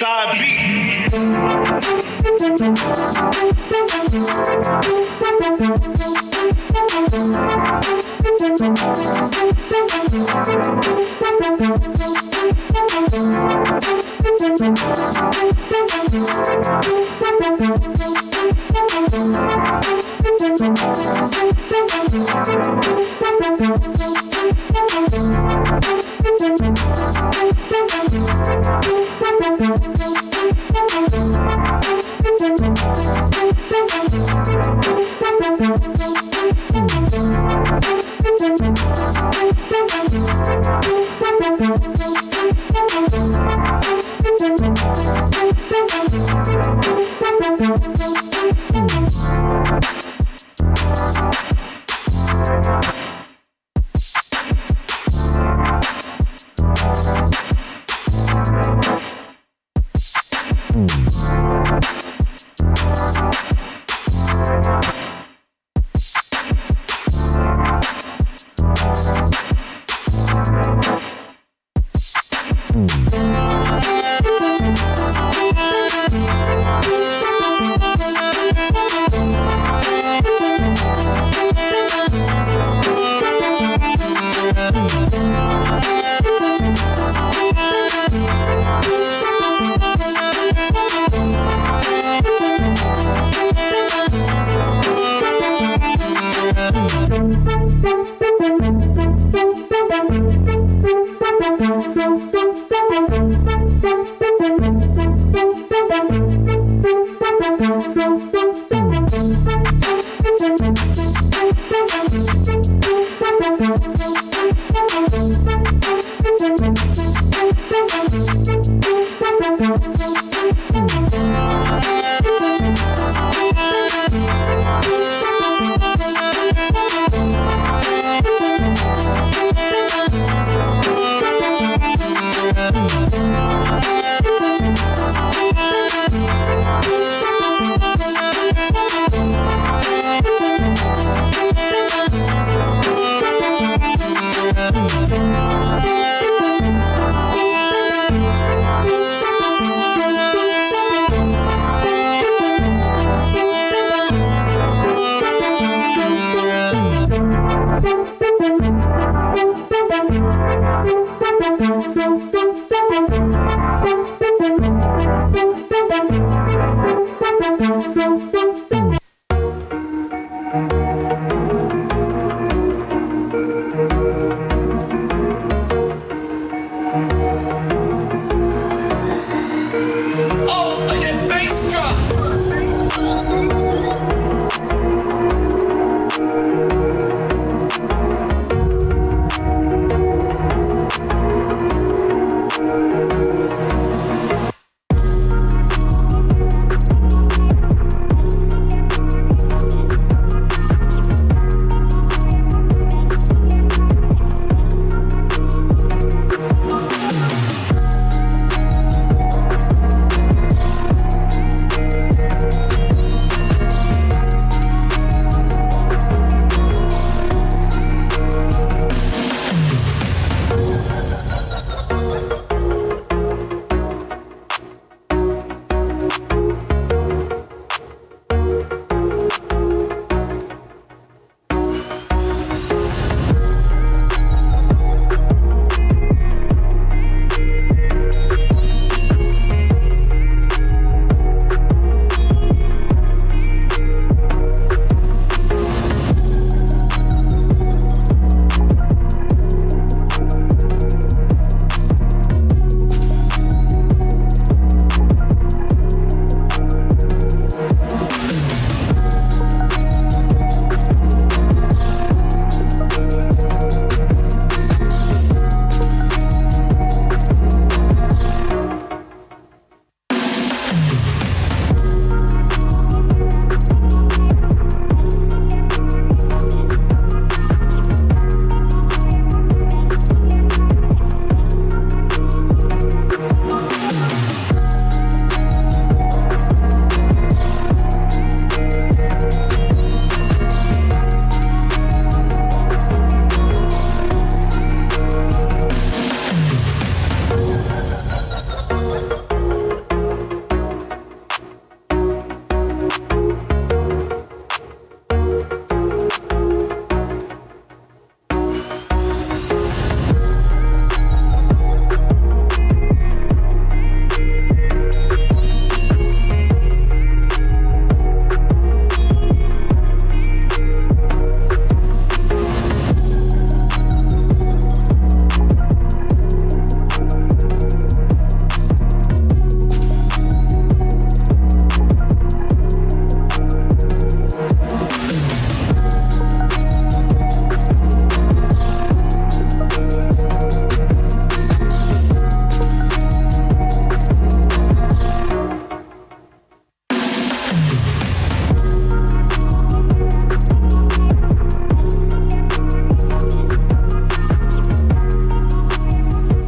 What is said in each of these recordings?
Side beat.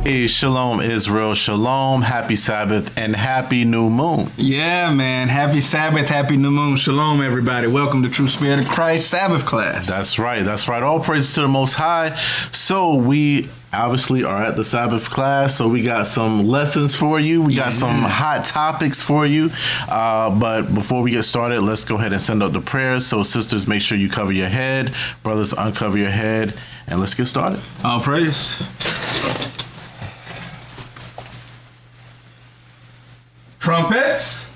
Hey, shalom Israel, shalom, happy Sabbath, and happy new moon. Yeah, man. Happy Sabbath, happy new moon. Shalom, everybody. Welcome to True Spirit of Christ Sabbath class. That's right, that's right. All praises to the Most High. So we obviously are at the Sabbath class, so we got some lessons for you. We got some hot topics for you. But before we get started, let's go ahead and send out the prayers. So sisters, make sure you cover your head. Brothers, uncover your head. And let's get started. All praise. Trumpets.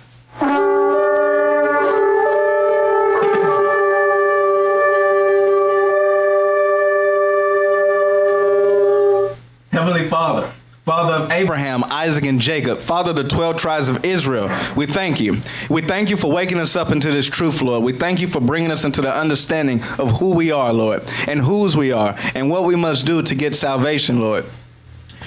Heavenly Father, Abraham, Isaac, and Jacob, father of the 12 tribes of Israel, we thank you. We thank you for waking us up into this truth, Lord. We thank you for bringing us into the understanding of who we are, Lord, and whose we are, and what we must do to get salvation, Lord.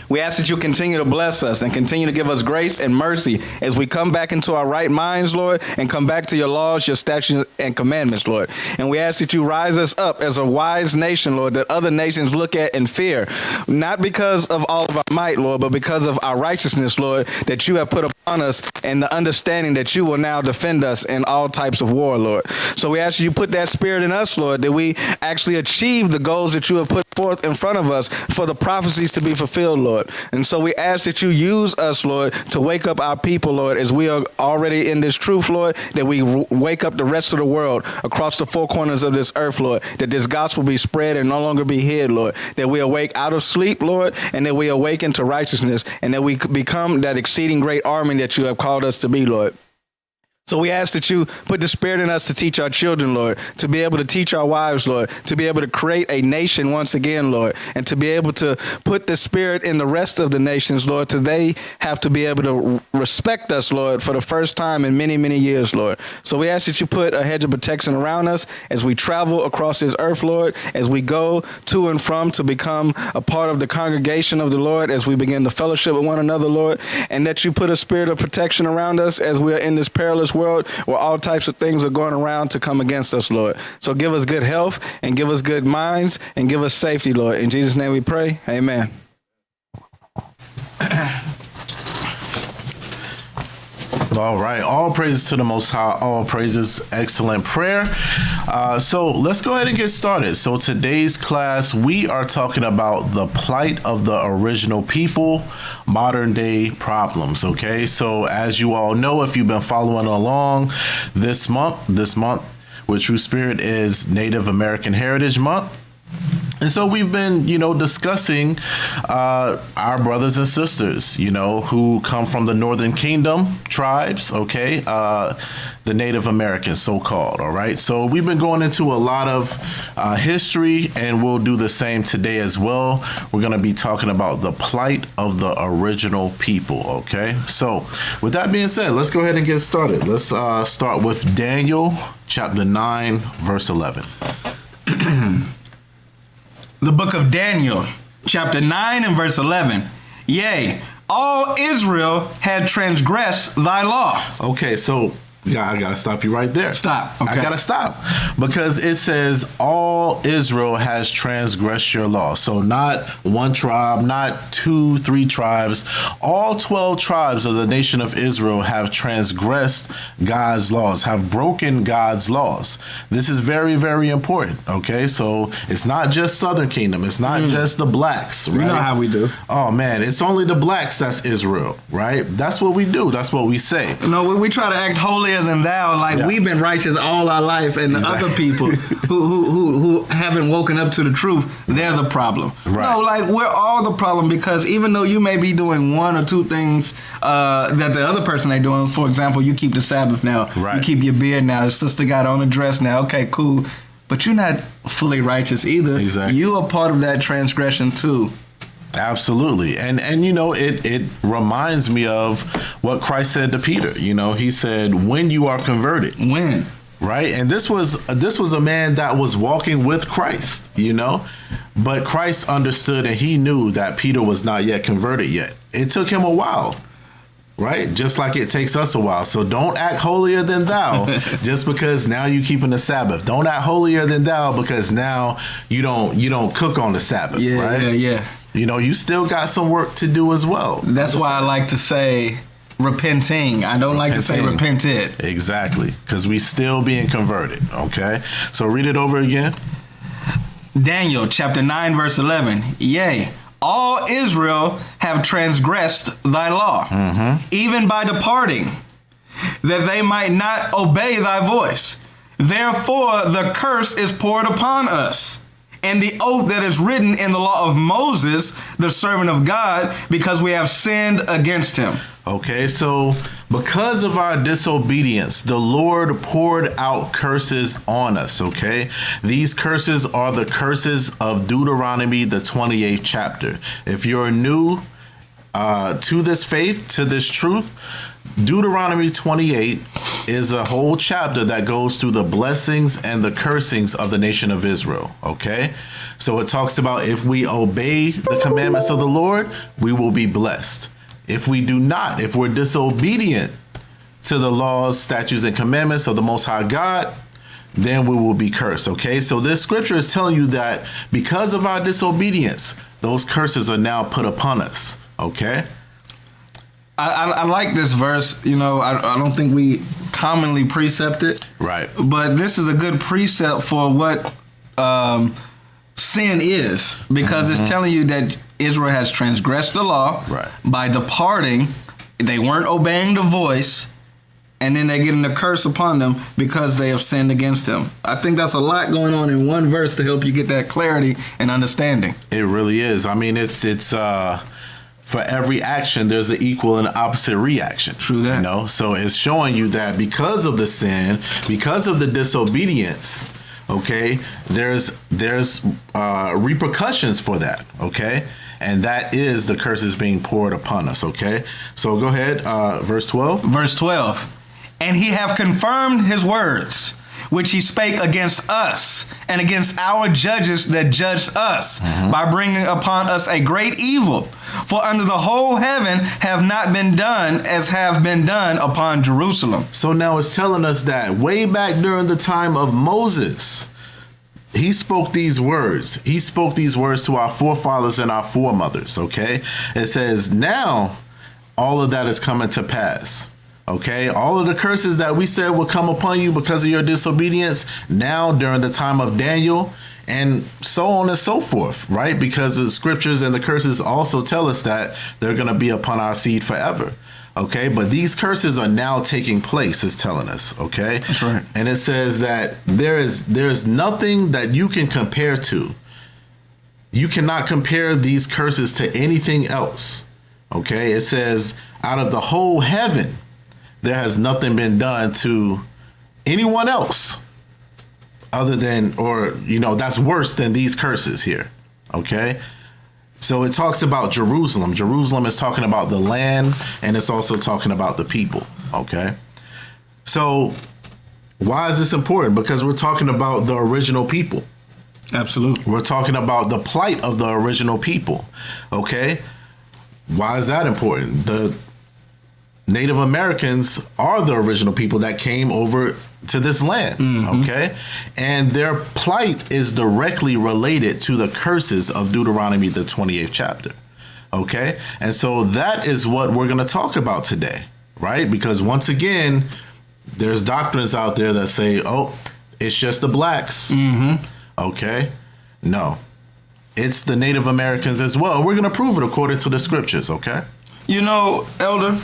We ask that you continue to bless us and continue to give us grace and mercy as we come back into our right minds, Lord, and come back to your laws, your statutes, and commandments, Lord. And we ask that you rise us up as a wise nation, Lord, that other nations look at and fear, not because of all of our might, Lord, but because of our righteousness, Lord, that you have put upon us and the understanding that you will now defend us in all types of war, Lord. So we ask you put that spirit in us, Lord, that we actually achieve the goals that you have put forth in front of us for the prophecies to be fulfilled, Lord. And so we ask that you use us, Lord, to wake up our people, Lord, as we are already in this truth, Lord, that we wake up the rest of the world across the four corners of this earth, Lord, that this gospel be spread and no longer be hid, Lord, that we awake out of sleep, Lord, and that we awaken to righteousness, and that we become that exceeding great army that you have called us to be, Lord. So we ask that you put the spirit in us to teach our children, Lord, to be able to teach our wives, Lord, to be able to create a nation once again, Lord, and to be able to put the spirit in the rest of the nations, Lord, till they have to be able to respect us, Lord, for the first time in many, many years, Lord. So we ask that you put a hedge of protection around us as we travel across this earth, Lord, as we go to and from to become a part of the congregation of the Lord, as we begin to fellowship with one another, Lord, and that you put a spirit of protection around us as we are in this perilous world where all types of things are going around to come against us, Lord. So give us good health and give us good minds and give us safety, Lord. In Jesus' name we pray. Amen. All right. All praises to the Most High. All praises. Excellent prayer. So let's go ahead and get started. So today's class, we are talking about the plight of the original people, modern day problems. Okay. So as you all know, if you've been following along this month with True Spirit is Native American Heritage Month. And so we've been, discussing our brothers and sisters, who come from the Northern Kingdom tribes, okay, the Native Americans, so-called, all right? So we've been going into a lot of history, and we'll do the same today as well. We're going to be talking about the plight of the original people, okay? So with that being said, let's go ahead and get started. Let's start with Daniel chapter 9, verse 11. The book of Daniel, chapter 9 and verse 11. Yea, all Israel had transgressed thy law. Okay, so I gotta stop you right there. Stop. Okay. I gotta stop because it says all Israel has transgressed your law. So not one tribe, not 2, 3 tribes. All 12 tribes of the nation of Israel have transgressed God's laws, have broken God's laws. This is very, very important. Okay, so it's not just Southern Kingdom. It's not just the blacks. Right? You know how we do. Oh man, it's only the blacks that's Israel, right? That's what we do. That's what we say. No, we try to act holier than thou, like we've been righteous all our life, and the other people who haven't woken up to the truth, they're the problem. Right. No, like we're all the problem, because even though you may be doing 1 or 2 things that the other person ain't doing, for example, you keep the Sabbath now, you keep your beard now, the sister got on a dress now, okay, cool, but you're not fully righteous either. Exactly. You are part of that transgression too. Absolutely. And it reminds me of what Christ said to Peter. He said, when you are converted. When? Right? And this was a man that was walking with Christ, but Christ understood and he knew that Peter was not yet converted yet. It took him a while. Right? Just like it takes us a while. So don't act holier than thou just because now you keeping the Sabbath. Don't act holier than thou because now you don't cook on the Sabbath. Right? Yeah. You still got some work to do as well. That's why I like to say repenting. I don't like to say repented. Exactly. Because we still being converted. Okay. So read it over again. Daniel chapter 9 verse 11. Yea, all Israel have transgressed thy law, even by departing, that they might not obey thy voice. Therefore the curse is poured upon us, and the oath that is written in the law of Moses, the servant of God, because we have sinned against him. Okay, so because of our disobedience, the Lord poured out curses on us, okay? These curses are the curses of Deuteronomy, the 28th chapter. If you're new to this faith, to this truth, Deuteronomy 28 is a whole chapter that goes through the blessings and the cursings of the nation of Israel, okay? So it talks about if we obey the commandments of the Lord, we will be blessed. If we do not, if we're disobedient to the laws, statutes, and commandments of the Most High God, then we will be cursed, okay? So this scripture is telling you that because of our disobedience, those curses are now put upon us, okay? I like this verse. You know, I don't think we commonly precept it. Right. But this is a good precept for what sin is, because it's telling you that Israel has transgressed the law by departing. They weren't obeying the voice, and then they're getting a curse upon them because they have sinned against him. I think that's a lot going on in one verse to help you get that clarity and understanding. It really is. I mean, it's for every action, there's an equal and opposite reaction. True that. You know, so it's showing you that because of the sin, because of the disobedience, okay, there's repercussions for that, okay? And that is the curses being poured upon us, okay? So go ahead, verse 12. Verse 12. And he have confirmed his words, which he spake against us and against our judges that judged us, by bringing upon us a great evil. For under the whole heaven have not been done as have been done upon Jerusalem. So now it's telling us that way back during the time of Moses, he spoke these words. He spoke these words to our forefathers and our foremothers, okay? It says, now all of that is coming to pass. Okay, all of the curses that we said will come upon you because of your disobedience, now during the time of Daniel, and so on and so forth, right? Because the scriptures and the curses also tell us that they're going to be upon our seed forever. Okay, but these curses are now taking place, it's telling us, okay? That's right. And it says that there is nothing that you can compare to. You cannot compare these curses to anything else, okay? It says, out of the whole heaven, there has nothing been done to anyone else other than, or, you know, that's worse than these curses here, okay? So it talks about Jerusalem. Jerusalem is talking about the land, and it's also talking about the people, okay? So why is this important? Because we're talking about the original people. Absolutely. We're talking about the plight of the original people, okay? Why is that important? The Native Americans are the original people that came over to this land, okay? And their plight is directly related to the curses of Deuteronomy, the 28th chapter, okay? And so that is what we're going to talk about today, right? Because once again, there's doctrines out there that say, oh, it's just the blacks, okay? No, it's the Native Americans as well. We're going to prove it according to the scriptures, okay? You know, Elder,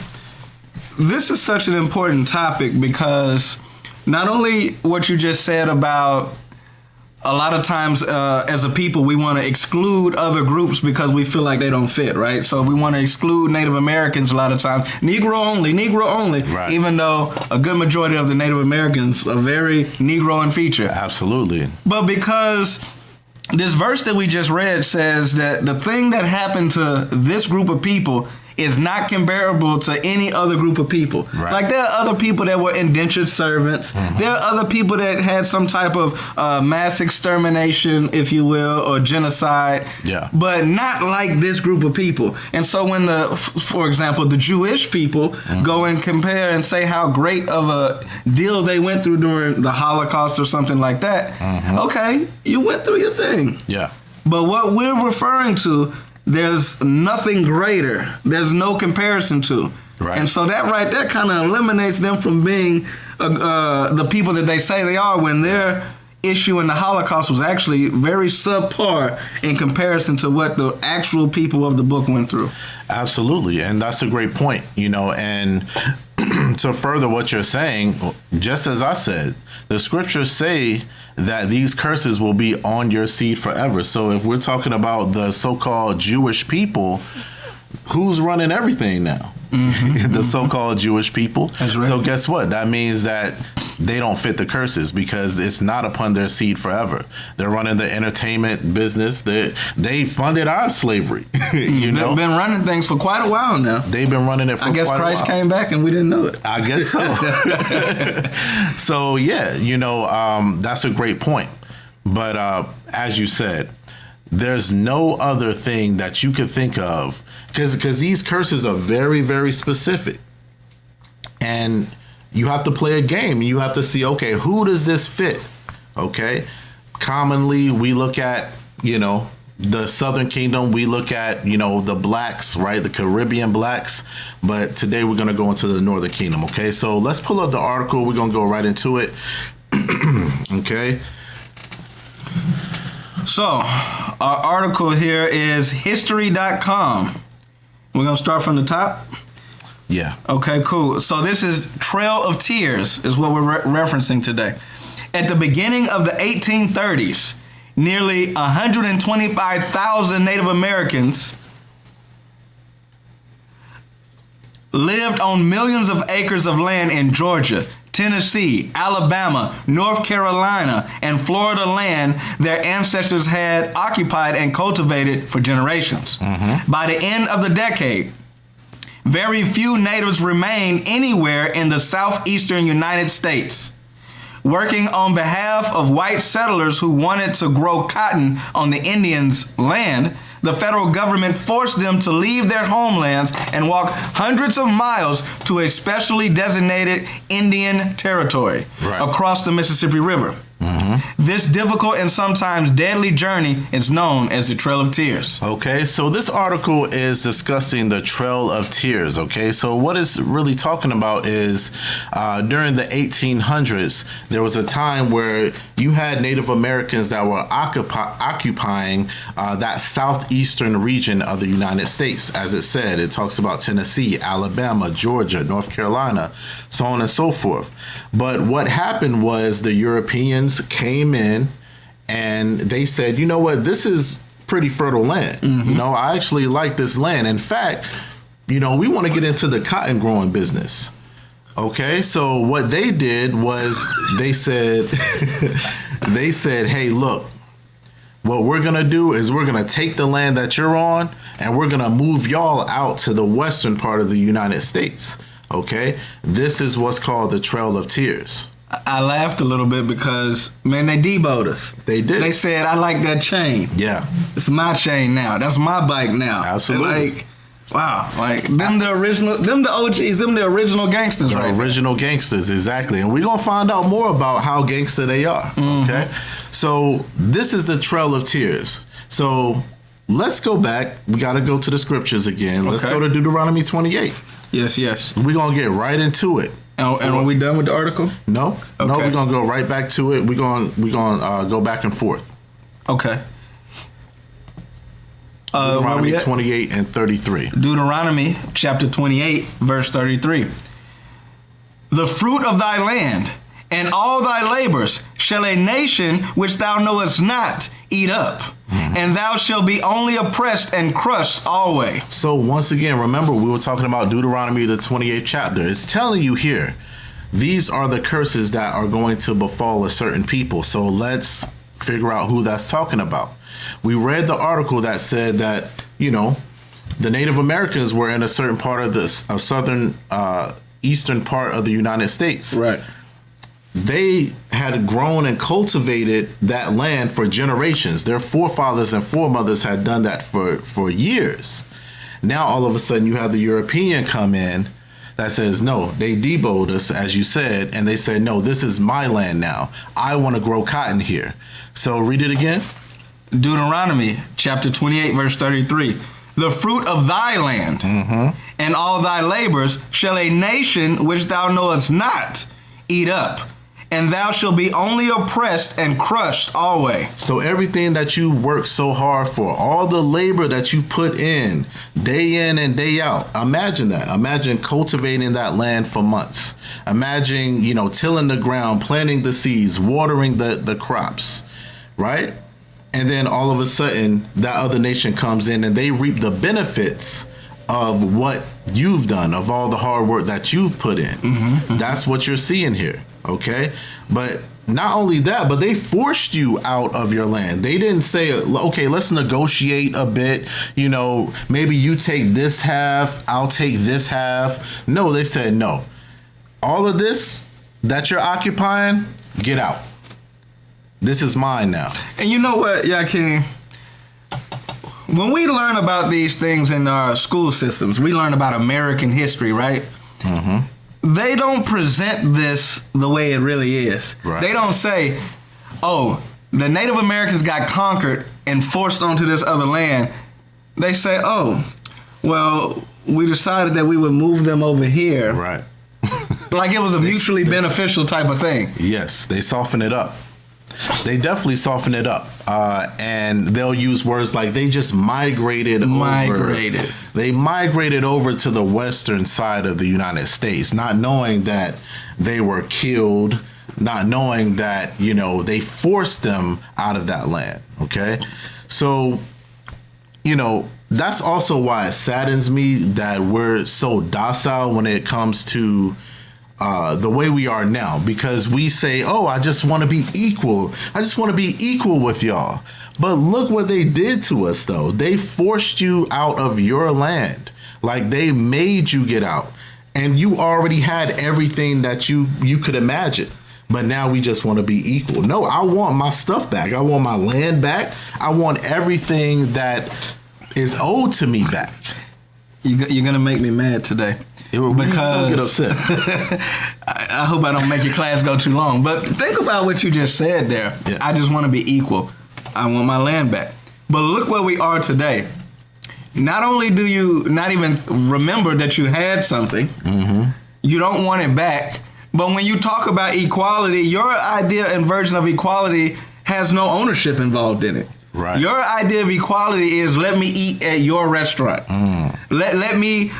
this is such an important topic because not only what you just said about a lot of times as a people, we want to exclude other groups because we feel like they don't fit, right? So we want to exclude Native Americans a lot of times. Negro only, right. Even though a good majority of the Native Americans are very Negro in feature. Absolutely. But because this verse that we just read says that the thing that happened to this group of people is not comparable to any other group of people. Right. Like there are other people that were indentured servants. There are other people that had some type of mass extermination, if you will, or genocide. Yeah. But not like this group of people. And so when for example, the Jewish people go and compare and say how great of a deal they went through during the Holocaust or something like that. Okay, you went through your thing. Yeah. But what we're referring to, there's nothing greater. There's no comparison to. Right. And so that right there kind of eliminates them from being the people that they say they are when their issue in the Holocaust was actually very subpar in comparison to what the actual people of the book went through. Absolutely. And that's a great point, you know, and to further what you're saying, just as I said, the scriptures say that these curses will be on your seed forever. So if we're talking about the so-called Jewish people, who's running everything now? The so-called Jewish people. That's right. So guess what? That means that they don't fit the curses because it's not upon their seed forever. They're running the entertainment business. They funded our slavery. You know, They've been running things for quite a while now. They've been running it for I guess quite Christ a while. came back and we didn't know it. I guess so. So yeah, you know, that's a great point. But as you said, there's no other thing that you could think of because these curses are very, very specific. And you have to play a game. You have to see, okay, who does this fit? Okay. Commonly, we look at, you know, the Southern Kingdom. We look at, you know, the blacks, right? The Caribbean blacks. But today we're going to go into the Northern Kingdom. Okay. So let's pull up the article. We're going to go right into it. Okay. So, our article here is history.com. We're going to start from the top. Yeah. Okay, cool. So this is Trail of Tears is what we're referencing today. At the beginning of the 1830s, nearly 125,000 Native Americans lived on millions of acres of land in Georgia, Tennessee, Alabama, North Carolina, and Florida land their ancestors had occupied and cultivated for generations. By the end of the decade, very few natives remained anywhere in the southeastern United States. Working on behalf of white settlers who wanted to grow cotton on the Indians' land, the federal government forced them to leave their homelands and walk hundreds of miles to a specially designated Indian territory across the Mississippi River. This difficult and sometimes deadly journey is known as the Trail of Tears. Okay, so this article is discussing the Trail of Tears. Okay, so what it's really talking about is during the 1800s, there was a time where you had Native Americans that were occupying that southeastern region of the United States. As it said, it talks about Tennessee, Alabama, Georgia, North Carolina, so on and so forth. But what happened was the Europeans came in and they said, you know what, this is pretty fertile land. You know, I actually like this land. In fact, you know, we want to get into the cotton growing business. Okay, so what they did was they said, hey, look, what we're going to do is we're going to take the land that you're on and we're going to move y'all out to the western part of the United States. Okay, this is what's called the Trail of Tears. I laughed a little bit because, man, they deboed us. They did. They said, I like that chain. Yeah. It's my chain now. That's my bike now. Absolutely. Like, wow. Like, them the OGs, them the original gangsters, right? Original gangsters, exactly. And we're going to find out more about how gangster they are. Okay. So this is the Trail of Tears. So let's go back. We got to go to the scriptures again. Let's go to Deuteronomy 28. Yes. We're going to get right into it. And are we done with the article? No, we're going to go right back to it. We're going to go back and forth. Okay. Deuteronomy 28 and 33. Deuteronomy chapter 28, verse 33. The fruit of thy land and all thy labors shall a nation which thou knowest not eat up, and thou shalt be only oppressed and crushed always. So once again, remember we were talking about Deuteronomy, the 28th chapter. It's telling you here, these are the curses that are going to befall a certain people. So let's figure out who that's talking about. We read the article that said that, you know, the Native Americans were in a certain part of the southern eastern part of the United States. Right. They had grown and cultivated that land for generations. Their forefathers and foremothers had done that for years. Now, all of a sudden, you have the European come in that says, no, they debowed us, as you said, and they said, no, this is my land now. I want to grow cotton here. So read it again. Deuteronomy chapter 28, verse 33. The fruit of thy land and all thy labors shall a nation which thou knowest not eat up, and thou shalt be only oppressed and crushed always. So everything that you've worked so hard for, all the labor that you put in and day out, imagine that. Imagine cultivating that land for months. Imagine, you know, tilling the ground, planting the seeds, watering the crops, right? And then all of a sudden, that other nation comes in and they reap the benefits of what you've done, of all the hard work that you've put in. That's what you're seeing here. Okay, but not only that, but they forced you out of your land. They didn't say, okay, let's negotiate a bit. You know, maybe you take this half, I'll take this half. No, they said no. All of this that you're occupying, get out. This is mine now. And you know what, Yachin? When we learn about these things in our school systems, we learn about American history, right? Mm-hmm. They don't present this the way it really is. Right. They don't say, oh, the Native Americans got conquered and forced onto this other land. They say, oh, well, we decided that we would move them over here. Right. Like it was a mutually beneficial type of thing. Yes, they soften it up. They definitely soften it up. And they'll use words like they just migrated over. They migrated over to the western side of the United States, not knowing that they were killed, not knowing that, you know, they forced them out of that land. Okay? So, you know, that's also why it saddens me that we're so docile when it comes to the way we are now, because we say, oh, I just want to be equal. I just want to be equal with y'all. But look what they did to us, though. They forced you out of your land. Like, they made you get out. And you already had everything that you could imagine. But now we just want to be equal. No, I want my stuff back. I want my land back. I want everything that is owed to me back. You're going to make me mad today. Because get upset. I hope I don't make your class go too long. But think about what you just said there. Yeah. I just want to be equal. I want my land back. But look where we are today. Not only do you not even remember that you had something, mm-hmm. you don't want it back. But when you talk about equality, your idea and version of equality has no ownership involved in it. Right. Your idea of equality is let me eat at your restaurant. Let me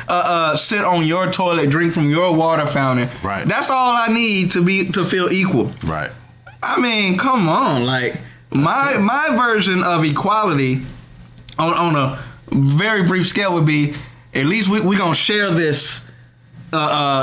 sit on your toilet, drink from your water fountain. Right. That's all I need to feel equal. Right. I mean, come on. Like my version of equality on a very brief scale would be at least we're gonna share this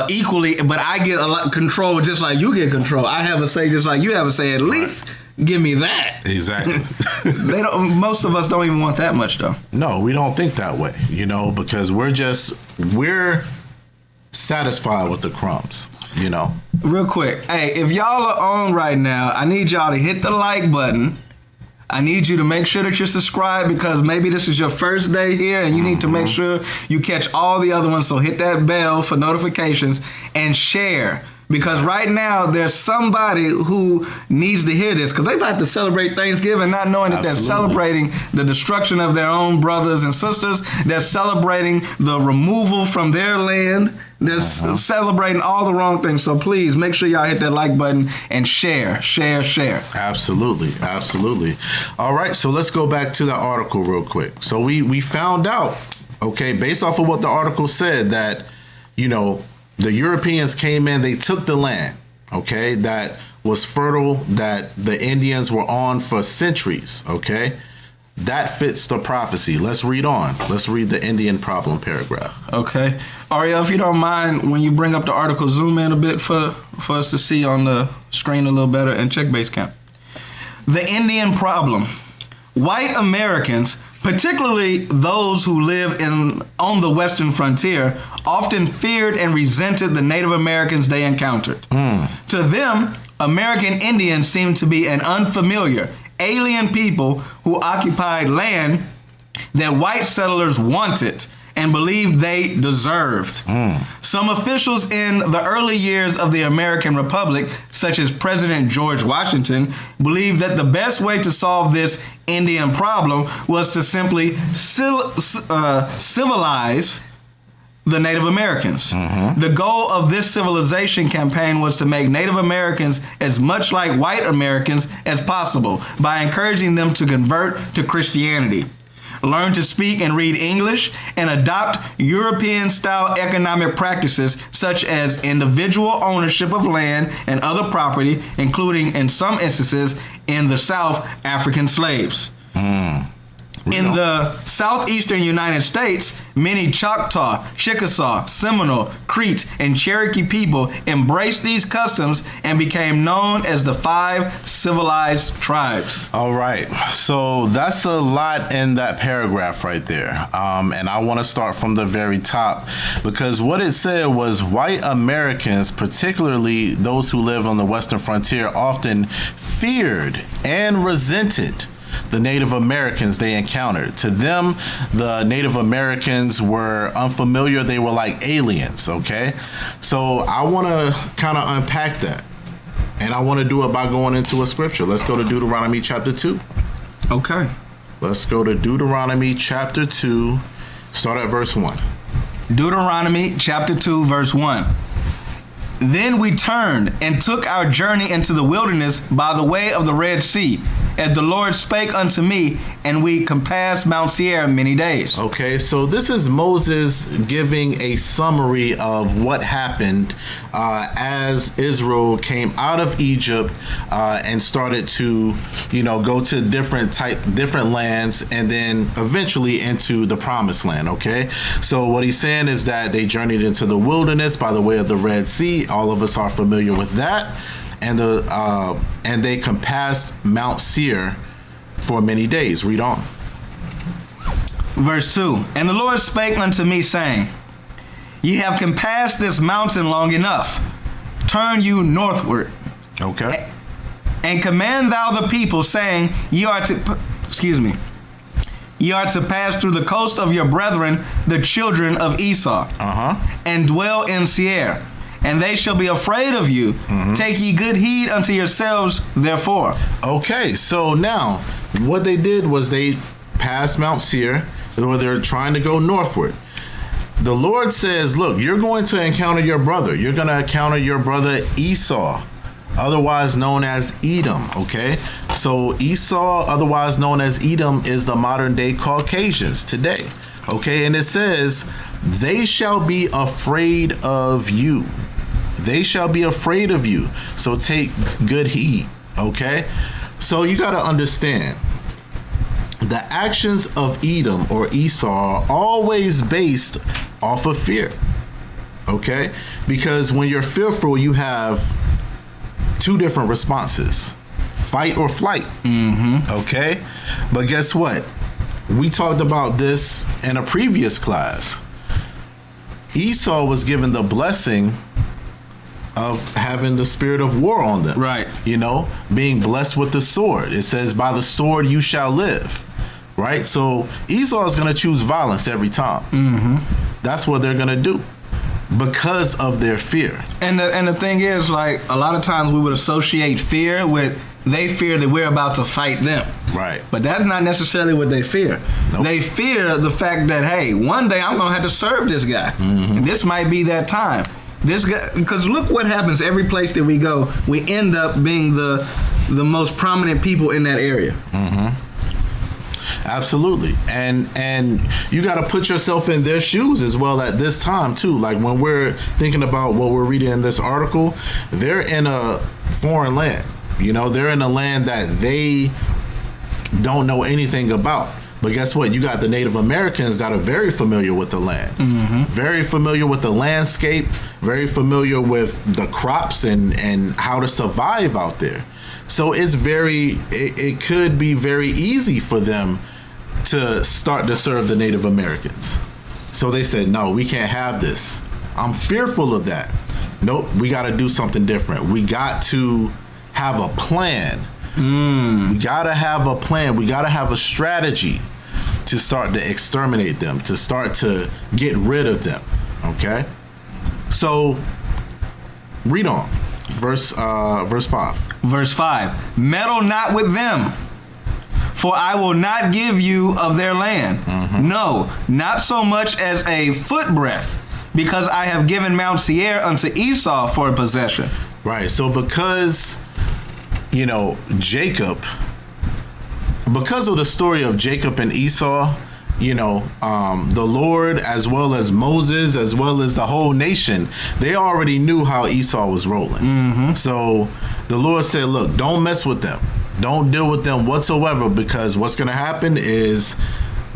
equally, but I get a lot of control just like you get control. I have a say just like you have a say. At least give me that. Exactly. They don't. Most of us don't even want that much, though. No, we don't think that way, you know, because we're satisfied with the crumbs, you know. Real quick, hey, if y'all are on right now, I need y'all to hit the like button. I need you to make sure that you're subscribed because maybe this is your first day here and you need to make sure you catch all the other ones. So hit that bell for notifications and share. Because right now, there's somebody who needs to hear this because they're about to celebrate Thanksgiving, not knowing that they're celebrating the destruction of their own brothers and sisters. They're celebrating the removal from their land. They're celebrating all the wrong things. So please make sure y'all hit that like button and share. Absolutely. All right, so let's go back to the article real quick. So we found out, okay, based off of what the article said, that, you know, the Europeans came in, they took the land, okay, that was fertile, that the Indians were on for centuries, okay? That fits the prophecy. Let's read on. Let's read the Indian problem paragraph. Okay. Ariel, if you don't mind, when you bring up the article, zoom in a bit for us to see on the screen a little better and check base count. The Indian problem. White Americans, particularly those who live on the western frontier, often feared and resented the Native Americans they encountered. To them, American Indians seemed to be an unfamiliar, alien people who occupied land that white settlers wanted and believed they deserved. Some officials in the early years of the American Republic, such as President George Washington, believed that the best way to solve this Indian problem was to simply civilize the Native Americans. The goal of this civilization campaign was to make Native Americans as much like white Americans as possible by encouraging them to convert to Christianity, learn to speak and read English, and adopt European-style economic practices such as individual ownership of land and other property, including, in some instances, in the South, African slaves. In the southeastern United States, many Choctaw, Chickasaw, Seminole, Creek, and Cherokee people embraced these customs and became known as the 5 civilized tribes. All right. So that's a lot in that paragraph right there. And I want to start from the very top, because what it said was white Americans, particularly those who live on the western frontier, often feared and resented the Native Americans they encountered. To them, the Native Americans were unfamiliar. They were like aliens, okay? So I want to kind of unpack that. And I want to do it by going into a scripture. Let's go to Deuteronomy chapter 2. Okay. Let's go to Deuteronomy chapter 2. Start at verse 1. Deuteronomy chapter 2, verse 1. Then we turned and took our journey into the wilderness by the way of the Red Sea, as the Lord spake unto me, and we compassed Mount Seir many days. Okay, so this is Moses giving a summary of what happened as Israel came out of Egypt and started to, go to different lands, and then eventually into the Promised Land. Okay, so what he's saying is that they journeyed into the wilderness by the way of the Red Sea. All of us are familiar with that. And they compassed Mount Seir for many days. Read on. Verse 2. And the Lord spake unto me, saying, Ye have compassed this mountain long enough. Turn you northward. Okay. And command thou the people, saying, Ye are to pass through the coast of your brethren, the children of Esau, and dwell in Seir. And they shall be afraid of you. Take ye good heed unto yourselves, therefore. Okay, so now what they did was they passed Mount Seir, where they're trying to go northward. The Lord says, look, you're going to encounter your brother. You're going to encounter your brother Esau, otherwise known as Edom, okay? So Esau, otherwise known as Edom, is the modern day Caucasians today, okay? And it says, they shall be afraid of you. They shall be afraid of you. So take good heed, okay? So you got to understand, the actions of Edom or Esau are always based off of fear, okay? Because when you're fearful, you have 2 different responses, fight or flight, okay? But guess what? We talked about this in a previous class. Esau was given the blessing of having the spirit of war on them. Right. Being blessed with the sword. It says, by the sword you shall live. Right? So Esau is going to choose violence every time. That's what they're going to do because of their fear. And the thing is, like, a lot of times we would associate fear with they fear that we're about to fight them. Right. But that's not necessarily what they fear. Nope. They fear the fact that, hey, one day I'm going to have to serve this guy. And this might be that time. This guy, because look what happens every place that we go, we end up being the most prominent people in that area. Absolutely. And you got to put yourself in their shoes as well at this time too. Like when we're thinking about what we're reading in this article, they're in a foreign land. They're in a land that they don't know anything about. But guess what? You got the Native Americans that are very familiar with the land, very familiar with the landscape, very familiar with the crops and how to survive out there. So it could be very easy for them to start to serve the Native Americans. So they said, no, we can't have this. I'm fearful of that. Nope, we got to do something different. We got to have a plan. We got to have a plan. We got to have a strategy to start to exterminate them, to start to get rid of them. Okay? So read on. Verse 5. Verse 5. Meddle not with them, for I will not give you of their land. No, not so much as a foot breadth, because I have given Mount Seir unto Esau for a possession. Right. So because Jacob, because of the story of Jacob and Esau, the Lord, as well as Moses, as well as the whole nation, they already knew how Esau was rolling. So the Lord said, look, don't mess with them. Don't deal with them whatsoever, because what's going to happen is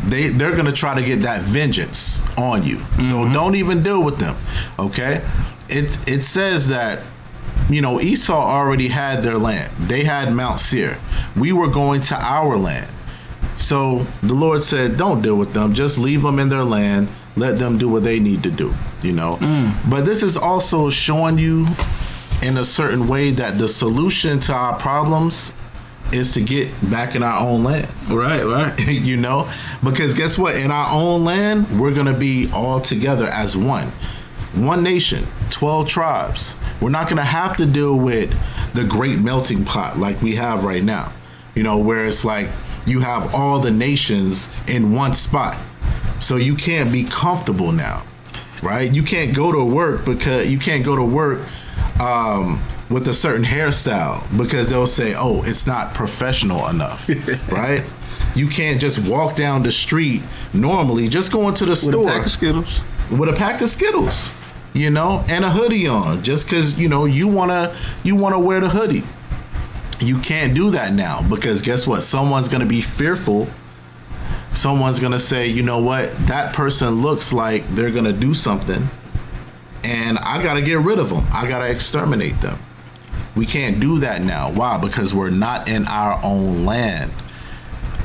they're going to try to get that vengeance on you. So don't even deal with them, okay? It says that, Esau already had their land. They had Mount Seir. We were going to our land. So the Lord said, don't deal with them. Just leave them in their land. Let them do what they need to do, But this is also showing you in a certain way that the solution to our problems is to get back in our own land. Right. Because guess what? In our own land, we're going to be all together as one. One nation, 12 tribes. We're not going to have to deal with the great melting pot like we have right now, where it's like you have all the nations in one spot. So you can't be comfortable now, right? You can't go to work with a certain hairstyle because they'll say, oh, it's not professional enough, right? You can't just walk down the street normally, just going to the store. With a pack of Skittles. With a pack of Skittles, and a hoodie on, just because, you wanna wear the hoodie. You can't do that now because guess what? Someone's gonna be fearful. Someone's gonna say, you know what? That person looks like they're gonna do something, and I gotta get rid of them. I gotta exterminate them. We can't do that now. Why? Because we're not in our own land.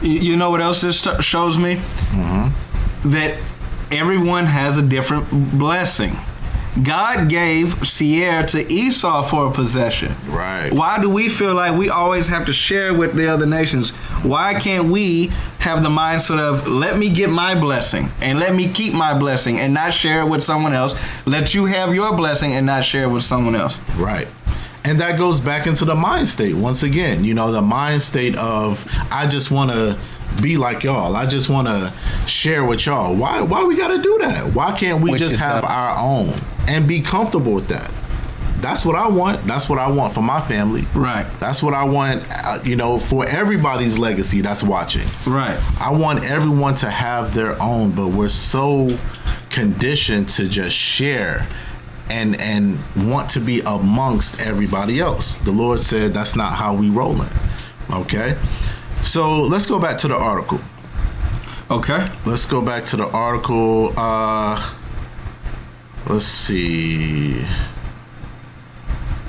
You know what else this shows me? That everyone has a different blessing. God gave Seir to Esau for a possession. Right. Why do we feel like we always have to share with the other nations? Why can't we have the mindset of, let me get my blessing and let me keep my blessing and not share it with someone else? Let you have your blessing and not share it with someone else. Right. And that goes back into the mind state once again. The mind state of, I just want to be like y'all. I just want to share with y'all. Why we got to do that? Why can't we just have our own and be comfortable with that? That's what I want. That's what I want for my family. Right. That's what I want, for everybody's legacy that's watching. Right. I want everyone to have their own, but we're so conditioned to just share and want to be amongst everybody else. The Lord said that's not how we rolling. Okay? So let's go back to the article. Okay. Let's go back to the article. Let's see.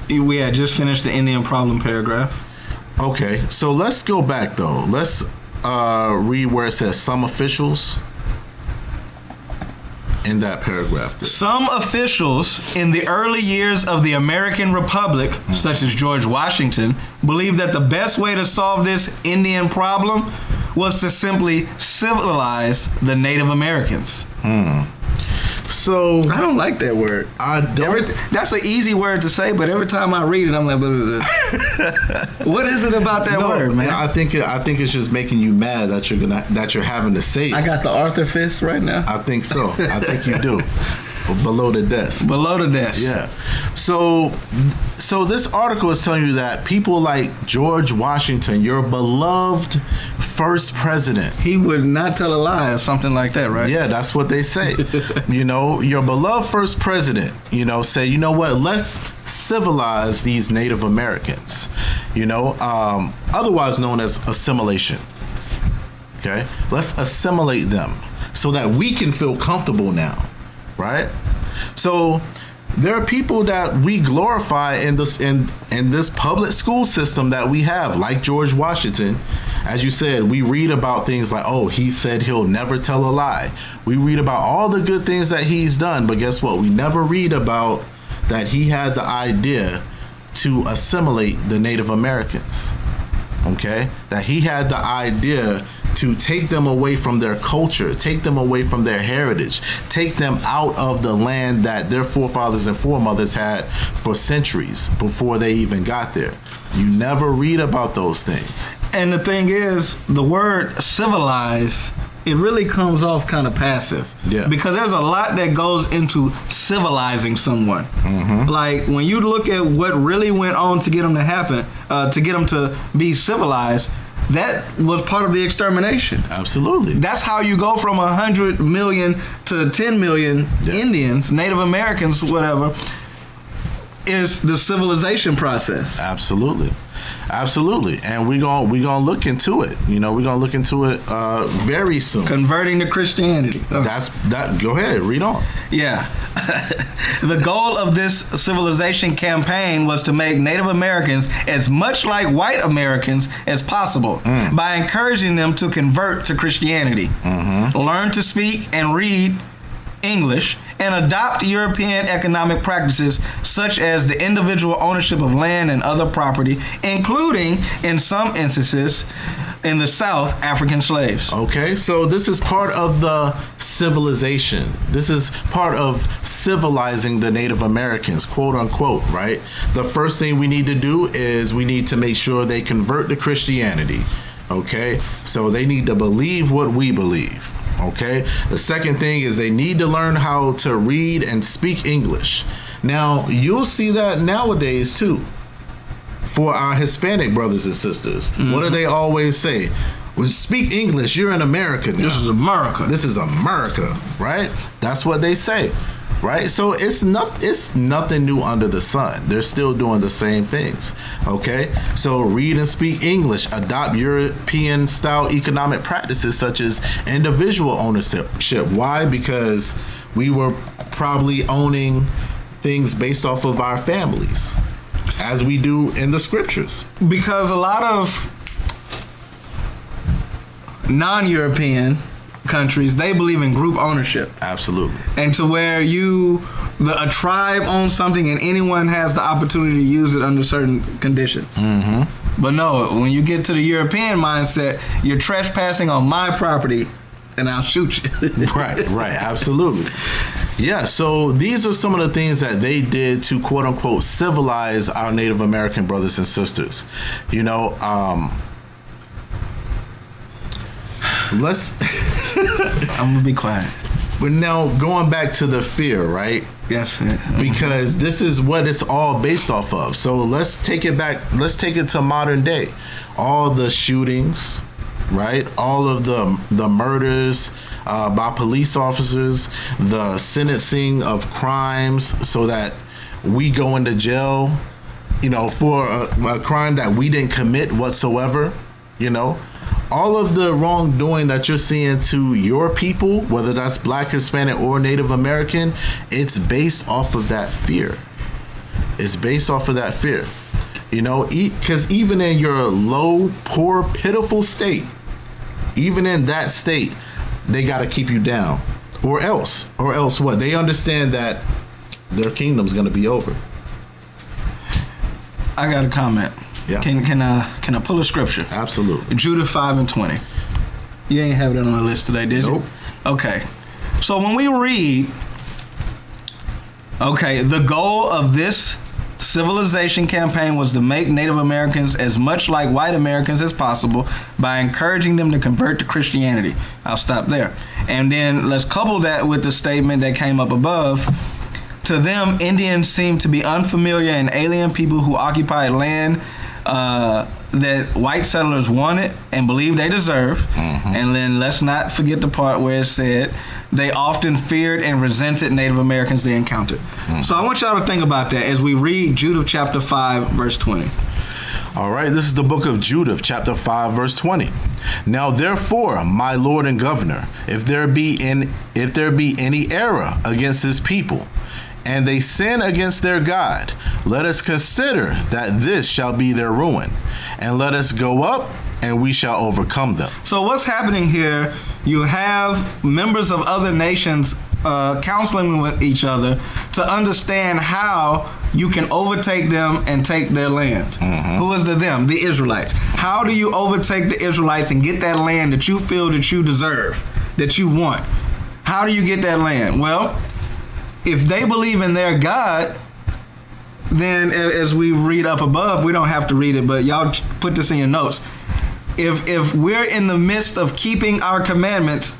We had just finished the Indian problem paragraph. Okay, so let's go back though. Let's read where it says some officials in that paragraph. Some officials in the early years of the American Republic, such as George Washington, believed that the best way to solve this Indian problem was to simply civilize the Native Americans. So I don't like that word. I don't. That's an easy word to say, but every time I read it, I'm like, blah, blah, blah. What is it about that word, man? I think it's just making you mad that you're having to say it. I got the Arthur fist right now. I think so. I think you do. Below the desk. Below the desk. Yeah. So this article is telling you that people like George Washington, your beloved first president. He would not tell a lie or something like that, right? Yeah, that's what they say. Your beloved first president, say, you know what, let's civilize these Native Americans, otherwise known as assimilation. Okay? Let's assimilate them so that we can feel comfortable now. Right? So there are people that we glorify in this public school system that we have, like George Washington. As you said, we read about things like, oh, he said he'll never tell a lie. We read about all the good things that he's done, but guess what? We never read about that he had the idea to assimilate the Native Americans. Okay? That he had the idea to take them away from their culture, take them away from their heritage, take them out of the land that their forefathers and foremothers had for centuries before they even got there. You never read about those things. And the thing is, the word civilize, it really comes off kind of passive. Yeah. Because there's a lot that goes into civilizing someone. Mm-hmm. Like when you look at what really went on to get them to happen, to get them to be civilized, that was part of the extermination. Absolutely. That's how you go from 100 million to 10 million Indians, Native Americans, whatever, is the civilization process. Absolutely. Absolutely, and we're gonna look into it. We're gonna look into it very soon. Converting to Christianity. Okay. That's that. Go ahead, read on. Yeah. The goal of this civilization campaign was to make Native Americans as much like white Americans as possible by encouraging them to convert to Christianity, learn to speak and read English, and adopt European economic practices such as the individual ownership of land and other property, including, in some instances, in the South, African slaves. Okay, so this is part of the civilization. This is part of civilizing the Native Americans, quote unquote, right? The first thing we need to do is we need to make sure they convert to Christianity. Okay, so they need to believe what we believe. Okay, the second thing is they need to learn how to read and speak English. Now, you'll see that nowadays too for our Hispanic brothers and sisters. What do they always say? Well, speak English, you're in America now. This is America. This is America, right? That's what they say, right? So it's nothing new under the sun. They're still doing the same things, okay? So read and speak English, adopt European style economic practices such as individual ownership. Why? Because we were probably owning things based off of our families, as we do in the scriptures. Because a lot of non-European countries, they believe in group ownership. Absolutely. And to where a tribe owns something and anyone has the opportunity to use it under certain conditions. But no, when you get to the European mindset, you're trespassing on my property and I'll shoot you. Right, absolutely. Yeah, so these are some of the things that they did to quote unquote civilize our Native American brothers and sisters. Let's I'm gonna be quiet. But now going back to the fear, right? Yes. Because this is what it's all based off of. So let's take it back. Let's take it to modern day. All the shootings, right? All of the murders by police officers, the sentencing of crimes so that we go into jail, for a crime that we didn't commit whatsoever, all of the wrongdoing that you're seeing to your people, whether that's Black, Hispanic, or Native American, it's based off of that fear. It's based off of that fear. Because even in your low, poor, pitiful state, even in that state, they got to keep you down. Or else what? They understand that their kingdom's going to be over. I got a comment. Yeah. Can I pull a scripture? Absolutely. Judah 5:20. You ain't have it on the list today, did you? Nope. Okay. So when we read, the goal of this civilization campaign was to make Native Americans as much like white Americans as possible by encouraging them to convert to Christianity. I'll stop there. And then let's couple that with the statement that came up above. To them, Indians seem to be unfamiliar and alien people who occupied land that white settlers wanted and believed they deserved. And then let's not forget the part where it said they often feared and resented Native Americans they encountered. So I want y'all to think about that as we read Judah chapter 5, verse 20. All right, this is the book of Judah, chapter 5, verse 20. Now, therefore, my Lord and Governor, if there be any error against this people, and they sin against their God, let us consider that this shall be their ruin, and let us go up, and we shall overcome them. So what's happening here, you have members of other nations counseling with each other to understand how you can overtake them and take their land. Who is the them? The Israelites. How do you overtake the Israelites and get that land that you feel that you deserve, that you want? How do you get that land? Well, if they believe in their God, then as we read up above, we don't have to read it, but y'all put this in your notes. If we're in the midst of keeping our commandments,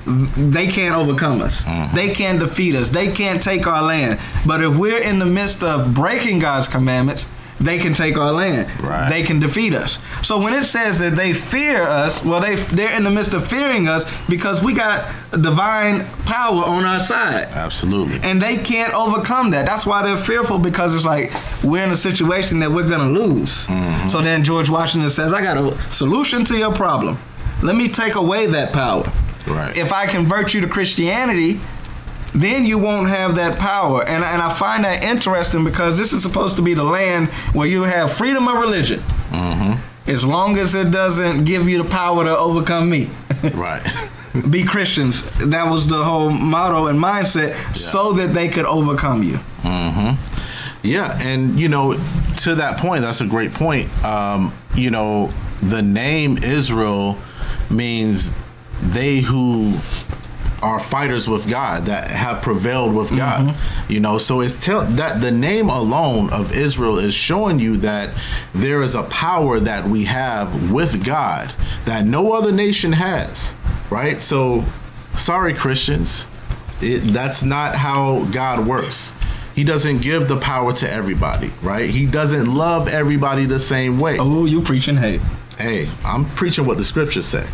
they can't overcome us. They can't defeat us. They can't take our land. But if we're in the midst of breaking God's commandments, they can take our land. Right. They can defeat us. So when it says that they fear us, well, they're in the midst of fearing us because we got divine power on our side. Absolutely. And they can't overcome that. That's why they're fearful, because it's like we're in a situation that we're going to lose. Mm-hmm. So then George Washington says, I got a solution to your problem. Let me take away that power. Right. If I convert you to Christianity, then you won't have that power. And I find that interesting, because this is supposed to be the land where you have freedom of religion. Mm-hmm. As long as it doesn't give you the power to overcome me. Right. Be Christians. That was the whole motto and mindset, so that they could overcome you. Mm-hmm. Yeah, and to that point, that's a great point. The name Israel means they who are fighters with God, that have prevailed with God. Mm-hmm. So it's that the name alone of Israel is showing you that there is a power that we have with God that no other nation has, right? So, sorry, Christians, that's not how God works. He doesn't give the power to everybody, right? He doesn't love everybody the same way. Oh, you preaching hate. Hey, I'm preaching what the scriptures say.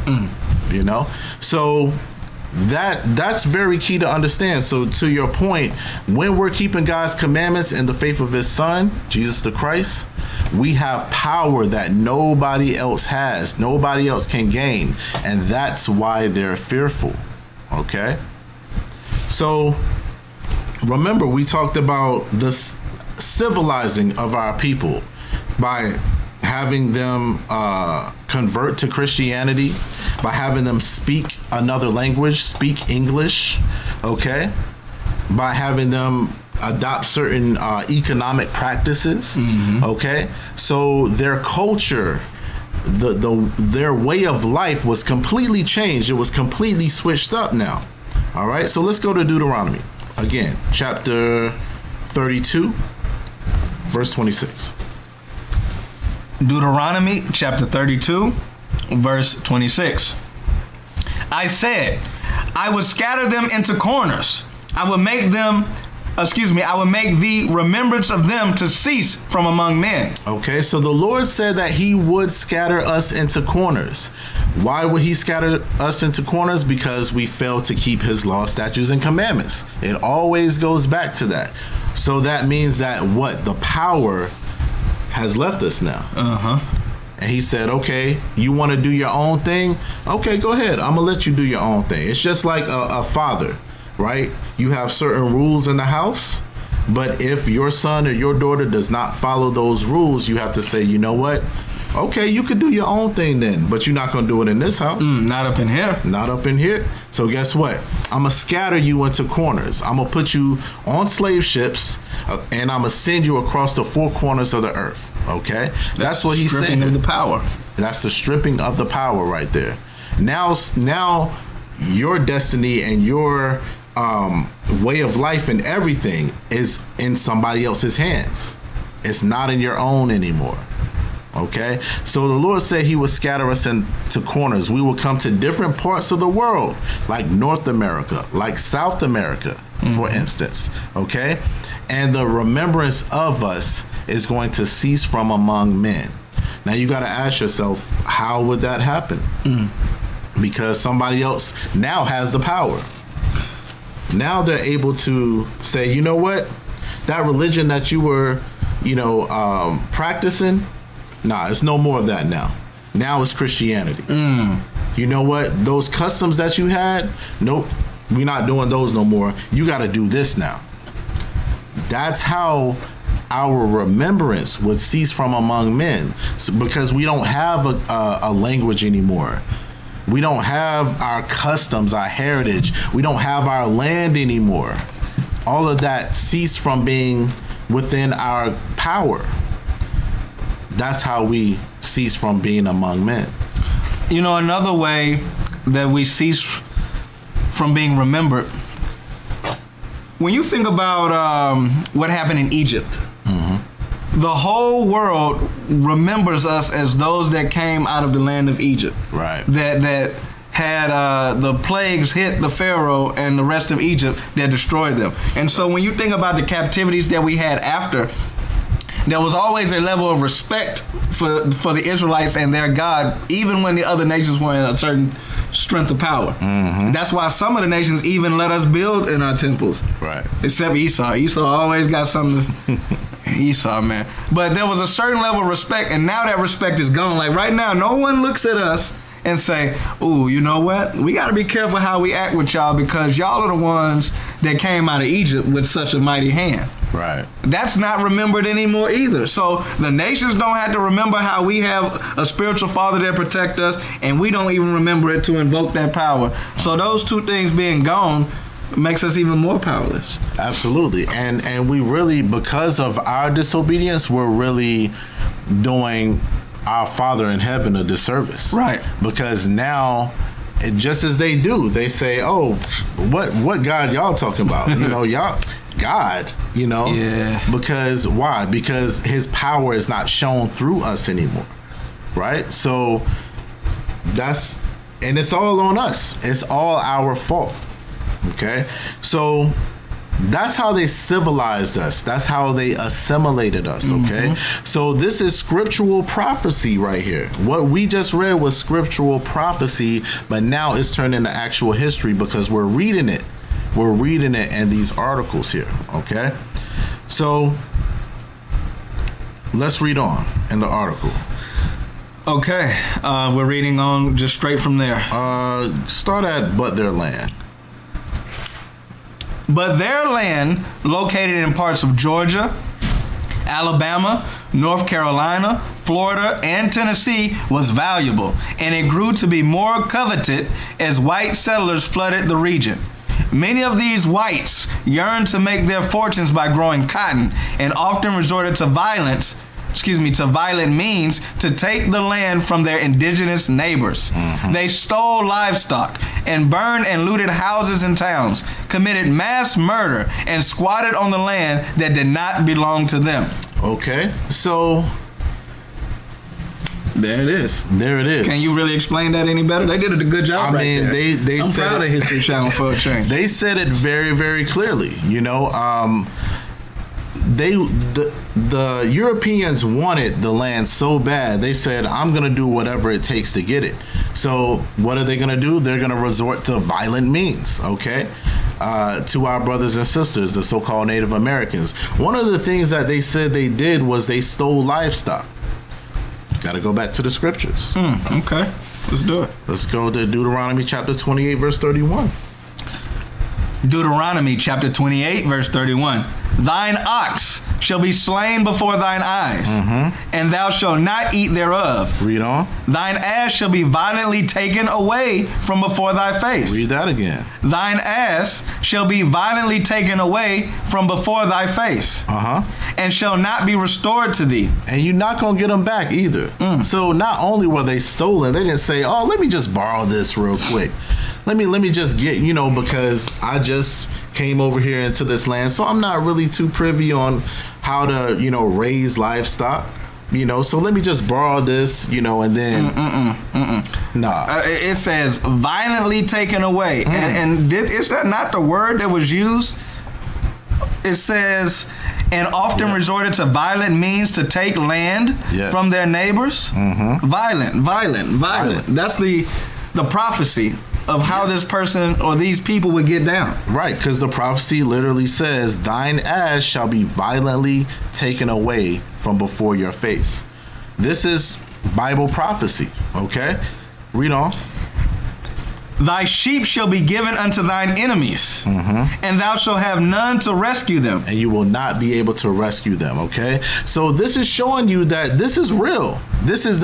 So that's very key to understand. So to your point, when we're keeping God's commandments in the faith of his son, Jesus the Christ, we have power that nobody else has, nobody else can gain. And that's why they're fearful. Okay? So remember, we talked about this civilizing of our people by having them convert to Christianity, by having them speak another language, speak English, okay? By having them adopt certain economic practices, okay? So their culture, their way of life was completely changed. It was completely switched up now, all right? So let's go to Deuteronomy, again, chapter 32, verse 26. Deuteronomy chapter 32, verse 26. I said, I would scatter them into corners. I would make the remembrance of them to cease from among men. Okay, so the Lord said that he would scatter us into corners. Why would he scatter us into corners? Because we failed to keep his law, statutes, and commandments. It always goes back to that. So that means that the power has left us now. And he said, okay, you want to do your own thing? Okay, go ahead. I'm going to let you do your own thing. It's just like a father, right? You have certain rules in the house, but if your son or your daughter does not follow those rules, you have to say, you know what? Okay, you could do your own thing then, but you're not going to do it in this house. Not up in here. Not up in here. So guess what? I'm going to scatter you into corners. I'm going to put you on slave ships, and I'm going to send you across the four corners of the earth. Okay? That's what he's saying. Stripping of the power. That's the stripping of the power right there. Now your destiny and your way of life and everything is in somebody else's hands. It's not in your own anymore. Okay, so the Lord said he would scatter us into corners. We will come to different parts of the world, like North America, like South America, for instance. Okay, and the remembrance of us is going to cease from among men. Now you got to ask yourself, how would that happen? Because somebody else now has the power. Now they're able to say, you know what, that religion that you were, practicing. Nah, it's no more of that now. Now it's Christianity. You know what? Those customs that you had, nope, we're not doing those no more. You got to do this now. That's how our remembrance would cease from among men, because we don't have a language anymore. We don't have our customs, our heritage. We don't have our land anymore. All of that ceased from being within our power. That's how we cease from being among men. Another way that we cease from being remembered, when you think about what happened in Egypt, the whole world remembers us as those that came out of the land of Egypt. Right. That had the plagues hit the Pharaoh and the rest of Egypt that destroyed them. And so when you think about the captivities that we had after, there was always a level of respect for the Israelites and their God, even when the other nations were in a certain strength of power. That's why some of the nations even let us build in our temples. Right. Except Esau. Esau always got something. Esau, man. But there was a certain level of respect, and now that respect is gone. Like right now, no one looks at us and say, ooh, you know what? We got to be careful how we act with y'all because y'all are the ones that came out of Egypt with such a mighty hand. Right. That's not remembered anymore either. So the nations don't have to remember how we have a spiritual father that protect us, and we don't even remember it to invoke that power. So those two things being gone makes us even more powerless. Absolutely. And we really, because of our disobedience, we're really doing our Father in heaven a disservice. Right. Because now, just as they do, they say, oh, what God y'all talking about? Y'all, God, Yeah. Because why? Because his power is not shown through us anymore. Right? So and it's all on us. It's all our fault. Okay? So that's how they civilized us. That's how they assimilated us, okay? So this is scriptural prophecy right here. What we just read was scriptural prophecy, but now it's turned into actual history because we're reading it. We're reading it in these articles here, okay? So let's read on in the article. Okay, we're reading on just straight from there. Start at but their land. But their land, located in parts of Georgia, Alabama, North Carolina, Florida, and Tennessee, was valuable, and it grew to be more coveted as white settlers flooded the region. Many of these whites yearned to make their fortunes by growing cotton and often resorted to violent means to take the land from their indigenous neighbors. They stole livestock and burned and looted houses and towns, committed mass murder, and squatted on the land that did not belong to them. Okay, so there it is. There it is. Can you really explain that any better? They did a good job. I mean, there. they I'm said proud of History Channel for a change. They said it very, very clearly. The Europeans wanted the land so bad, they said, I'm going to do whatever it takes to get it. So what are they going to do? They're going to resort to violent means, okay? To our brothers and sisters, the so-called Native Americans. One of the things that they said they did was they stole livestock. Got to go back to the scriptures. Okay, let's do it. Let's go to Deuteronomy chapter 28, verse 31. Deuteronomy chapter 28, verse 31. Thine ox shall be slain before thine eyes, and thou shalt not eat thereof. Read on. Thine ass shall be violently taken away from before thy face. Read that again. Thine ass shall be violently taken away from before thy face, and shall not be restored to thee. And you're not going to get them back either. So not only were they stolen, they didn't say, oh, let me just borrow this real quick. Let me just get, because I just came over here into this land, so I'm not really too privy on how to, raise livestock, so let me just borrow this, and then, nah. It says violently taken away. And is that not the word that was used? It says, and often resorted to violent means to take land from their neighbors. Violent. That's the prophecy of how this person or these people would get down. Right, because the prophecy literally says, thine ass shall be violently taken away from before your face. This is Bible prophecy, okay? Read on. Thy sheep shall be given unto thine enemies, and thou shalt have none to rescue them. And you will not be able to rescue them, okay? So this is showing you that this is real. This is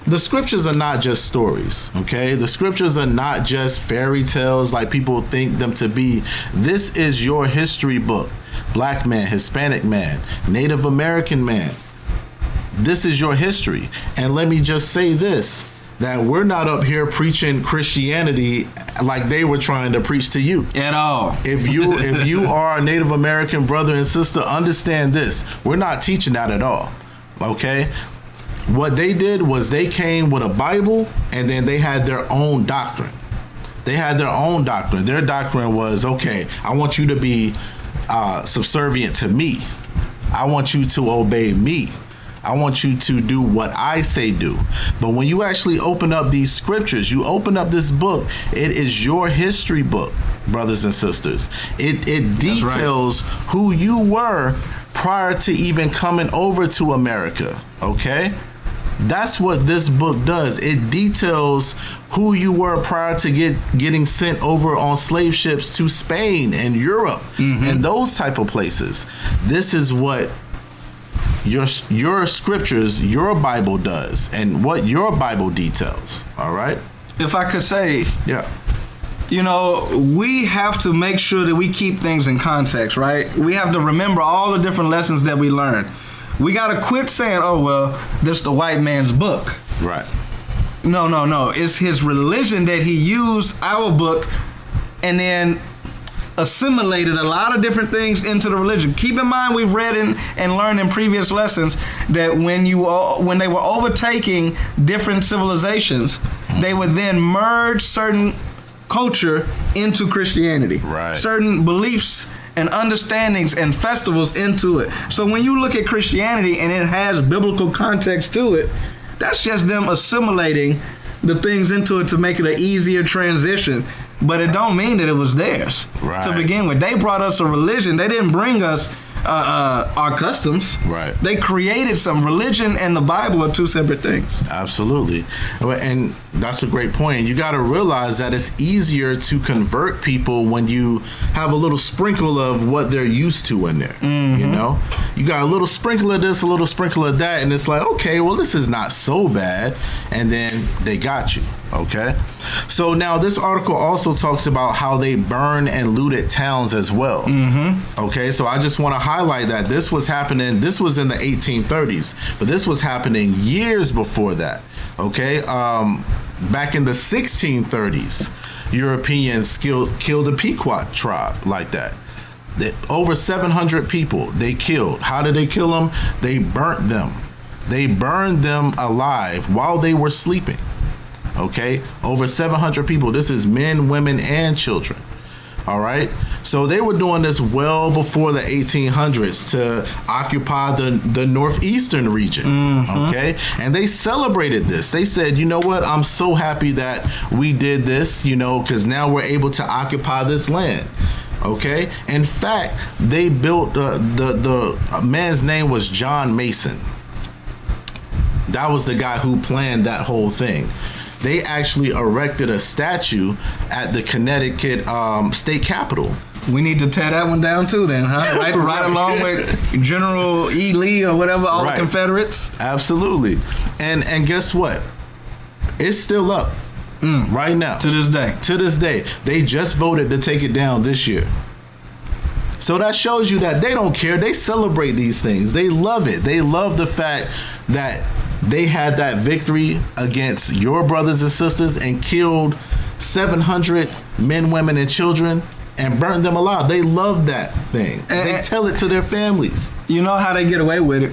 the scriptures are not just stories, okay? The scriptures are not just fairy tales like people think them to be. This is your history book. Black man, Hispanic man, Native American man. This is your history. And let me just say this, that we're not up here preaching Christianity like they were trying to preach to you. At all. If you are a Native American brother and sister, understand this. We're not teaching that at all, okay? What they did was they came with a Bible and then they had their own doctrine. Their doctrine was, okay, I want you to be subservient to me. I want you to obey me. I want you to do what I say do. But when you actually open up these scriptures, you open up this book, it is your history book, brothers and sisters. It details who you were prior to even coming over to America, okay? That's what this book does. It details who you were prior to getting sent over on slave ships to Spain and Europe and those type of places. This is what your scriptures, your Bible does, and what your Bible details. All right? If I could say, Yeah. you know, we have to make sure that we keep things in context, right? We have to remember all the different lessons that we learned. We got to quit saying, oh, well, this is the white man's book. Right. No. It's his religion that he used our book and then assimilated a lot of different things into the religion. Keep in mind, we've read and learned in previous lessons that when they were overtaking different civilizations, they would then merge certain culture into Christianity. Right. Certain beliefs and understandings and festivals into it. So when you look at Christianity and it has biblical context to it, that's just them assimilating the things into it to make it an easier transition. But it don't mean that it was theirs to begin with. They brought us a religion. They didn't bring us our customs. Right. They created some religion, and the Bible are two separate things. Absolutely. And that's a great point. You got to realize that it's easier to convert people when you have a little sprinkle of what they're used to in there. You know, you got a little sprinkle of this, a little sprinkle of that, and it's like, okay, well, this is not so bad. And then they got you. Okay. So now this article also talks about how they burn and looted towns as well. Okay. So I just want to highlight that this was happening. This was in the 1830s, but this was happening years before that. Okay. Back in the 1630s, Europeans killed a Pequot tribe like that. Over 700 people they killed. How did they kill them? They burnt them. They burned them alive while they were sleeping. Okay, over 700 people. This is men, women, and children. All right. So they were doing this well before the 1800s to occupy the northeastern region. Okay. And they celebrated this. They said, you know what? I'm so happy that we did this, you know, because now we're able to occupy this land. Okay. In fact, they built the man's name was John Mason. That was the guy who planned that whole thing. They actually erected a statue at the Connecticut state capitol. We need to tear that one down too then, huh? Right along with General E. Lee or whatever, all the Confederates. Absolutely. And guess what? It's still up right now. To this day. To this day. They just voted to take it down this year. So that shows you that they don't care. They celebrate these things. They love it. They love the fact that they had that victory against your brothers and sisters and killed 700 men, women, and children and burnt them alive. They love that thing. They tell it to their families. You know how they get away with it?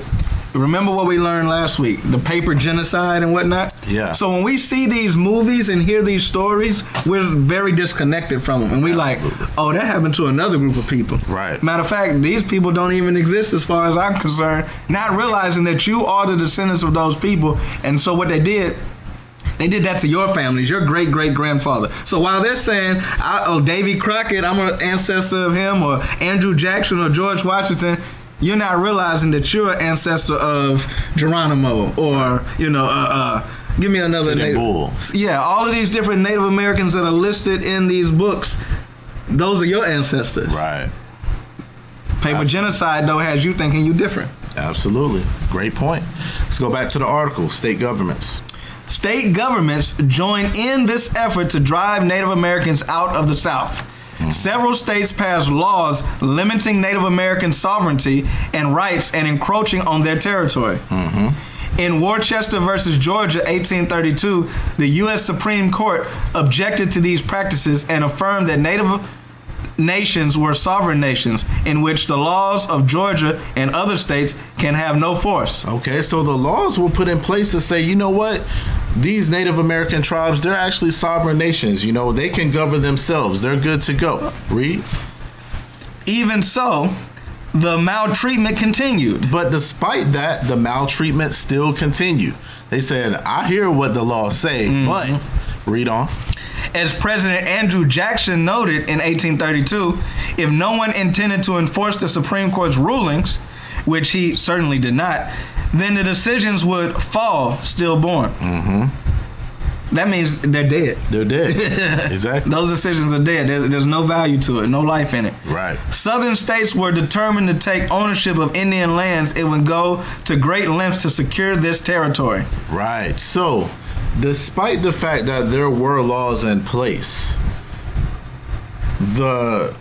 Remember what we learned last week, the paper genocide and whatnot? Yeah. So when we see these movies and hear these stories, we're very disconnected from them. And we like, oh, that happened to another group of people. Right. Matter of fact, these people don't even exist as far as I'm concerned, not realizing that you are the descendants of those people. And so what they did that to your families, your great-great-grandfather. So while they're saying, Davy Crockett, I'm an ancestor of him, or Andrew Jackson or George Washington, you're not realizing that you're an ancestor of Geronimo or, give me another Sitting Native. Bull. Yeah, all of these different Native Americans that are listed in these books, those are your ancestors. Right. Paper genocide, though, has you thinking you different. Absolutely. Great point. Let's go back to the article. State governments. State governments join in this effort to drive Native Americans out of the South. Several states passed laws limiting Native American sovereignty and rights and encroaching on their territory. In Worcester versus Georgia, 1832, the U.S. Supreme Court objected to these practices and affirmed that Native nations were sovereign nations in which the laws of Georgia and other states can have no force. Okay, so the laws were put in place to say, you know what? These Native American tribes, they're actually sovereign nations. You know, they can govern themselves. They're good to go. Read. Even so, the maltreatment continued. But despite that, the maltreatment still continued. They said, I hear what the laws say, but read on. As President Andrew Jackson noted in 1832, if no one intended to enforce the Supreme Court's rulings, which he certainly did not, then the decisions would fall stillborn. That means they're dead. They're dead. Exactly. Those decisions are dead. There's no value to it, no life in it. Right. Southern states were determined to take ownership of Indian lands and would go to great lengths to secure this territory. Right. So, despite the fact that there were laws in place, the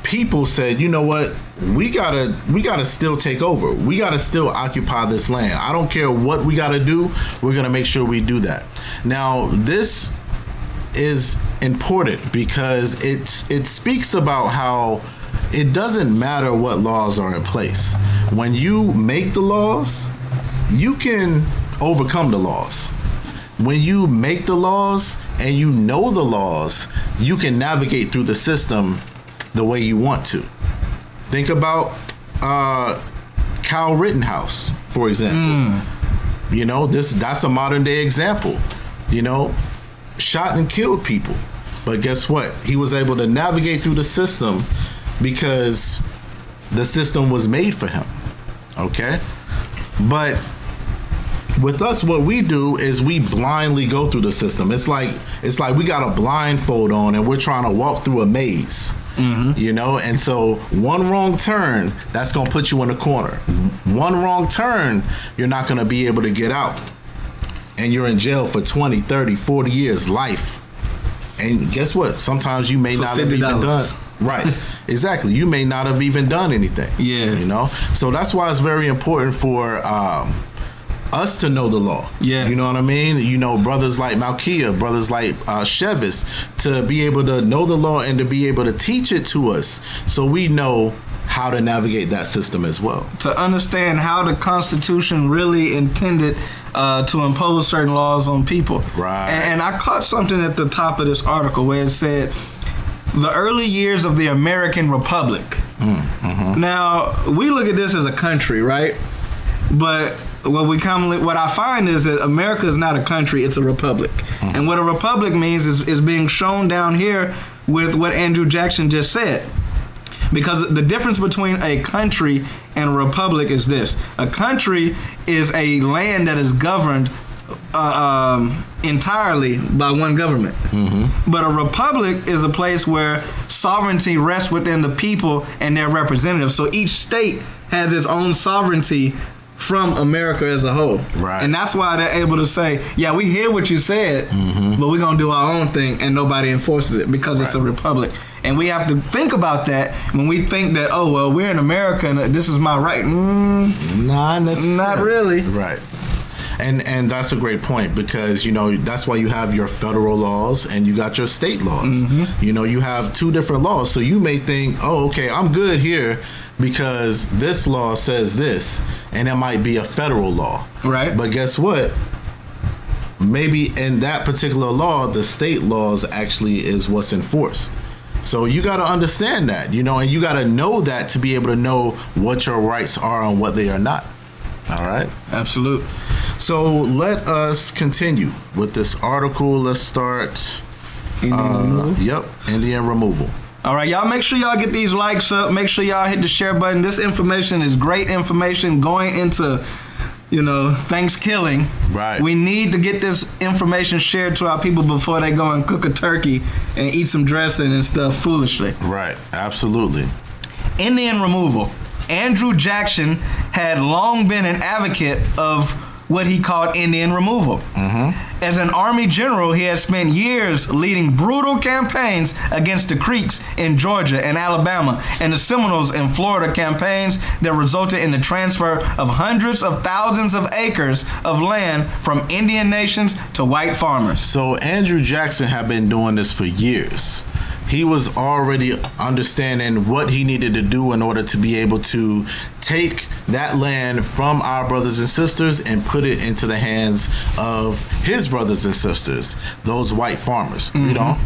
people said, you know what, we gotta still take over. We gotta still occupy this land. I don't care what we gotta do, we're gonna make sure we do that. Now, this is important because it speaks about how it doesn't matter what laws are in place. When you make the laws, you can overcome the laws. When you make the laws and you know the laws, you can navigate through the system the way you want to. Think about Kyle Rittenhouse, for example. You know, that's a modern day example. You know, shot and killed people. But guess what? He was able to navigate through the system because the system was made for him. Okay? But with us, what we do is we blindly go through the system. It's like we got a blindfold on and we're trying to walk through a maze. You know, and so one wrong turn, that's going to put you in a corner. One wrong turn, you're not going to be able to get out. And you're in jail for 20, 30, 40 years, life. And guess what? Sometimes you may not have even done. Right. Exactly. You may not have even done anything. Yeah. You know? So that's why it's very important for us to know the law. Yeah. You know what I mean? You know, brothers like Malkia, brothers like Shevis, to be able to know the law and to be able to teach it to us so we know how to navigate that system as well. To understand how the Constitution really intended to impose certain laws on people. Right. And I caught something at the top of this article where it said, the early years of the American Republic. Now, we look at this as a country, right? But what I find is that America is not a country, it's a republic. And what a republic means is being shown down here with what Andrew Jackson just said. Because the difference between a country and a republic is this. A country is a land that is governed entirely by one government. But a republic is a place where sovereignty rests within the people and their representatives. So each state has its own sovereignty from America as a whole. Right. And that's why they're able to say, yeah, we hear what you said, but we're going to do our own thing, and nobody enforces it because it's a republic. And we have to think about that when we think that, oh, well, we're in America and this is my right. Not necessarily. Not really. Right. And that's a great point because, you know, that's why you have your federal laws and you got your state laws. You know, you have two different laws. So you may think, oh, okay, I'm good here because this law says this, and it might be a federal law. Right. But guess what? Maybe in that particular law, the state laws actually is what's enforced. So you got to understand that, you know, and you got to know that to be able to know what your rights are and what they are not. All right? Absolutely. So let us continue with this article. Let's start. Indian removal? Indian removal. All right, y'all, make sure y'all get these likes up. Make sure y'all hit the share button. This information is great information going into, you know, Thanksgiving. Right. We need to get this information shared to our people before they go and cook a turkey and eat some dressing and stuff foolishly. Right, absolutely. Indian removal. Andrew Jackson had long been an advocate of what he called Indian removal. As an Army general, he had spent years leading brutal campaigns against the Creeks in Georgia and Alabama and the Seminoles in Florida, campaigns that resulted in the transfer of hundreds of thousands of acres of land from Indian nations to white farmers. So Andrew Jackson had been doing this for years. He was already understanding what he needed to do in order to be able to take that land from our brothers and sisters and put it into the hands of his brothers and sisters, those white farmers. Read on.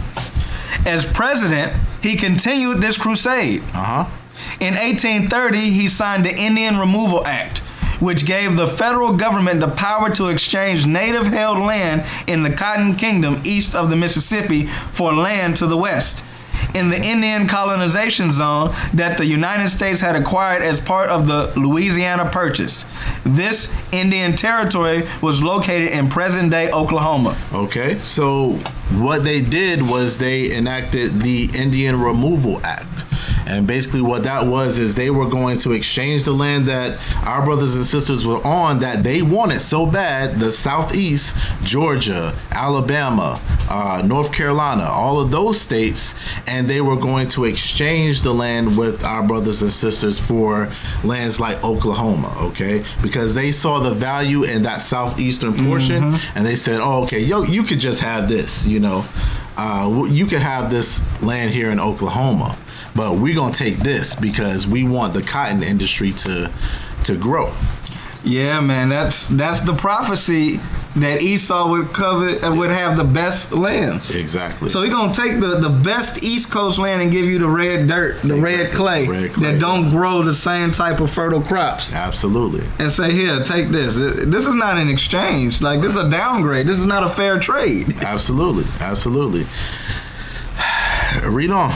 As president, he continued this crusade. In 1830, he signed the Indian Removal Act, which gave the federal government the power to exchange native-held land in the Cotton Kingdom east of the Mississippi for land to the west, in the Indian colonization zone that the United States had acquired as part of the Louisiana Purchase. This Indian territory was located in present-day Oklahoma. Okay, so what they did was they enacted the Indian Removal Act. And basically what that was is they were going to exchange the land that our brothers and sisters were on that they wanted so bad, the Southeast, Georgia, Alabama, North Carolina, all of those states, and they were going to exchange the land with our brothers and sisters for lands like Oklahoma, okay? Because they saw the value in that southeastern portion, and they said, oh, okay, you could just have this, you know. You could have this land here in Oklahoma, but we're going to take this because we want the cotton industry to grow. Yeah, man, that's the prophecy that Esau would covet and would have the best lands. Exactly. So he's gonna take the best East Coast land and give you the red dirt, the red clay that don't grow the same type of fertile crops. Absolutely. And say, here, take this. This is not an exchange. Like, this is a downgrade. This is not a fair trade. Absolutely. Absolutely. Read on.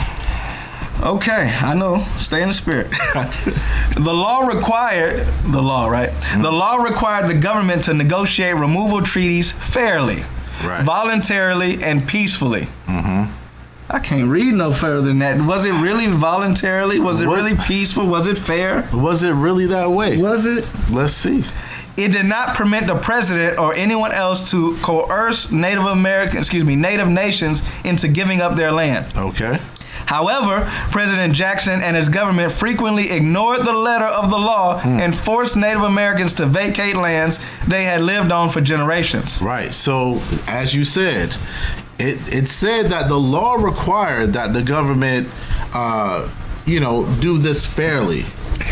Okay, I know. Stay in the spirit. The law, right? Mm-hmm. The law required the government to negotiate removal treaties fairly, voluntarily, and peacefully. Mm-hmm. I can't read no further than that. Was it really voluntarily? Was it really peaceful? Was it fair? Was it really that way? Was it? Let's see. It did not permit the president or anyone else to coerce Native nations into giving up their land. Okay. However, President Jackson and his government frequently ignored the letter of the law and forced Native Americans to vacate lands they had lived on for generations. Right. So, as you said, it said that the law required that the government, do this fairly,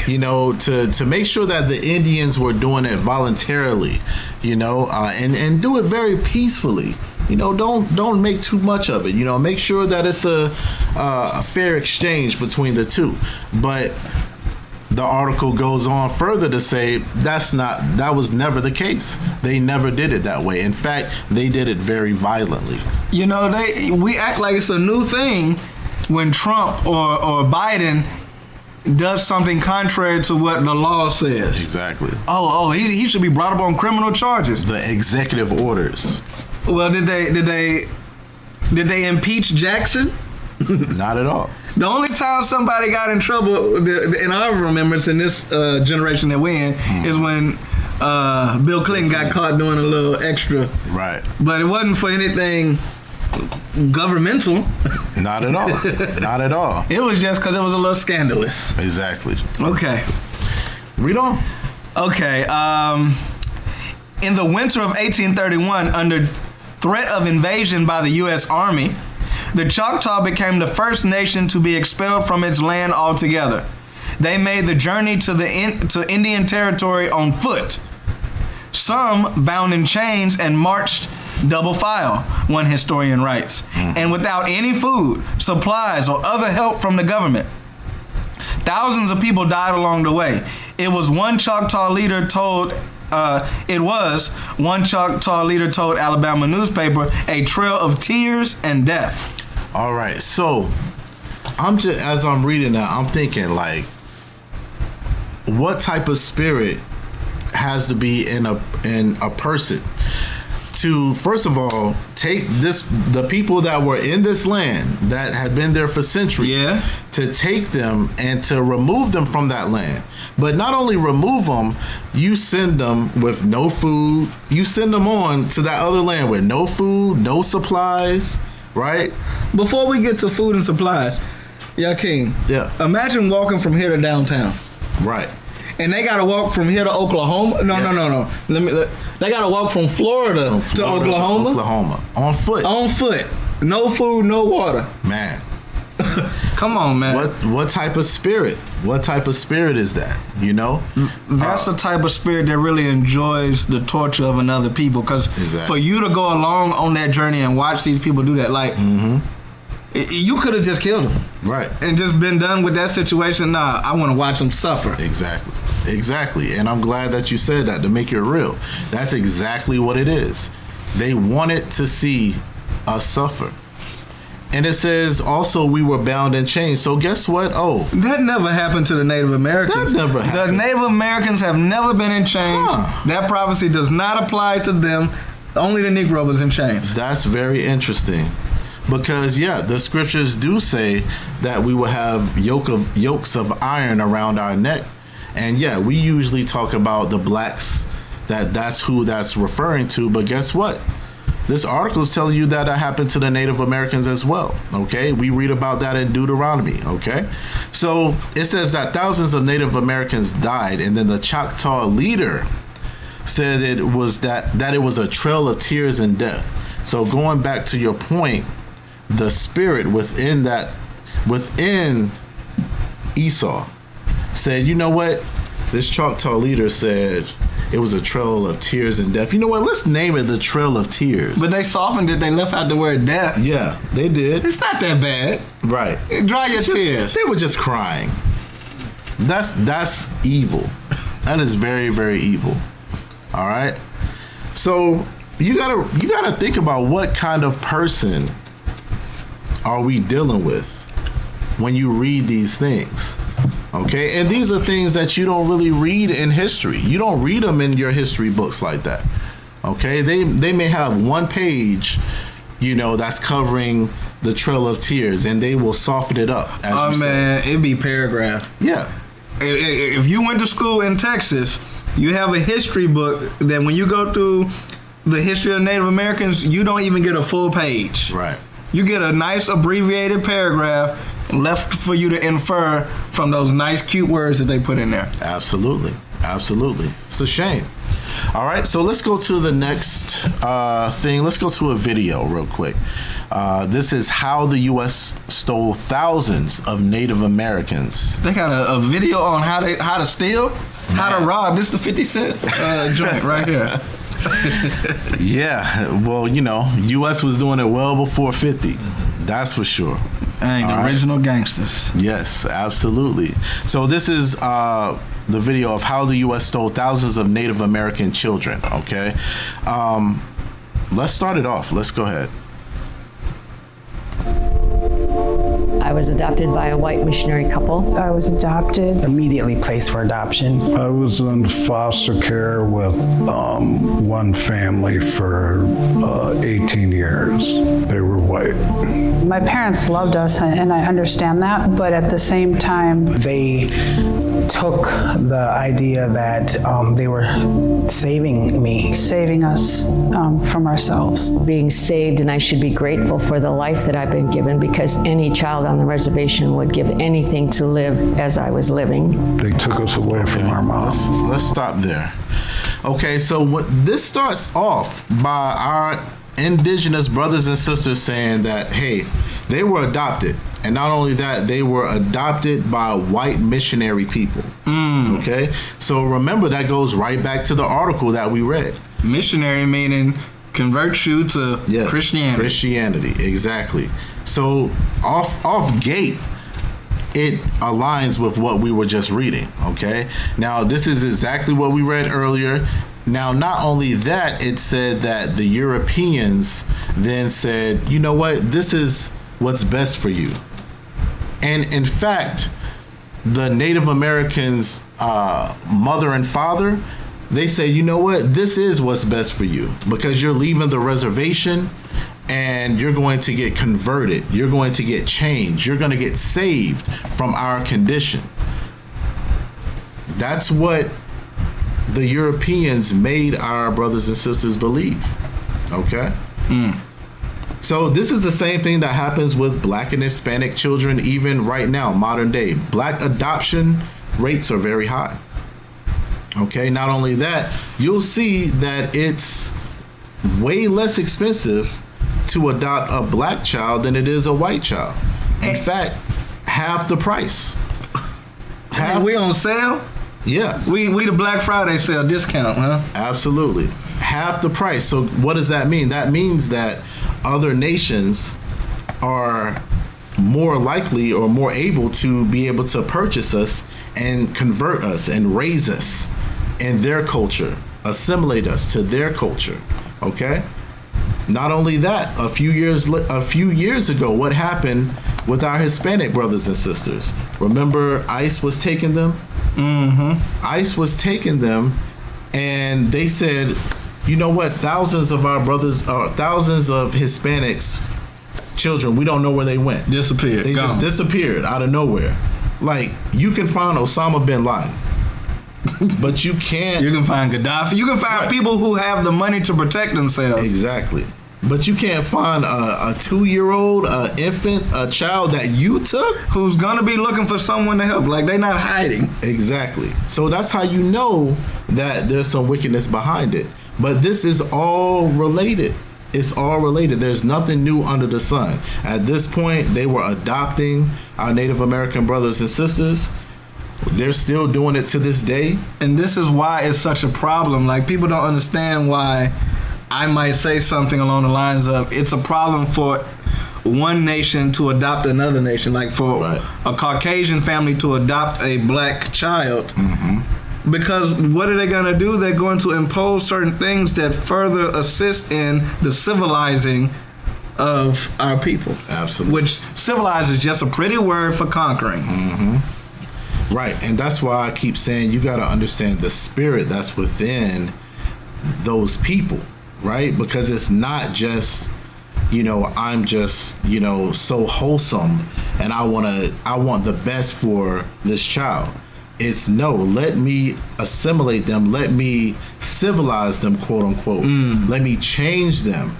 to make sure that the Indians were doing it voluntarily, and do it very peacefully. Don't make too much of it. Make sure that it's a fair exchange between the two. But the article goes on further to say that was never the case. They never did it that way. In fact, they did it very violently. We act like it's a new thing when Trump or Biden does something contrary to what the law says. Exactly. He should be brought up on criminal charges. The executive orders. Well, did they impeach Jackson? Not at all. The only time somebody got in trouble in our remembrance in this generation that we're in is when Bill Clinton got caught doing a little extra. Right. But it wasn't for anything governmental. Not at all. Not at all. It was just because it was a little scandalous. Exactly. Okay. Read on. Okay. In the winter of 1831, under threat of invasion by the U.S. Army, the Choctaw became the first nation to be expelled from its land altogether. They made the journey to Indian Territory on foot. Some bound in chains and marched double file, one historian writes, and without any food, supplies, or other help from the government. Thousands of people died along the way. It was one Choctaw leader told Alabama newspaper, a trail of tears and death. All right, so as I'm reading that, I'm thinking like, what type of spirit has to be in a person to, first of all, take the people that were in this land that had been there for centuries, to take them and to remove them from that land. But not only remove them, you send them with no food. You send them on to that other land with no food, no supplies, right? Before we get to food and supplies, Yachin, imagine walking from here to downtown. Right. And they got to walk from here to Oklahoma. No. They got to walk from Florida to Oklahoma. Oklahoma. On foot. On foot. No food, no water. Man. Come on, man. What type of spirit? What type of spirit is that? That's the type of spirit that really enjoys the torture of another people. Because for you to go along on that journey and watch these people do that, like, You could have just killed him. Right. And just been done with that situation. Nah, I want to watch him suffer. Exactly. And I'm glad that you said that to make it real. That's exactly what it is. They wanted to see us suffer. And it says also we were bound and chained. So guess what? Oh, that never happened to the Native Americans. That never happened. The Native Americans have never been in chains. That prophecy does not apply to them. Only the Negro was in chains. That's very interesting. Because the scriptures do say that we will have yokes of iron around our neck. And we usually talk about the blacks, that's who that's referring to. But guess what? This article is telling you that happened to the Native Americans as well. Okay, we read about that in Deuteronomy. Okay, so it says that thousands of Native Americans died, and then the Choctaw leader said it was that it was a trail of tears and death. So going back to your point, the spirit within Esau said, you know what? This Choctaw leader said it was a trail of tears and death. You know what? Let's name it the Trail of Tears. But they softened it. They left out the word death. Yeah, they did. It's not that bad. Right. Dry your tears. They were just crying. That's evil. That is very, very evil. All right. So you gotta think about what kind of person are we dealing with when you read these things. Okay, and these are things that you don't really read in history. You don't read them in your history books like that. Okay, they may have one page, that's covering the Trail of Tears, and they will soften it up. It'd be paragraph. Yeah. If you went to school in Texas, you have a history book that when you go through the history of Native Americans, you don't even get a full page. Right. You get a nice abbreviated paragraph left for you to infer from those nice, cute words that they put in there. Absolutely. It's a shame. All right, so let's go to the next thing. Let's go to a video real quick. This is how the U.S. stole thousands of Native Americans. They got a video on how to steal, how to rob. This is the 50 Cent joint right here. Yeah, well, U.S. was doing it well before 50. That's for sure. Dang, the original gangsters. Yes, absolutely. So this is the video of how the U.S. stole thousands of Native American children, okay? Let's start it off. Let's go ahead. I was adopted by a white missionary couple. I was adopted. Immediately placed for adoption. I was in foster care with one family for 18 years. They were white. My parents loved us, and I understand that, but at the same time, They took the idea that they were saving me. saving us from ourselves. Being saved, and I should be grateful for the life that I've been given, because any child on the reservation would give anything to live as I was living. They took us away from our mom. Let's stop there. Okay, so this starts off by our indigenous brothers and sisters saying that, hey, they were adopted. And not only that, they were adopted by white missionary people. Okay? So remember, that goes right back to the article that we read. Missionary meaning convert you to Christianity. Christianity, exactly. So off gate, it aligns with what we were just reading, okay? Now, this is exactly what we read earlier. Now, not only that, it said that the Europeans then said, you know what, this is what's best for you. And in fact, the Native Americans' mother and father, they say, you know what, this is what's best for you, because you're leaving the reservation and you're going to get converted. You're going to get changed. You're going to get saved from our condition. That's what the Europeans made our brothers and sisters believe. Okay? So this is the same thing that happens with Black and Hispanic children even right now, modern day. Black adoption rates are very high. Okay, not only that, you'll see that it's way less expensive to adopt a black child than it is a white child. In fact, half the price. And we on sale? Yeah. We the Black Friday sale discount, huh? Absolutely. Half the price. So what does that mean? That means that other nations are more likely or more able to be able to purchase us and convert us and raise us in their culture, assimilate us to their culture. Okay. Not only that, a few years ago, what happened with our Hispanic brothers and sisters? Remember, ICE was taking them. ICE was taking them, and they said, you know what? Thousands of our brothers, thousands of Hispanics children, we don't know where they went. Disappeared. They just disappeared out of nowhere. Like, you can find Osama bin Laden, but you can't. You can find Gaddafi. You can find people who have the money to protect themselves. Exactly. But you can't find a 2-year-old, an infant, a child that you took who's gonna be looking for someone to help. Like, they're not hiding. Exactly. So that's how you know that there's some wickedness behind it. But this is all related. It's all related. There's nothing new under the sun. At this point, they were adopting our Native American brothers and sisters. They're still doing it to this day. And this is why it's such a problem. Like, people don't understand why I might say something along the lines of, it's a problem for one nation to adopt another nation. Like, for a Caucasian family to adopt a black child. Because what are they going to do? They're going to impose certain things that further assist in the civilizing of our people. Absolutely. Which civilize is just a pretty word for conquering. Right. And that's why I keep saying you got to understand the spirit that's within those people, right? Because it's not just, I'm just, so wholesome and I want the best for this child. It's no, let me assimilate them. Let me civilize them, quote unquote. Let me change them,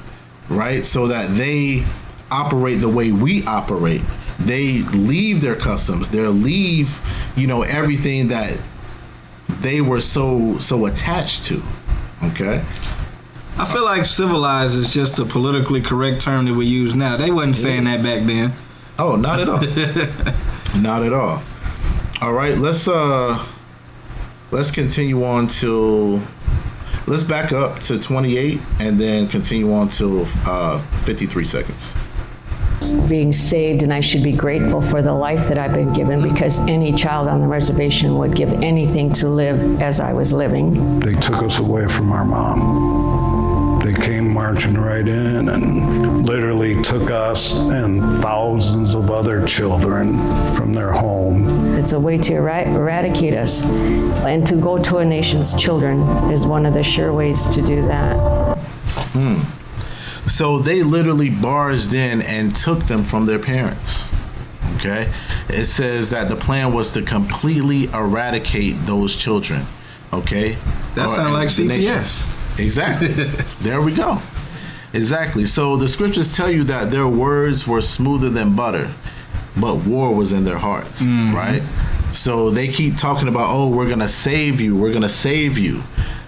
right? So that they operate the way we operate. They leave their customs. They leave, everything that they were so attached to. Okay. I feel like civilized is just a politically correct term that we use now. They wasn't saying that back then. Oh, not at all. Not at all. All right, let's continue on let's back up to 28 and then continue on to 53 seconds. Being saved, and I should be grateful for the life that I've been given, because any child on the reservation would give anything to live as I was living. They took us away from our mom. They came marching right in and literally took us and thousands of other children from their home. It's a way to eradicate us, and to go to a nation's children is one of the sure ways to do that. So they literally barged in and took them from their parents. Okay? It says that the plan was to completely eradicate those children. Okay? That sounds like CPS. Exactly. There we go. Exactly. So the scriptures tell you that their words were smoother than butter, but war was in their hearts, right? So they keep talking about, oh, we're going to save you. We're going to save you.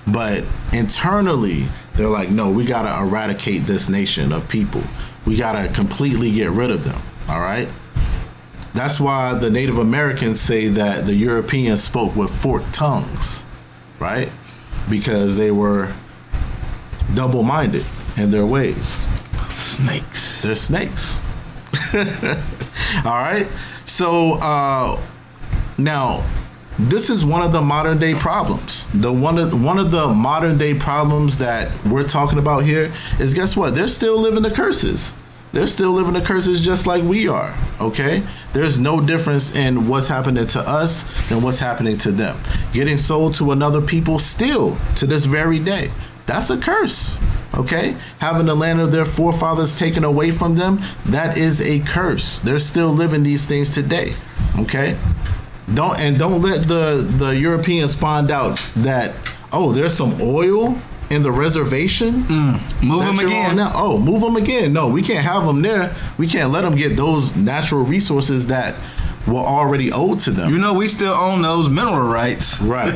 But internally, they're like, no, we got to eradicate this nation of people. We got to completely get rid of them. All right. That's why the Native Americans say that the Europeans spoke with forked tongues, right? Because they were double-minded in their ways. Snakes. They're snakes. All right. So now, this is one of the modern day problems. One of the modern day problems that we're talking about here is, guess what? They're still living the curses. They're still living the curses just like we are. Okay. There's no difference in what's happening to us than what's happening to them. Getting sold to another people still to this very day. That's a curse. Okay. Having the land of their forefathers taken away from them. That is a curse. They're still living these things today. Okay. Don't let the Europeans find out that, oh, there's some oil in the reservation. Move them again. Oh, move them again. No, we can't have them there. We can't let them get those natural resources that were already owed to them. We still own those mineral rights. Right.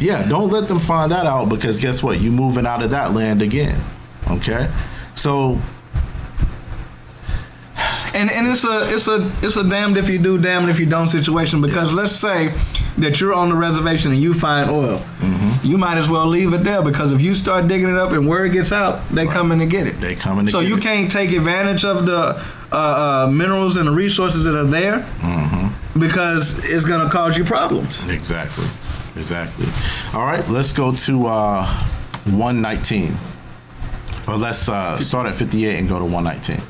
Yeah, don't let them find that out, because guess what? You're moving out of that land again. Okay? So And it's a damned if you do, damned if you don't situation, because let's say that you're on the reservation and you find oil. you might as well leave it there, because if you start digging it up and word gets out, they come in to get it. They come in to so get you it. can't take advantage of the minerals and the resources that are there, because it's going to cause you problems. Exactly. All right, let's go to 119. Or let's start at 58 and go to 119.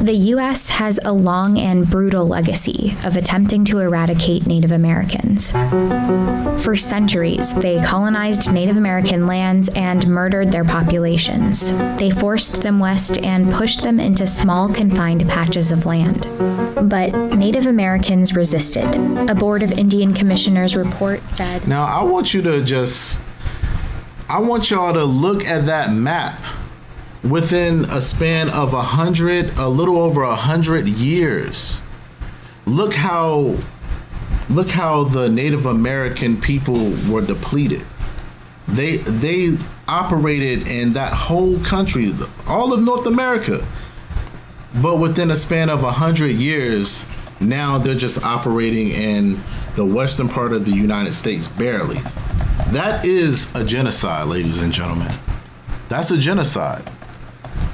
The U.S. has a long and brutal legacy of attempting to eradicate Native Americans. For centuries, they colonized Native American lands and murdered their populations. They forced them west and pushed them into small, confined patches of land. But Native Americans resisted. A Board of Indian Commissioners report said, Now, I want y'all to look at that map. Within a span of a little over 100 years, look how the Native American people were depleted. They operated in that whole country, all of North America, but within a span of 100 years, now they're just operating in the western part of the United States barely. That is a genocide, ladies and gentlemen. That's a genocide.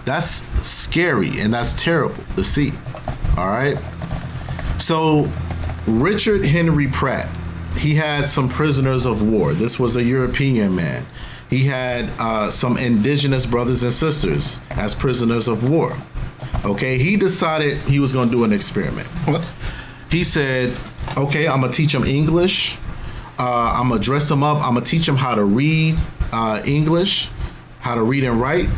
That's scary and that's terrible to see. All right. So Richard Henry Pratt, he had some prisoners of war. This was a European man. He had some indigenous brothers and sisters as prisoners of war. Okay. He decided he was going to do an experiment. What? He said, okay, I'm going to teach them English. I'm going to dress them up. I'm going to teach them how to read English, how to read and write.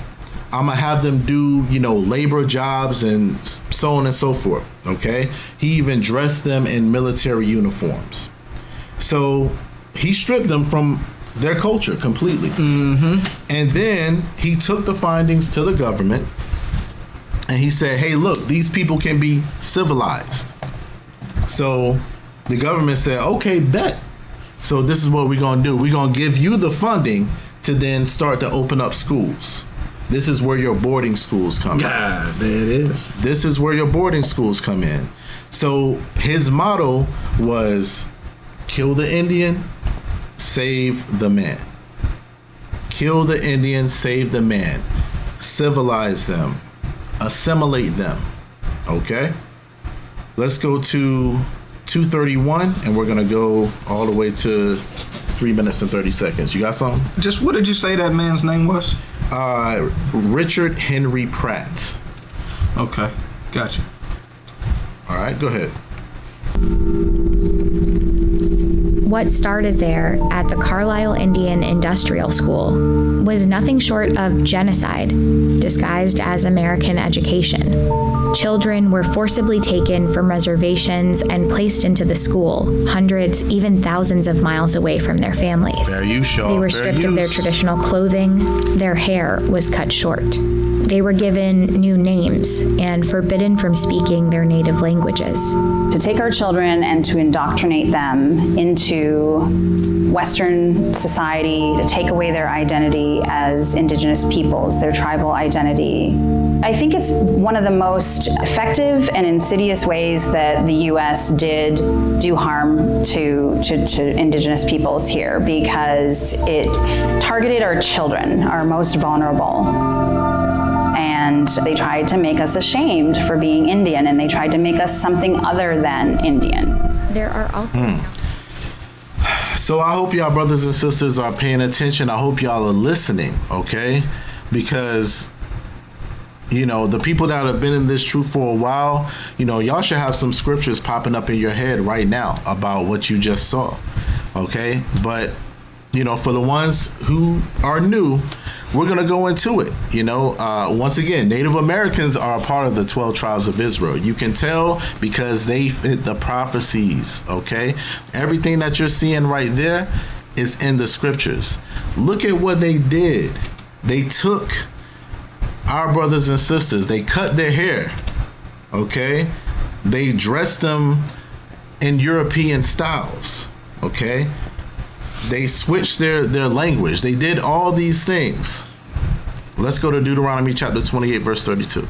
I'm going to have them do, labor jobs and so on and so forth, okay? He even dressed them in military uniforms. So he stripped them from their culture completely. And then he took the findings to the government and he said, hey, look, these people can be civilized. So the government said, okay, bet. So this is what we're going to do. We're going to give you the funding to then start to open up schools. This is where your boarding schools come in. God, there it is. This is where your boarding schools come in. So his motto was kill the Indian, save the man. Kill the Indian, save the man. Civilize them. Assimilate them. Okay? Let's go to 231, and we're going to go all the way to 3 minutes and 30 seconds. You got something? Just what did you say that man's name was? Richard Henry Pratt. Okay, gotcha. All right, go ahead. what started there at the Carlisle Indian Industrial School was nothing short of genocide, disguised as American education. Children were forcibly taken from reservations and placed into the school, hundreds, even thousands of miles away from their families. Fair use, Shaw. They were Fair stripped of their use. traditional clothing, their hair was cut short. They were given new names and forbidden from speaking their native languages. To take our children and to indoctrinate them into Western society, to take away their identity as indigenous peoples, their tribal identity. I think it's one of the most effective and insidious ways that the U.S. did do harm to indigenous peoples here, because it targeted our children, our most vulnerable. And they tried to make us ashamed for being Indian, and they tried to make us something other than Indian. There are also So I hope y'all brothers and sisters are paying attention. I hope y'all are listening, okay? Because, you know, the people that have been in this truth for a while, you know, y'all should have some scriptures popping up in your head right now about what you just saw, okay? But, you know, for the ones who are new, we're going to go into it. You know, once again, Native Americans are a part of the 12 tribes of Israel. You can tell because they fit the prophecies, okay? Everything that you're seeing right there is in the scriptures. Look at what they did. They took our brothers and sisters, they cut their hair, okay? They dressed them in European styles, okay? They switched their language. They did all these things. Let's go to Deuteronomy chapter 28, verse 32.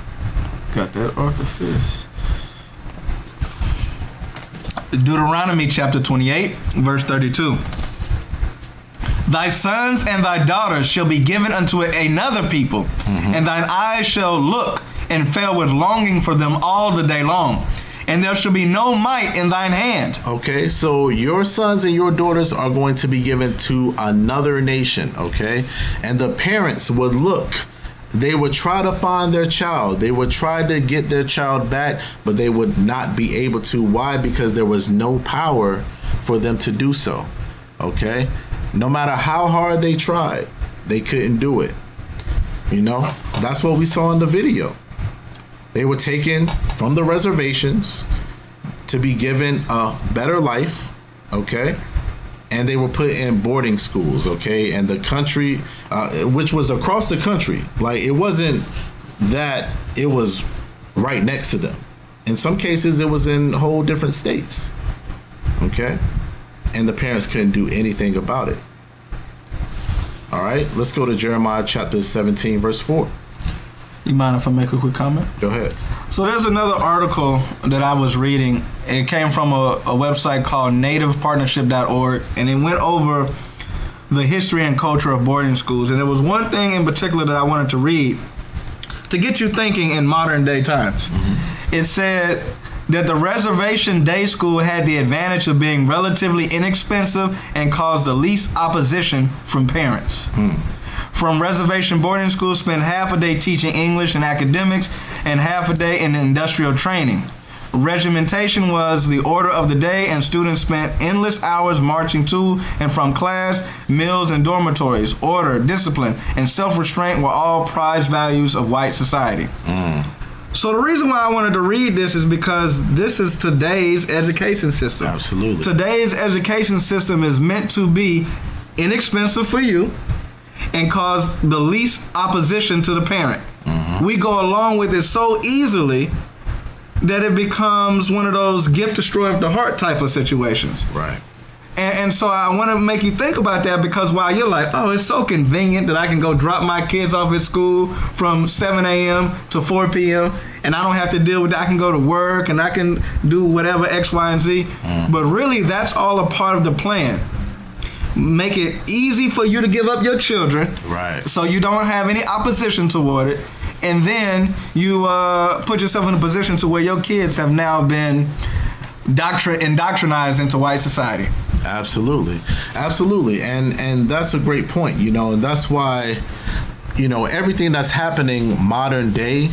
Got that, Arthur Fish. Deuteronomy chapter 28, verse 32. Thy sons and thy daughters shall be given unto another people, and thine eyes shall look and fail with longing for them all the day long. And there shall be no might in thine hand. Okay, so your sons and your daughters are going to be given to another nation, okay? And the parents would look. They would try to find their child. They would try to get their child back, but they would not be able to. Why? Because there was no power for them to do so, okay? No matter how hard they tried, they couldn't do it. You know, that's what we saw in the video. They were taken from the reservations to be given a better life, okay? And they were put in boarding schools, okay? And the country, which was across the country, like it wasn't that it was right next to them. In some cases, it was in whole different states, okay? And the parents couldn't do anything about it. All right, let's go to Jeremiah chapter 17, verse 4. You mind if I make a quick comment? Go ahead. So there's another article that I was reading. It came from a website called nativepartnership.org, and it went over the history and culture of boarding schools. And there was one thing in particular that I wanted to read to get you thinking in modern day times. It said that the reservation day school had the advantage of being relatively inexpensive and caused the least opposition from parents. From reservation boarding schools spent half a day teaching English and academics and half a day in industrial training. Regimentation was the order of the day, and students spent endless hours marching to and from class, meals, and dormitories. Order, discipline, and self-restraint were all prized values of white society. So the reason why I wanted to read this is because this is today's education system. Absolutely. Today's education system is meant to be inexpensive for you and cause the least opposition to the parent. We go along with it so easily that it becomes one of those gift destroy of the heart type of situations. Right. And so I want to make you think about that, because while you're like, oh, it's so convenient that I can go drop my kids off at school from 7 a.m. to 4 p.m. and I don't have to deal with that. I can go to work and I can do whatever X, Y, and Z. But really, that's all a part of the plan. Make it easy for you to give up your children, Right. so you don't have any opposition toward it. And then you put yourself in a position to where your kids have now been indoctrinized into white society. Absolutely. Absolutely. And that's a great point, you know, and that's why, you know, everything that's happening modern day,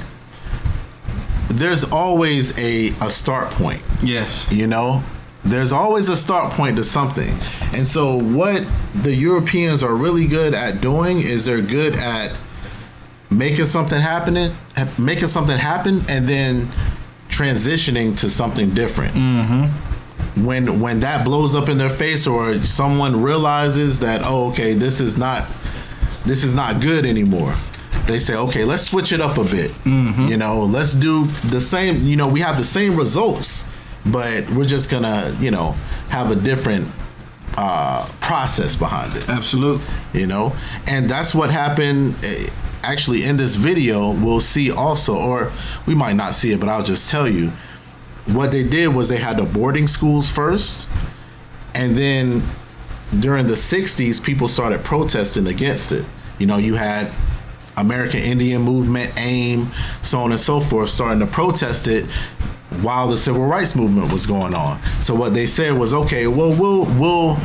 there's always a start point. Yes. You know, there's always a start point to something. And so what the Europeans are really good at doing is they're good at making something happen, and then transitioning to something different. When that blows up in their face, or someone realizes that, oh, okay, this is not good anymore, they say, okay, let's switch it up a bit. You know, let's do the same. You know, we have the same results, but we're just gonna, you know, have a different process behind it. Absolutely. You know, and that's what happened. Actually, in this video, we'll see also, or we might not see it, but I'll just tell you. What they did was they had the boarding schools first, and then during the 60s, people started protesting against it. You know, you had American Indian Movement, AIM, so on and so forth, starting to protest it while the Civil Rights Movement was going on. So what they said was, okay, well, we'll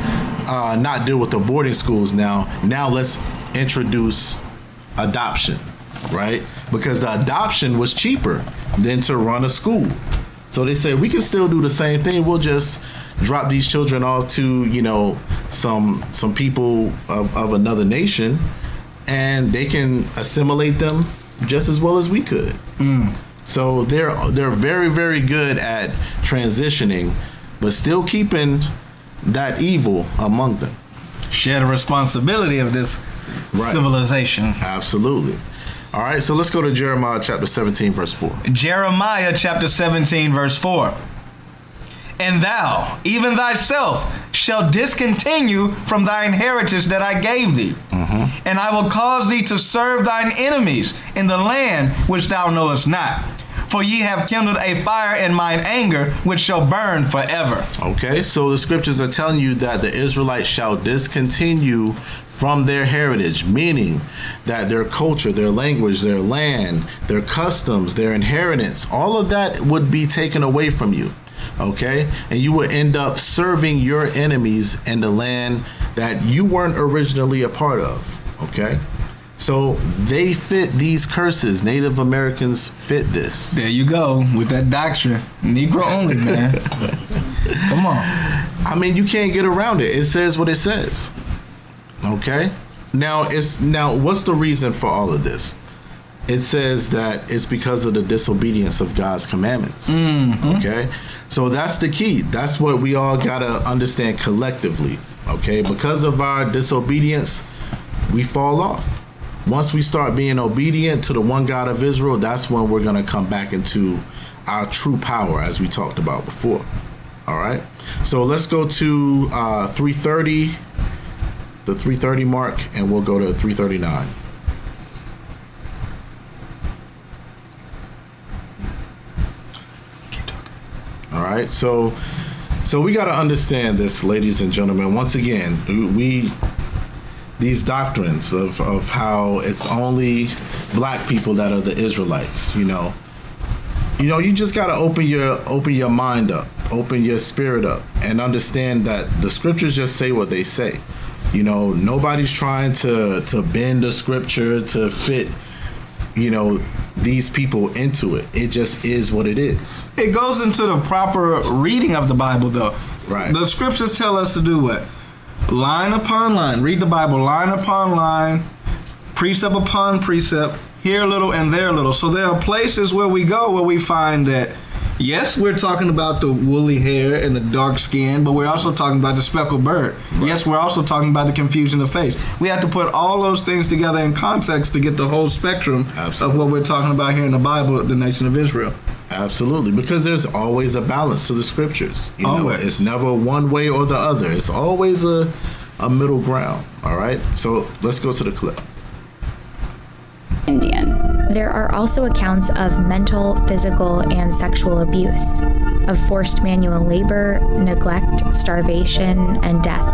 not deal with the boarding schools now. Now let's introduce adoption, right? Because the adoption was cheaper than to run a school. So they said, we can still do the same thing. We'll just drop these children off to, you know, some people of another nation, and they can assimilate them just as well as we could. So they're very, very good at transitioning, but still keeping that evil among them. Share the responsibility of this civilization. Absolutely. All right, so let's go to Jeremiah chapter 17, verse 4. Jeremiah chapter 17, verse 4. And thou, even thyself, shall discontinue from thine heritage that I gave thee. And I will cause thee to serve thine enemies in the land which thou knowest not. for ye have kindled a fire in mine anger, which shall burn forever. Okay, so the scriptures are telling you that the Israelites shall discontinue from their heritage, meaning that their culture, their language, their land, their customs, their inheritance, all of that would be taken away from you. Okay, and you would end up serving your enemies in the land that you weren't originally a part of. Okay, so they fit these curses. Native Americans fit this. There you go with that doctrine. Negro only, man. Come on. I mean, you can't get around it. It says what it says. Okay, now what's the reason for all of this? It says that it's because of the disobedience of God's commandments. Okay, so that's the key. That's what we all gotta understand collectively. Okay, because of our disobedience, we fall off. Once we start being obedient to the one God of Israel, that's when we're gonna come back into our true power, as we talked about before. All right, so let's go to 330, the 330 mark, and we'll go to 339. All right, so we got to understand this, ladies and gentlemen. Once again, these doctrines of how it's only black people that are the Israelites. You you just got to open your mind up, open your spirit up, and understand that the scriptures just say what they say. Nobody's trying to bend the scripture to fit these people into it. It just is what it is. It goes into the proper reading of the Bible, though. Right. The scriptures tell us to do what? Line upon line. Read the Bible line upon line, precept upon precept, here a little and there a little. So there are places where we go where we find that, yes, we're talking about the woolly hair and the dark skin, but we're also talking about the speckled bird. Right. Yes, we're also talking about the confusion of face. We have to put all those things together in context to get the whole spectrum of what we're talking about here in the Bible, the nation of Israel. Absolutely, because there's always a balance to the scriptures. Always. It's never one way or the other. It's always a middle ground. All right, so let's go to the clip. Indian. There are also accounts of mental, physical, and sexual abuse, of forced manual labor, neglect, starvation, and death.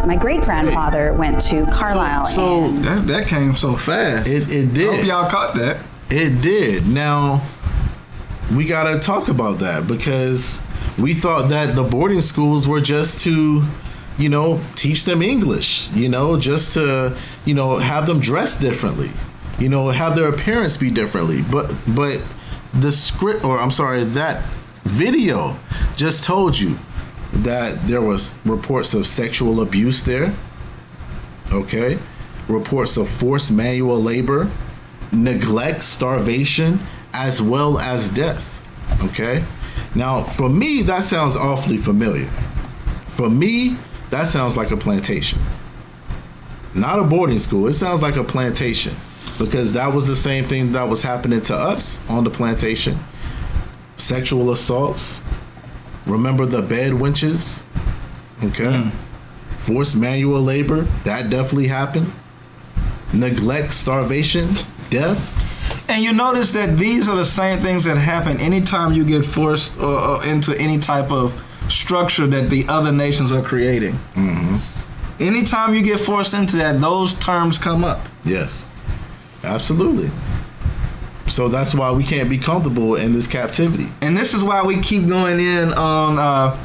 My great-grandfather went to Carlisle. So that came so fast. It did. I hope y'all caught that. It did. Now, we got to talk about that because we thought that the boarding schools were just to, teach them English, just to, have them dress differently, have their appearance be differently. But the script, that video just told you that there was reports of sexual abuse there. Okay. Reports of forced manual labor, neglect, starvation, as well as death. Okay. Now, for me, that sounds awfully familiar. For me, that sounds like a plantation. Not a boarding school. It sounds like a plantation because that was the same thing that was happening to us on the plantation. Sexual assaults. Remember the bed wenches? Okay. Forced manual labor. That definitely happened. Neglect, starvation, death. And you notice that these are the same things that happen anytime you get forced into any type of structure that the other nations are creating. Mm-hmm. Anytime you get forced into that, those terms come up. Yes, absolutely. So that's why we can't be comfortable in this captivity. And this is why we keep going in on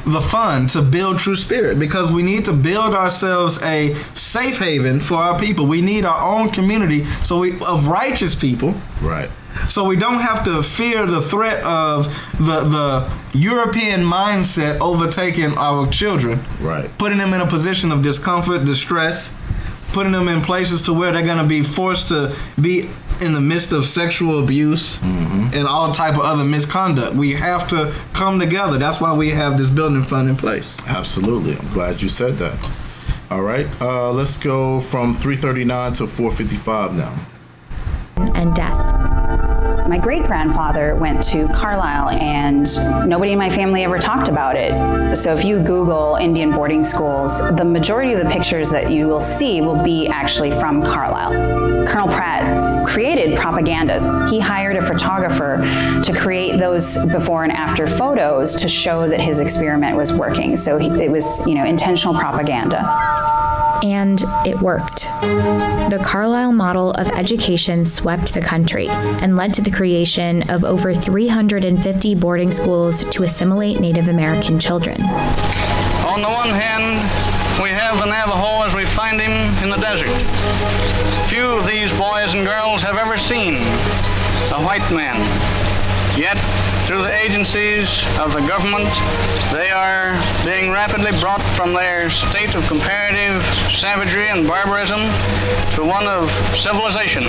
the fund to build true spirit, because we need to build ourselves a safe haven for our people. We need our own community of righteous people. Right. So we don't have to fear the threat of the European mindset overtaking our children. Right. Putting them in a position of discomfort, distress, putting them in places to where they're going to be forced to be in the midst of sexual abuse and all type of other misconduct. We have to come together. That's why we have this building fund in place. Absolutely. I'm glad you said that. All right. Let's go from 339 to 455 now. And death. My great-grandfather went to Carlisle, and nobody in my family ever talked about it. So if you Google Indian boarding schools, the majority of the pictures that you will see will be actually from Carlisle. Colonel Pratt created propaganda. He hired a photographer to create those before and after photos to show that his experiment was working. So it was, intentional propaganda. And it worked. The Carlisle model of education swept the country and led to the creation of over 350 boarding schools to assimilate Native American children. On the one hand, we have the Navajo as we find him in the desert. Few of these boys and girls have ever seen a white man. Yet, through the agencies of the government, they are being rapidly brought from their state of comparative savagery and barbarism to one of civilization.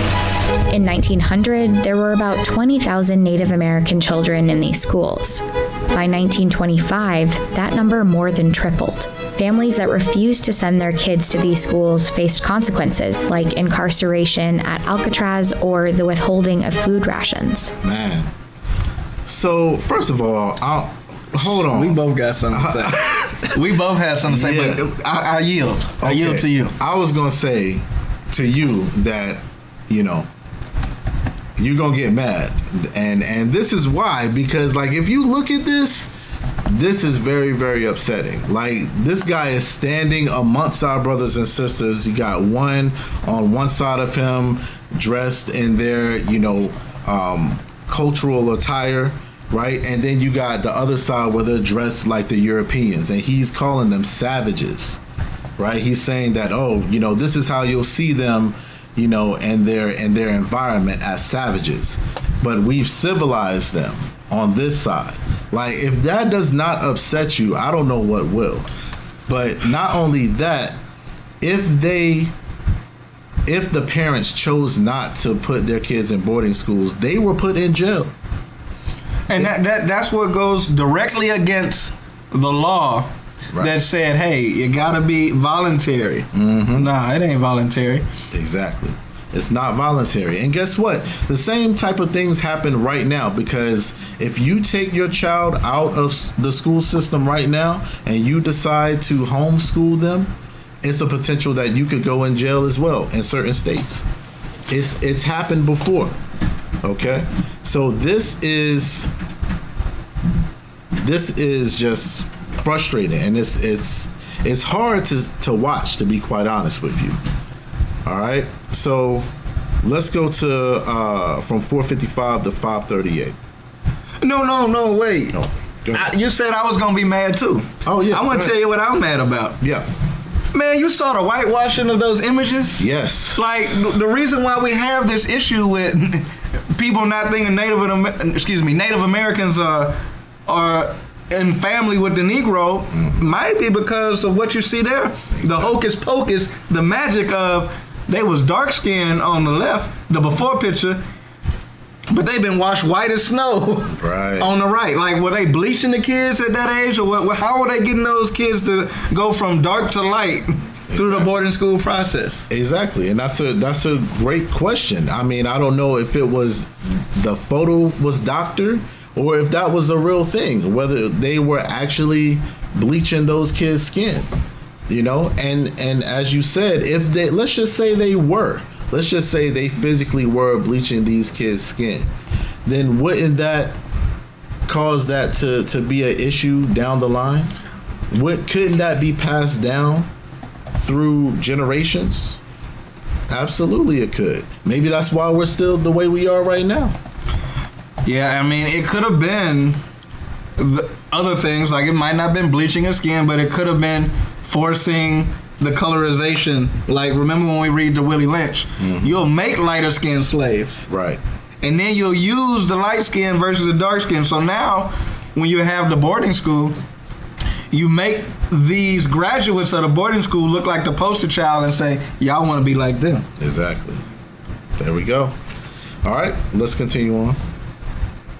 In 1900, there were about 20,000 Native American children in these schools. By 1925, that number more than tripled. Families that refused to send their kids to these schools faced consequences like incarceration at Alcatraz or the withholding of food rations. Man. So, first of all, hold on. We both got something to say. We both have something to say, Yeah. but I yield. I yield to you. I was going to say to you that, you're going to get mad. And this is why, because, if you look at this is very, very upsetting. This guy is standing amongst our brothers and sisters. You got one on one side of him dressed in their, cultural attire, right? And then you got the other side where they're dressed like the Europeans, and he's calling them savages, right? He's saying that, this is how you'll see them, in their environment as savages. But we've civilized them on this side. If that does not upset you, I don't know what will. But not only that, if the parents chose not to put their kids in boarding schools, they were put in jail. And that's what goes directly against the law that said, hey, you gotta be voluntary. Mm-hmm. Nah, it ain't voluntary. Exactly. It's not voluntary. And guess what? The same type of things happen right now, because if you take your child out of the school system right now and you decide to homeschool them, it's a potential that you could go in jail as well in certain states. It's happened before. Okay? So this is just frustrating, and it's hard to watch, to be quite honest with you. All right? So let's go to from 455 to 538. No, wait. No. You said I was gonna be mad too. Oh yeah. I want to tell you what I'm mad about. Yeah. Man, you saw the whitewashing of those images? Yes. The reason why we have this issue with people not thinking Native Americans are in family with the Negro might be because of what you see there. The hocus pocus, the magic of they was dark skinned on the left, the before picture, but they've been washed white as snow on the right. Were they bleaching the kids at that age, or how were they getting those kids to go from dark to light through the boarding school process? Exactly, and that's a great question. I mean, I don't know if it was the photo was doctored or if that was a real thing, whether they were actually bleaching those kids' skin, and as you said, if they, let's just say they physically were bleaching these kids' skin, then wouldn't that cause that to be an issue down the line? Couldn't that be passed down through generations? Absolutely it could. Maybe that's why we're still the way we are right now. Yeah, I mean, it could have been other things, it might not have been bleaching of skin, but it could have been forcing the colorization. Remember when we read to Willie Lynch, you'll make lighter skinned slaves. Right. And then you'll use the light skin versus the dark skin. So now when you have the boarding school, you make these graduates of the boarding school look like the poster child and say, y'all want to be like them. Exactly. There we go. All right, let's continue on.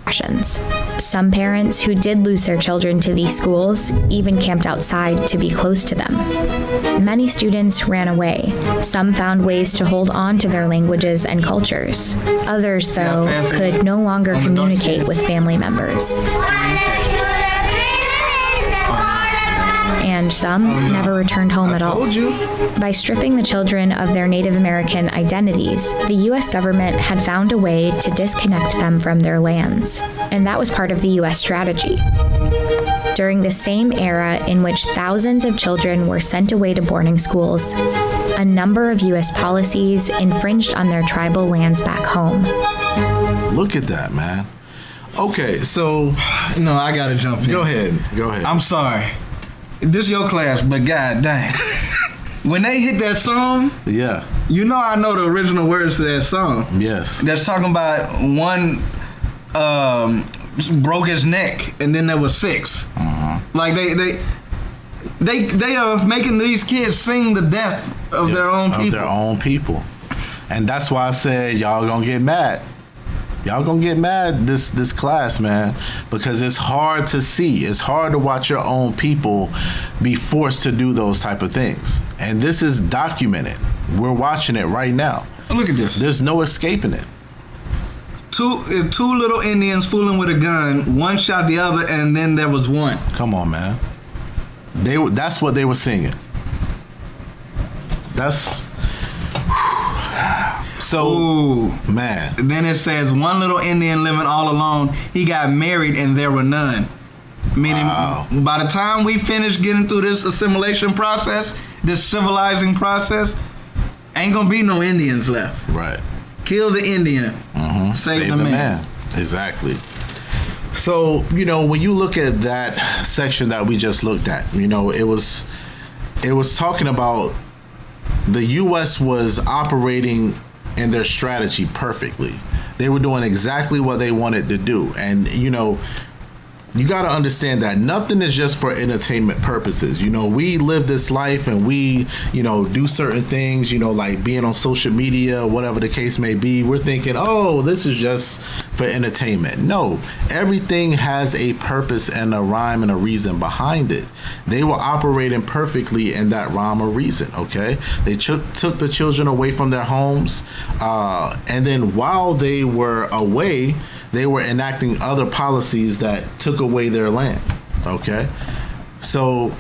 rations. Some parents who did lose their children to these schools even camped outside to be close to them. Many students ran away. Some found ways to hold on to their languages and cultures. Others, though, could no longer communicate with family members. And some never returned home at all. By stripping the children of their Native American identities, the U.S. government had found a way to disconnect them from their lands, and that was part of the U.S. strategy. During the same era in which thousands of children were sent away to boarding schools, a number of U.S. policies infringed on their tribal lands back home. Look at that, man. Okay, so No, I gotta jump in. go ahead. I'm sorry. This is your class, but god dang. When they hit that song, Yeah. you know I know the original words to that song. Yes. That's talking about one broke his neck, and then there was 6. Like they are making these kids sing the death of their own people. Of their own people. And that's why I said y'all gonna get mad. Y'all gonna get mad this class, man, because it's hard to see. It's hard to watch your own people be forced to do those type of things. And this is documented. We're watching it right now. Look at this. There's no escaping it. Two little Indians fooling with a gun. One shot the other, and then there was one. Come on, man. That's what they were singing. That's so, Ooh. man. Then it says one little Indian living all alone. He got married and there were none. Meaning, by the time we finish getting through this assimilation process, this civilizing process, ain't gonna be no Indians left. Right. Kill the Indian. Save the man. Exactly. So, when you look at that section that we just looked at, it was talking about the U.S. was operating in their strategy perfectly. They were doing exactly what they wanted to do. And, you got to understand that nothing is just for entertainment purposes. We live this life and we, do certain things, like being on social media, whatever the case may be. We're thinking, oh, this is just for entertainment. No, everything has a purpose and a rhyme and a reason behind it. They were operating perfectly in that rhyme or reason, okay? They took the children away from their homes. And then while they were away, they were enacting other policies that took away their land, okay? So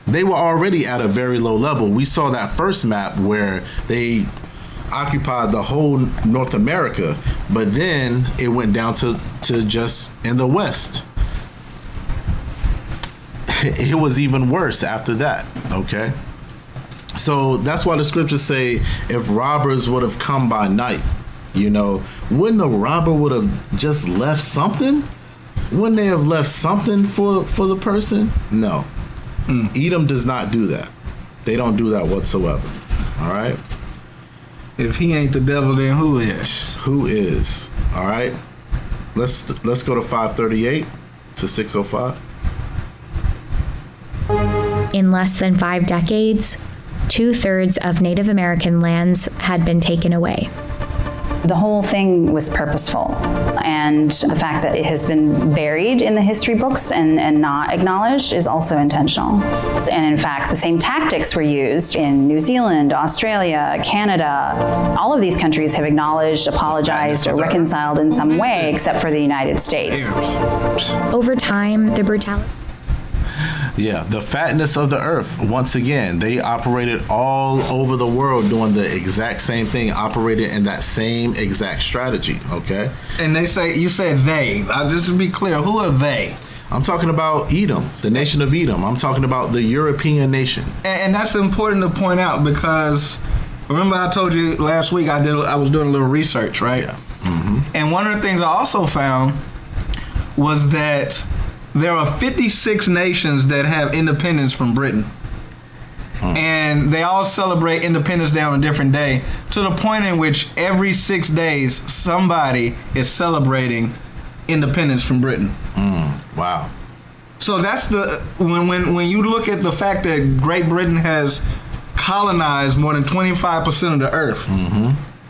they were already at a very low level. We saw that first map where they occupied the whole North America, but then it went down to just in the West. It was even worse after that, okay? So that's why the scriptures say if robbers would have come by night, wouldn't a robber would have just left something? Wouldn't they have left something for the person? No. Edom does not do that. They don't do that whatsoever. All right? If he ain't the devil, then who is? Who is? All right? Let's go to 538 to 605. In less than 5 decades, 2/3 of Native American lands had been taken away. The whole thing was purposeful, and the fact that it has been buried in the history books and not acknowledged is also intentional. And in fact, the same tactics were used in New Zealand, Australia, Canada. All of these countries have acknowledged, apologized, or reconciled in some way, except for the United States. Over time, the brutality. Yeah, the fatness of the earth. Once again, they operated all over the world doing the exact same thing, operated in that same exact strategy, okay? And you said they. Just to be clear, who are they? I'm talking about Edom, the nation of Edom. I'm talking about the European nation. And that's important to point out because remember I told you last week I was doing a little research, right? Yeah. And one of the things I also found was that there are 56 nations that have independence from Britain. And they all celebrate Independence Day on a different day, to the point in which every 6 days somebody is celebrating independence from Britain. Wow. So that's when you look at the fact that Great Britain has colonized more than 25% of the earth,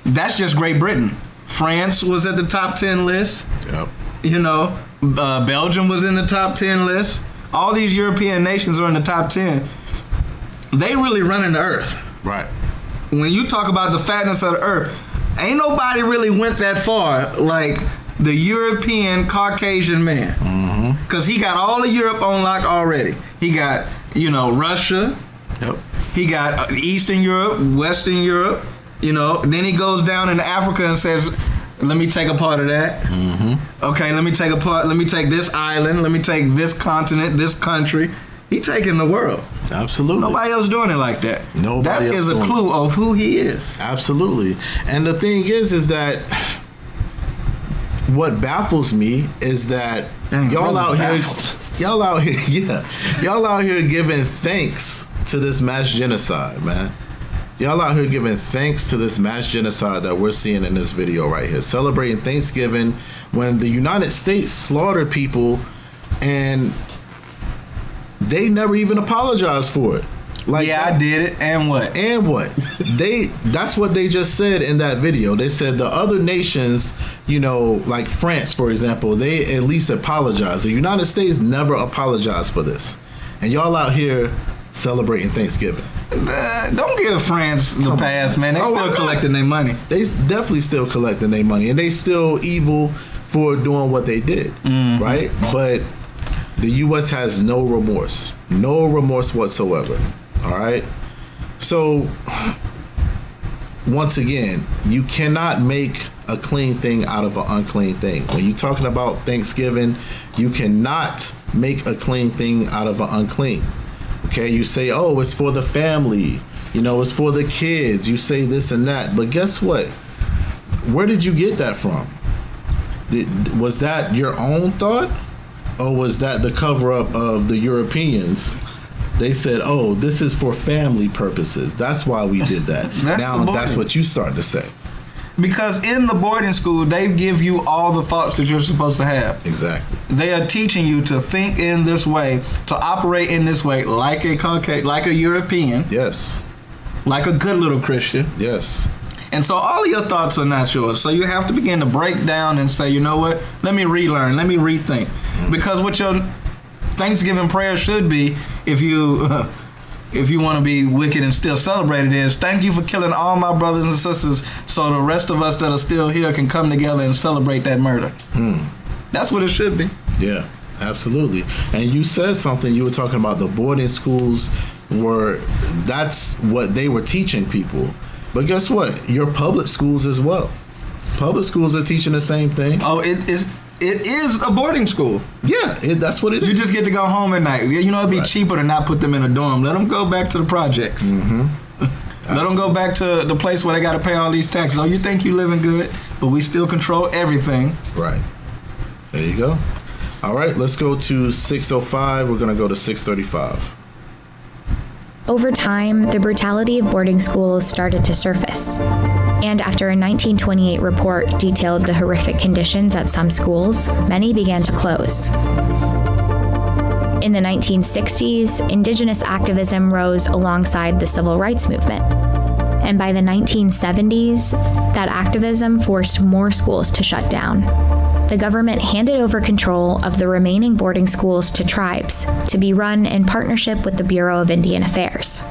that's just Great Britain. France was at the top 10 list. Yep. You know, Belgium was in the top 10 list. All these European nations are in the top 10. They really running the earth. Right. When you talk about the fatness of the earth, ain't nobody really went that far like the European Caucasian man. Because he got all of Europe on lock already. He got, you know, Russia. Yep. He got Eastern Europe, Western Europe. You know, then he goes down into Africa and says, let me take a part of that. Okay, let me take this island, let me take this continent, this country. He taking the world. Absolutely. Nobody else doing it like that. Nobody that else is a doing clue of who he is. Absolutely. And the thing is that what baffles me is that y'all out here giving thanks to this mass genocide, man. Y'all out here giving thanks to this mass genocide that we're seeing in this video right here. Celebrating Thanksgiving when the United States slaughtered people and they never even apologized for it. Like, yeah, I did it. And what? That's what they just said in that video. They said the other nations, you know, like France, for example, they at least apologized. The United States never apologized for this. And y'all out here celebrating Thanksgiving. Don't give France the pass, man. They still collecting their money. They definitely still collecting their money. And they still evil for doing what they did, right? But the U.S. has no remorse. No remorse whatsoever. All right? So, once again, you cannot make a clean thing out of an unclean thing. When you're talking about Thanksgiving, you cannot make a clean thing out of an unclean. Okay? You say, oh, it's for the family. You know, it's for the kids. You say this and that. But guess what? Where did you get that from? Was that your own thought? Or was that the cover-up of the Europeans? They said, oh, this is for family purposes. That's why we did that. That's what you start to say. Because in the boarding school, they give you all the thoughts that you're supposed to have. Exactly. They are teaching you to think in this way, to operate in this way, like a Caucasian, like a European. Yes. Like a good little Christian. Yes. And so all of your thoughts are not yours. So you have to begin to break down and say, you know what? Let me relearn. Let me rethink. Because what your Thanksgiving prayer should be, if you want to be wicked and still celebrate it, is thank you for killing all my brothers and sisters so the rest of us that are still here can come together and celebrate that murder. That's what it should be. Yeah, absolutely. And you said something, you were talking about the boarding schools that's what they were teaching people. But guess what? Your public schools as well. Public schools are teaching the same thing. Oh, it is a boarding school. Yeah, that's what it is. You just get to go home at night. You know, it'd be cheaper to not put them in a dorm. Let them go back to the projects. Let them go back to the place where they got to pay all these taxes. Oh, you think you living good, but we still control everything. Right. There you go. All right, let's go to 6:05. We're going to go to 6:35. Over time, the brutality of boarding schools started to surface. And after a 1928 report detailed the horrific conditions at some schools, many began to close. In the 1960s, indigenous activism rose alongside the civil rights movement. And by the 1970s, that activism forced more schools to shut down. The government handed over control of the remaining boarding schools to tribes to be run in partnership with the Bureau of Indian Affairs.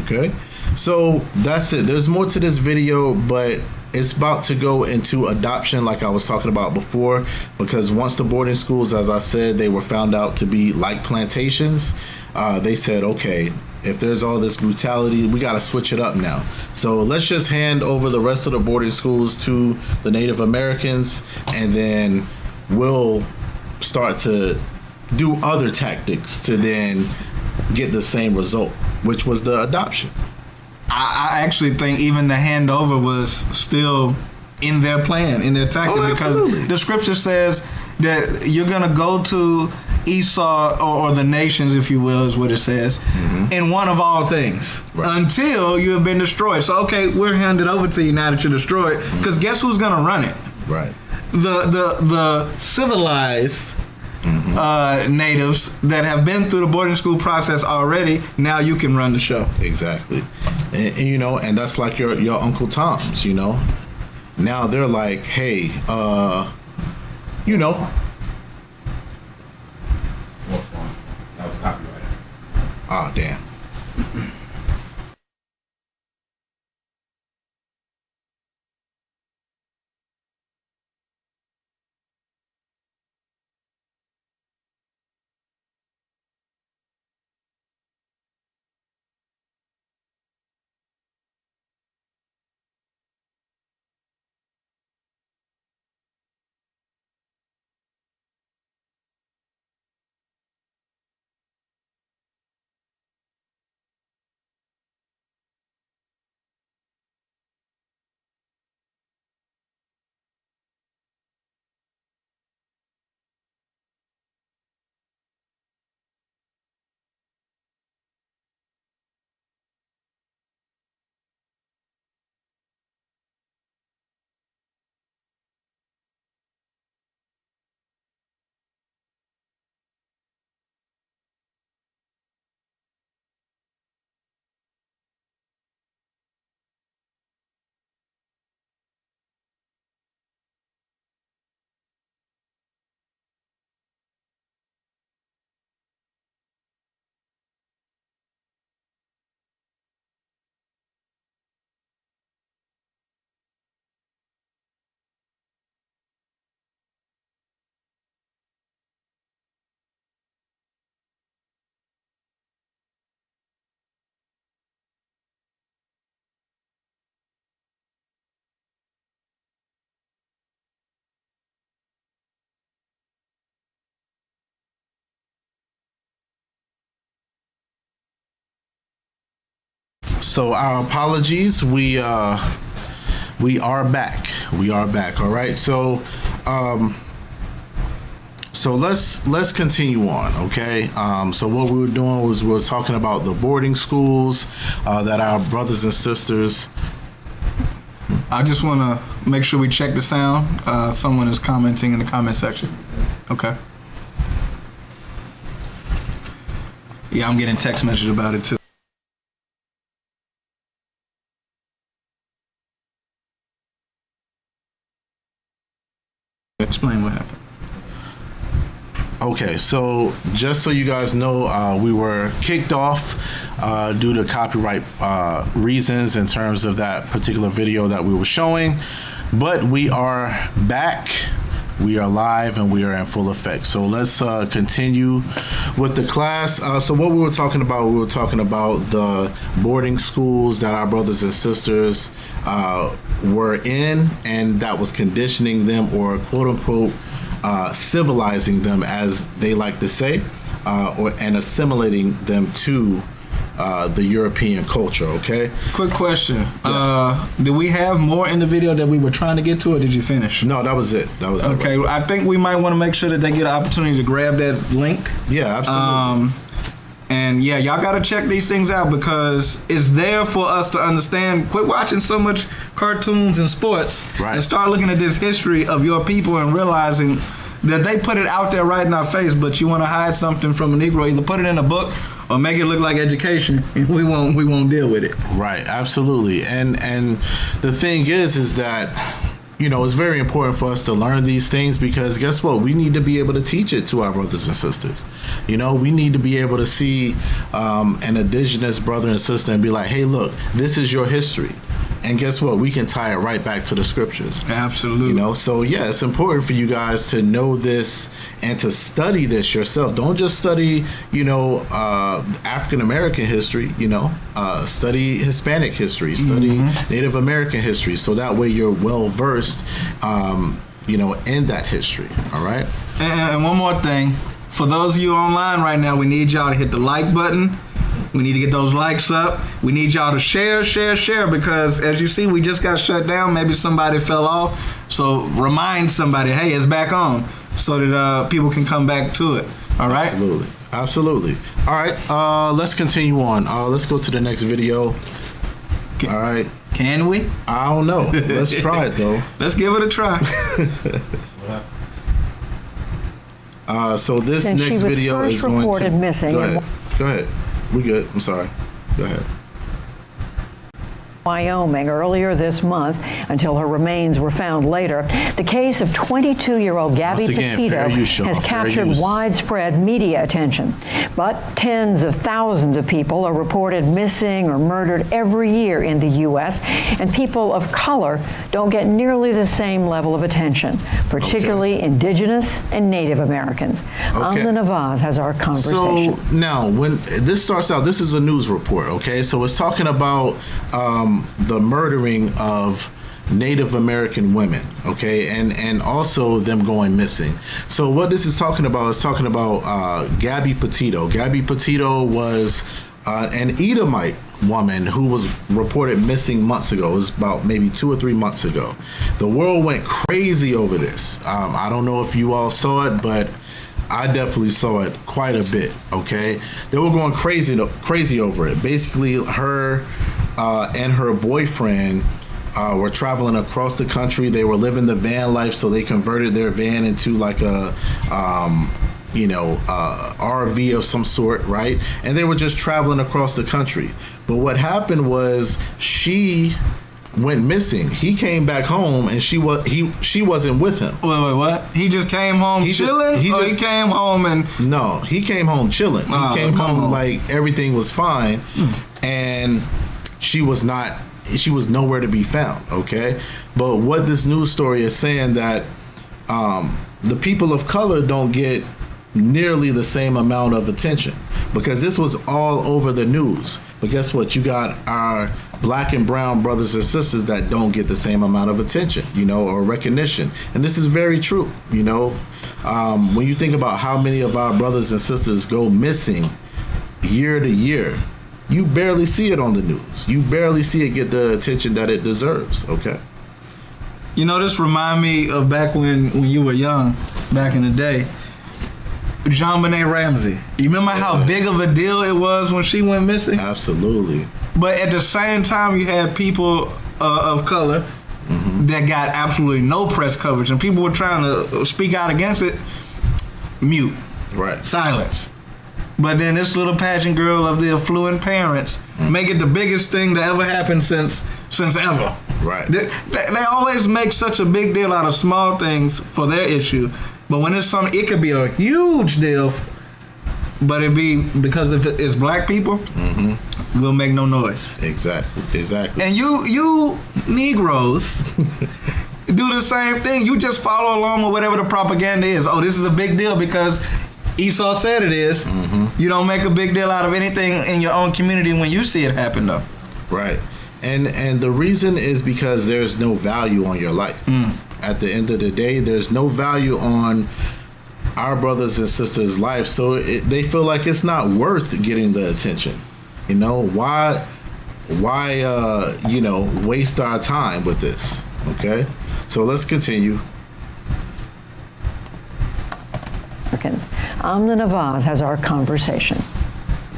Okay, so that's it. There's more to this video, but it's about to go into adoption like I was talking about before, because once the boarding schools, as I said, they were found out to be like plantations, they said, okay, if there's all this brutality, we got to switch it up now. So let's just hand over the rest of the boarding schools to the Native Americans, and then we'll start to do other tactics to then get the same result, which was the adoption. I actually think even the handover was still in their plan, in their tactic, because the scripture says that you're going to go to Esau, or the nations, if you will, is what it says, in one of all things, until you have been destroyed. So, okay, we're handed over to you now that you're destroyed, because guess who's going to run it? Right. The civilized natives that have been through the boarding school process already, now you can run the show. Exactly. And you know, and that's like your Uncle Tom's, you know. now they're like, hey, you know. That was copyrighted. Oh, damn. So our apologies. We are back. We are back. All right. So let's continue on. Okay. So what we were doing was we were talking about the boarding schools that our brothers and sisters. I just want to make sure we check the sound. Someone is commenting in the comment section. Okay. Yeah, I'm getting text messages about it too. Explain what happened. Okay, so just so you guys know, we were kicked off due to copyright reasons in terms of that particular video that we were showing, but we are back. We are live and we are in full effect. So let's continue with the class. So what we were talking about the boarding schools that our brothers and sisters were in, and that was conditioning them, or quote unquote civilizing them, as they like to say, and assimilating them to the European culture. Okay. Quick question. Do we have more in the video that we were trying to get to, or did you finish? No, that was it. That was okay. It. I think we might want to make sure that they get an opportunity to grab that link. Yeah, absolutely. And yeah, y'all got to check these things out because it's there for us to understand. Quit watching so much cartoons and sports, right, and start looking at this history of your people and realizing that they put it out there right in our face, but you want to hide something from a Negro, either put it in a book or make it look like education, and we won't deal with it. Right, absolutely. And the thing is that, you know, it's very important for us to learn these things, because guess what? We need to be able to teach it to our brothers and sisters. You know, we need to be able to see an indigenous brother and sister and be like, hey, look, this is your history. And guess what? We can tie it right back to the scriptures. Absolutely. You know, so yeah, it's important for you guys to know this and to study this yourself. Don't just study, you know, African American history, you know, study Hispanic history, study Native American history. So that way you're well versed, you know, in that history. All right. And one more thing. For those of you online right now, we need y'all to hit the like button. We need to get those likes up. We need y'all to share, because as you see, we just got shut down. Maybe somebody fell off. So remind somebody, hey, it's back on, so that people can come back to it. All right? Absolutely. All right, let's continue on. Let's go to the next video. All right. Can we? I don't know. Let's try it, though. Let's give it a try. So this next video is going to... missing. Go ahead. We good. I'm sorry. Go ahead. Wyoming earlier this month until her remains were found later. The case of 22-year-old Gabby Petito has captured widespread media attention. But tens of thousands of people are reported missing or murdered every year in the U.S., and people of color don't get nearly the same level of attention, particularly Indigenous and Native Americans. Amna Nawaz has our conversation. So now, when this starts out, this is a news report, okay? So it's talking about the murdering of Native American women, okay, and also them going missing. So what this is talking about is talking about Gabby Petito. Gabby Petito was an Edomite woman who was reported missing months ago. It was about maybe 2 or 3 months ago. The world went crazy over this. I don't know if you all saw it, but I definitely saw it quite a bit, okay? They were going crazy over it. Basically, her and her boyfriend were traveling across the country. They were living the van life, so they converted their van into like a RV of some sort, right? And they were just traveling across the country. But what happened was she went missing. He came back home and she wasn't with him. Wait, what? He just came home chilling? He came home and... No, he came home chilling. He came home like everything was fine, and she was nowhere to be found, okay? But what this news story is saying that the people of color don't get nearly the same amount of attention, because this was all over the news. But guess what? You got our black and brown brothers and sisters that don't get the same amount of attention, or recognition. And this is very true, when you think about how many of our brothers and sisters go missing year to year, you barely see it on the news. You barely see it get the attention that it deserves, okay? This remind me of back when you were young, back in the day. JonBenet Ramsey. You remember how big of a deal it was when she went missing? Absolutely. But at the same time, you had people of color that got absolutely no press coverage, and people were trying to speak out against it. Mute. Right. Silence. But then this little pageant girl of the affluent parents make it the biggest thing to ever happen since ever. Right. They always make such a big deal out of small things for their issue, but when it's something, it could be a huge deal, but it be because if it's black people, we'll make no noise. Exactly. And you Negroes do the same thing. You just follow along with whatever the propaganda is. Oh, this is a big deal because Esau said it is. You don't make a big deal out of anything in your own community when you see it happen, though. Right. And the reason is because there's no value on your life. At the end of the day, there's no value on our brothers and sisters' life, so they feel like it's not worth getting the attention. Why waste our time with this? Okay, so let's continue. Amna Nawaz has our conversation.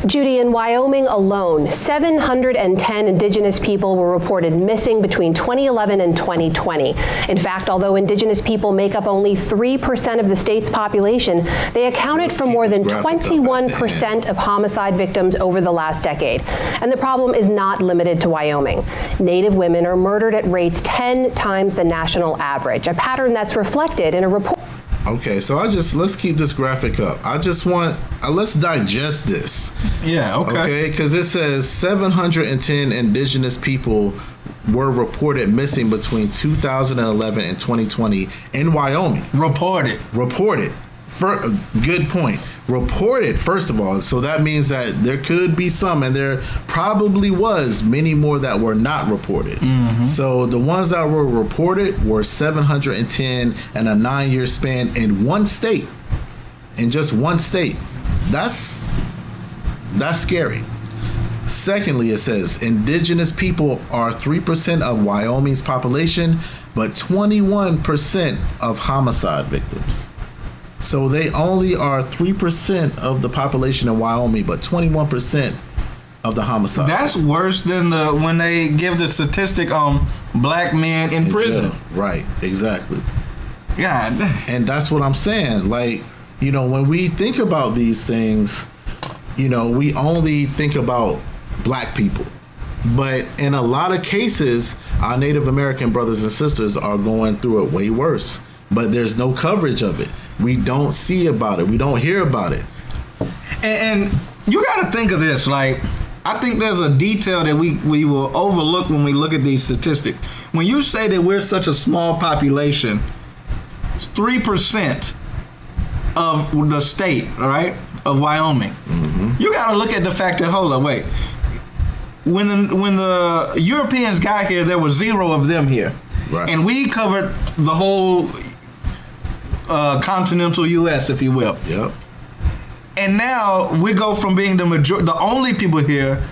Judy, in Wyoming alone, 710 indigenous people were reported missing between 2011 and 2020. In fact, although indigenous people make up only 3% of the state's population, they accounted for more than 21% of homicide victims over the last decade. And the problem is not limited to Wyoming. Native women are murdered at rates 10 times the national average, a pattern that's reflected in a report. Okay, so let's keep this graphic up. Let's digest this. Yeah, okay. Because it says 710 indigenous people were reported missing between 2011 and 2020 in Wyoming. Reported. Good point. Reported, first of all. So that means that there could be some, and there probably was many more that were not reported. So the ones that were reported were 710 in a 9-year span in one state. In just one state. That's scary. Secondly, it says indigenous people are 3% of Wyoming's population, but 21% of homicide victims. So they only are 3% of the population in Wyoming, but 21% of the homicide. That's worse than when they give the statistic on black men in prison. Jail. Right, exactly. God. And that's what I'm saying. Like, when we think about these things, we only think about black people. But in a lot of cases, our Native American brothers and sisters are going through it way worse. But there's no coverage of it. We don't see about it. We don't hear about it. And you got to think of this. Like, I think there's a detail that we will overlook when we look at these statistics. When you say that we're such a small population, 3% of the state, all right, of Wyoming. You got to look at the fact that, hold up, wait. When the Europeans got here, there were 0 of them here. Right. And we covered the whole continental U.S., if you will. Yep. And now we go from being the only people here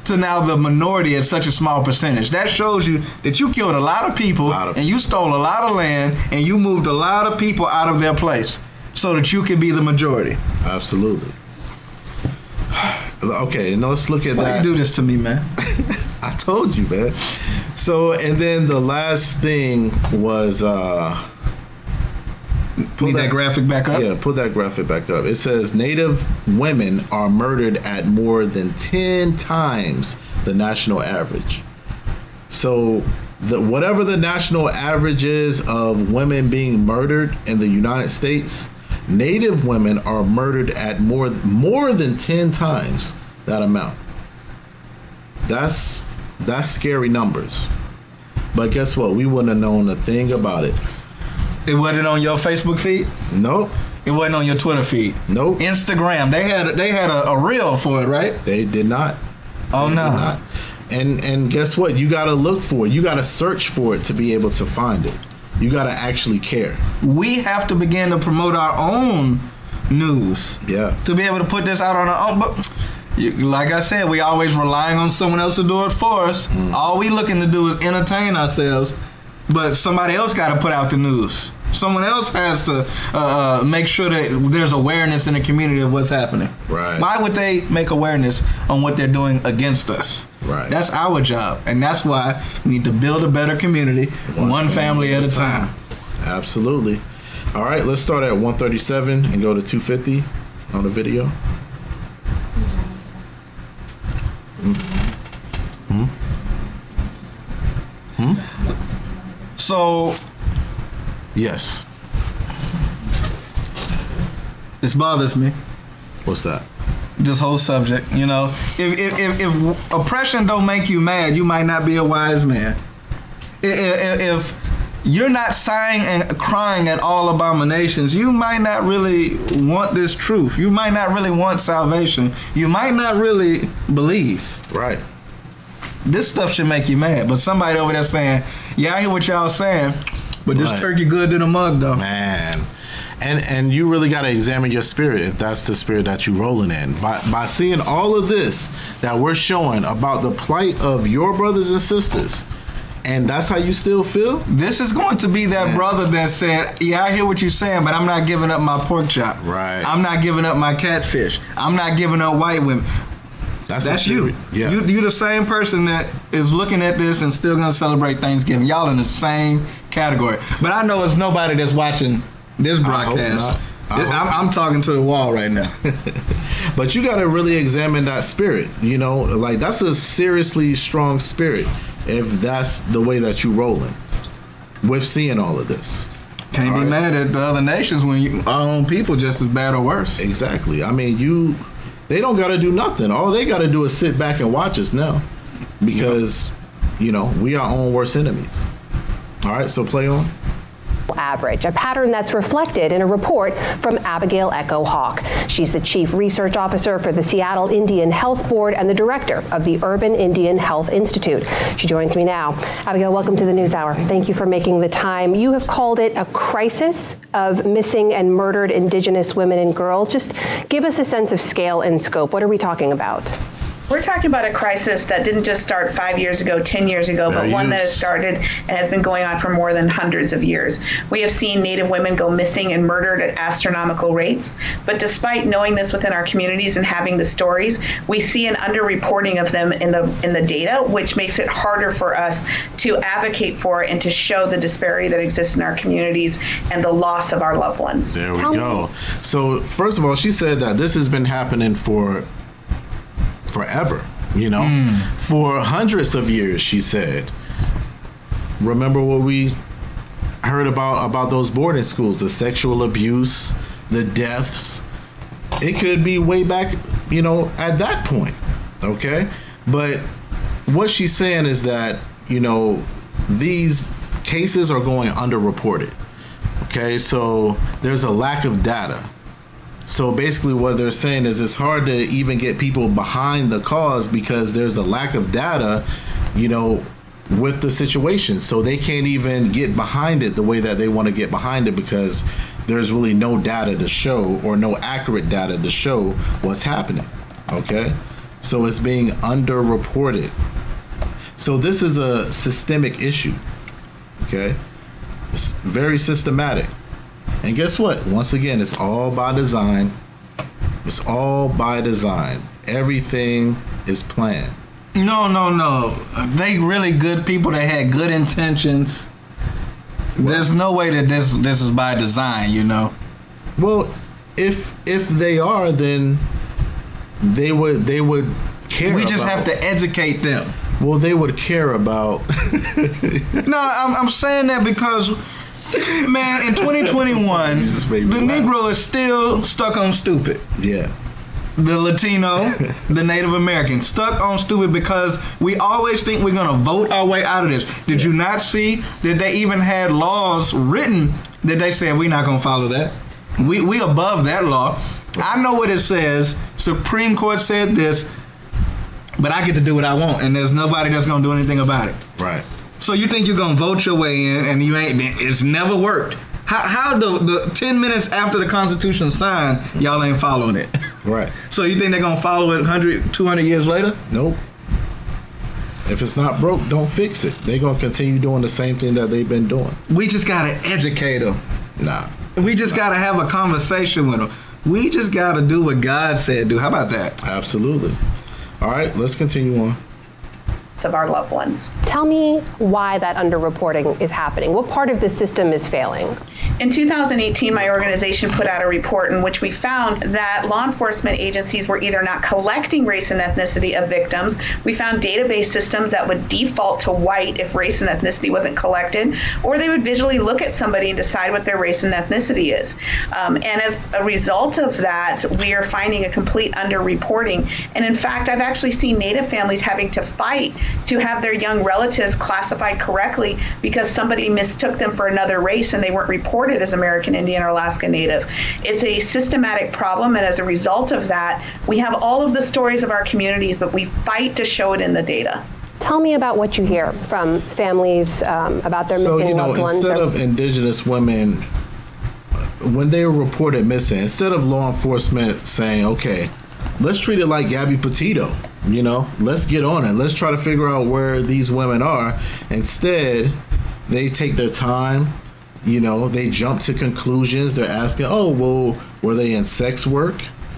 to now the minority at such a small percentage. That shows you that you killed a lot of people and you stole a lot of land and you moved a lot of people out of their place so that you could be the majority. Absolutely. Okay, now let's look at that. Why you do this to me, man? I told you, man. So, and then the last thing was... Need that graphic back up? Yeah, put that graphic back up. It says Native women are murdered at more than 10 times the national average. So whatever the national average is of women being murdered in the United States, Native women are murdered at more than 10 times that amount. That's scary numbers. But guess what? We wouldn't have known a thing about it. It wasn't on your Facebook feed? Nope. It wasn't on your Twitter feed? Nope. Instagram, they had a reel for it, right? They did not. Oh, they no. Did not. And guess what? You got to look for it. You got to search for it to be able to find it. You got to actually care. We have to begin to promote our own news. Yeah. To be able to put this out on our own. But like I said, we always relying on someone else to do it for us. All we looking to do is entertain ourselves. But somebody else got to put out the news. Someone else has to make sure that there's awareness in the community of what's happening. Right. Why would they make awareness on what they're doing against us? Right. That's our job. And that's why we need to build a better community, one family at a time. Absolutely. All right, let's start at 137 and go to 250 on the video. So, yes. This bothers me. What's that? This whole subject, you know, if oppression don't make you mad, you might not be a wise man. If you're not sighing and crying at all abominations, you might not really want this truth. You might not really want salvation. You might not really believe. Right. This stuff should make you mad. But somebody over there saying, yeah, I hear what y'all saying, but this turkey good to the mug, though. Man. And you really got to examine your spirit if that's the spirit that you're rolling in. By seeing all of this that we're showing about the plight of your brothers and sisters, and that's how you still feel? This is going to be that brother that said, yeah, I hear what you're saying, but I'm not giving up my pork chop. Right. I'm not giving up my catfish. I'm not giving up white women. That's you. Yeah. You're the same person that is looking at this and still going to celebrate Thanksgiving. Y'all in the same category. But I know it's nobody that's watching this broadcast. I'm talking to the wall right now. But you got to really examine that spirit. You know, like that's a seriously strong spirit if that's the way that you rolling with seeing all of this. Can't be mad at the other nations when our own people just as bad or worse. Exactly. I mean, they don't got to do nothing. All they got to do is sit back and watch us now because, you know, we are our own worst enemies. All right, so play on. Average, a pattern that's reflected in a report from Abigail Echo Hawk. She's the Chief Research Officer for the Seattle Indian Health Board and the Director of the Urban Indian Health Institute. She joins me now. Abigail, welcome to the NewsHour. Thank you for making the time. You have called it a crisis of missing and murdered Indigenous women and girls. Just give us a sense of scale and scope. What are we talking about? We're talking about a crisis that didn't just start 5 years ago, 10 years ago, but one that has started and has been going on for more than hundreds of years. We have seen Native women go missing and murdered at astronomical rates. But despite knowing this within our communities and having the stories, we see an underreporting of them in the data, which makes it harder for us to advocate for and to show the disparity that exists in our communities and the loss of our loved ones. There we go. So first of all, she said that this has been happening for forever. for hundreds of years, she said. Remember what we heard about those boarding schools, the sexual abuse, the deaths. It could be way back, at that point, okay? But what she's saying is that, these cases are going underreported, okay? So there's a lack of data. So basically what they're saying is it's hard to even get people behind the cause because there's a lack of data, with the situation. So they can't even get behind it the way that they want to get behind it because there's really no data to show or no accurate data to show what's happening, okay? So it's being underreported. So this is a systemic issue, okay? It's very systematic. And guess what? Once again, it's all by design. It's all by design. Everything is planned. No. They really good people that had good intentions. There's no way that this is by design, Well, if they are, then they would care. We just have to educate them. Well, they would care about. No, I'm saying that because, man, in 2021, the Negro is still stuck on stupid. Yeah. The Latino, the Native American, stuck on stupid because we always think we're going to vote our way out of this. Did you not see that they even had laws written that they said we're not going to follow that? We above that law. I know what it says. Supreme Court said this, but I get to do what I want, and there's nobody that's going to do anything about it. Right. So you think you're going to vote your way in, and you ain't? It's never worked. How the 10 minutes after the Constitution signed, y'all ain't following it? Right. So you think they're going to follow it 100, 200 years later? Nope. If it's not broke, don't fix it. They're going to continue doing the same thing that they've been doing. We just got to educate them. Nah. We just got to have a conversation with them. We just got to do what God said do. How about that? Absolutely. All right, let's continue on. Of our loved ones. Tell me why that underreporting is happening. What part of the system is failing? In 2018, my organization put out a report in which we found that law enforcement agencies were either not collecting race and ethnicity of victims. We found database systems that would default to white if race and ethnicity wasn't collected, or they would visually look at somebody and decide what their race and ethnicity is. And as a result of that, we are finding a complete underreporting. And in fact, I've actually seen Native families having to fight to have their young relatives classified correctly because somebody mistook them for another race and they weren't reported as American Indian or Alaska Native. It's a systematic problem, and as a result of that, we have all of the stories of our communities, but we fight to show it in the data. Tell me about what you hear from families about their missing loved ones. Instead of Indigenous women, when they were reported missing, instead of law enforcement saying, okay, let's treat it like Gabby Petito, let's get on it. Let's try to figure out where these women are. Instead, they take their time. They jump to conclusions. They're asking, oh, well, were they in sex work?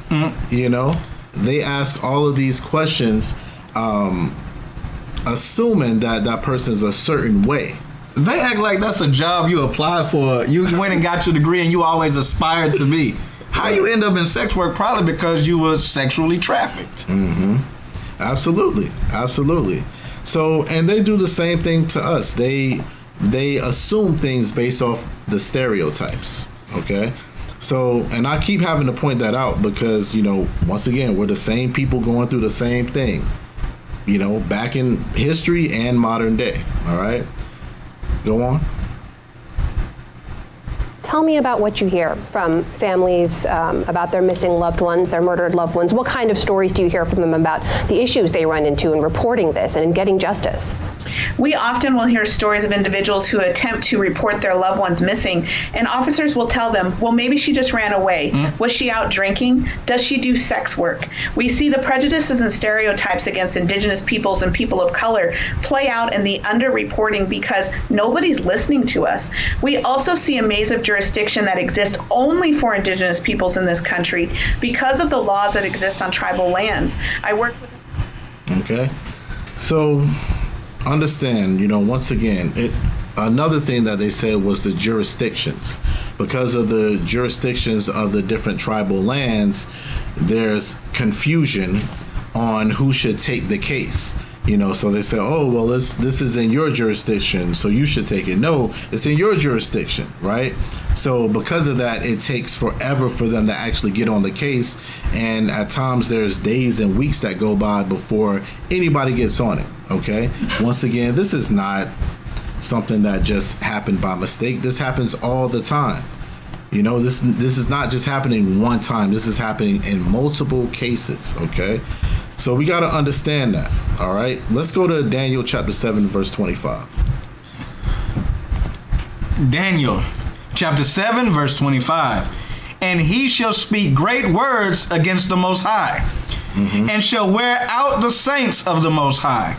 They ask all of these questions, assuming that that person's a certain way. They act like that's a job you applied for. You went and got your degree and you always aspired to be. How you end up in sex work? Probably because you were sexually trafficked. Mm-hmm. Absolutely. So, and they do the same thing to us. They assume things based off the stereotypes, okay? So, and I keep having to point that out because, once again, we're the same people going through the same thing, back in history and modern day, all right? Go on. Tell me about what you hear from families about their missing loved ones, their murdered loved ones. What kind of stories do you hear from them about the issues they run into in reporting this and in getting justice? We often will hear stories of individuals who attempt to report their loved ones missing, and officers will tell them, well, maybe she just ran away. Was she out drinking? Does she do sex work? We see the prejudices and stereotypes against Indigenous peoples and people of color play out in the underreporting because nobody's listening to us. We also see a maze of jurisdiction that exists only for Indigenous peoples in this country because of the laws that exist on tribal lands. I work with... Okay. So... understand, once again, another thing that they said was the jurisdictions. Because of the jurisdictions of the different tribal lands, there's confusion on who should take the case. So they say, oh, well, this is in your jurisdiction, so you should take it. No, it's in your jurisdiction, right? So because of that, it takes forever for them to actually get on the case. And at times there's days and weeks that go by before anybody gets on it, okay? Once again, this is not something that just happened by mistake. This happens all the time. This is not just happening one time. This is happening in multiple cases, okay? So we got to understand that, all right? Let's go to Daniel chapter 7, verse 25. Daniel chapter 7, verse 25. And he shall speak great words against the Most High, and shall wear out the saints of the Most High,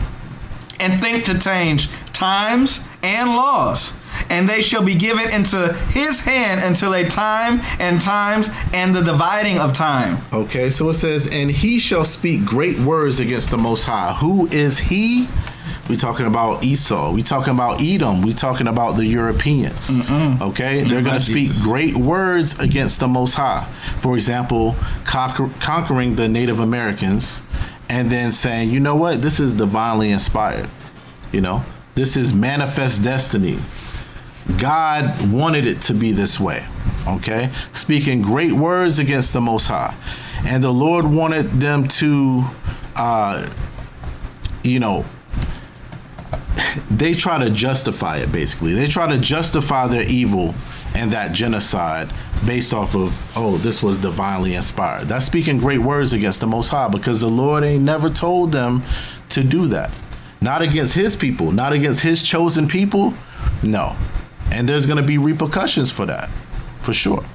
and think to change times and laws. And they shall be given into his hand until a time and times and the dividing of time. Okay, so it says, and he shall speak great words against the Most High. Who is he? We're talking about Esau. We're talking about Edom. We're talking about the Europeans. Okay, they're going to speak great words against the Most High. For example, conquering the Native Americans and then saying, you know what, this is divinely inspired. This is manifest destiny. God wanted it to be this way, okay? Speaking great words against the Most High. And the Lord wanted them to, they try to justify it, basically. They try to justify their evil and that genocide based off of, oh, this was divinely inspired. That's speaking great words against the Most High, because the Lord ain't never told them to do that. Not against his people, not against his chosen people, no. And there's going to be repercussions for that, for sure.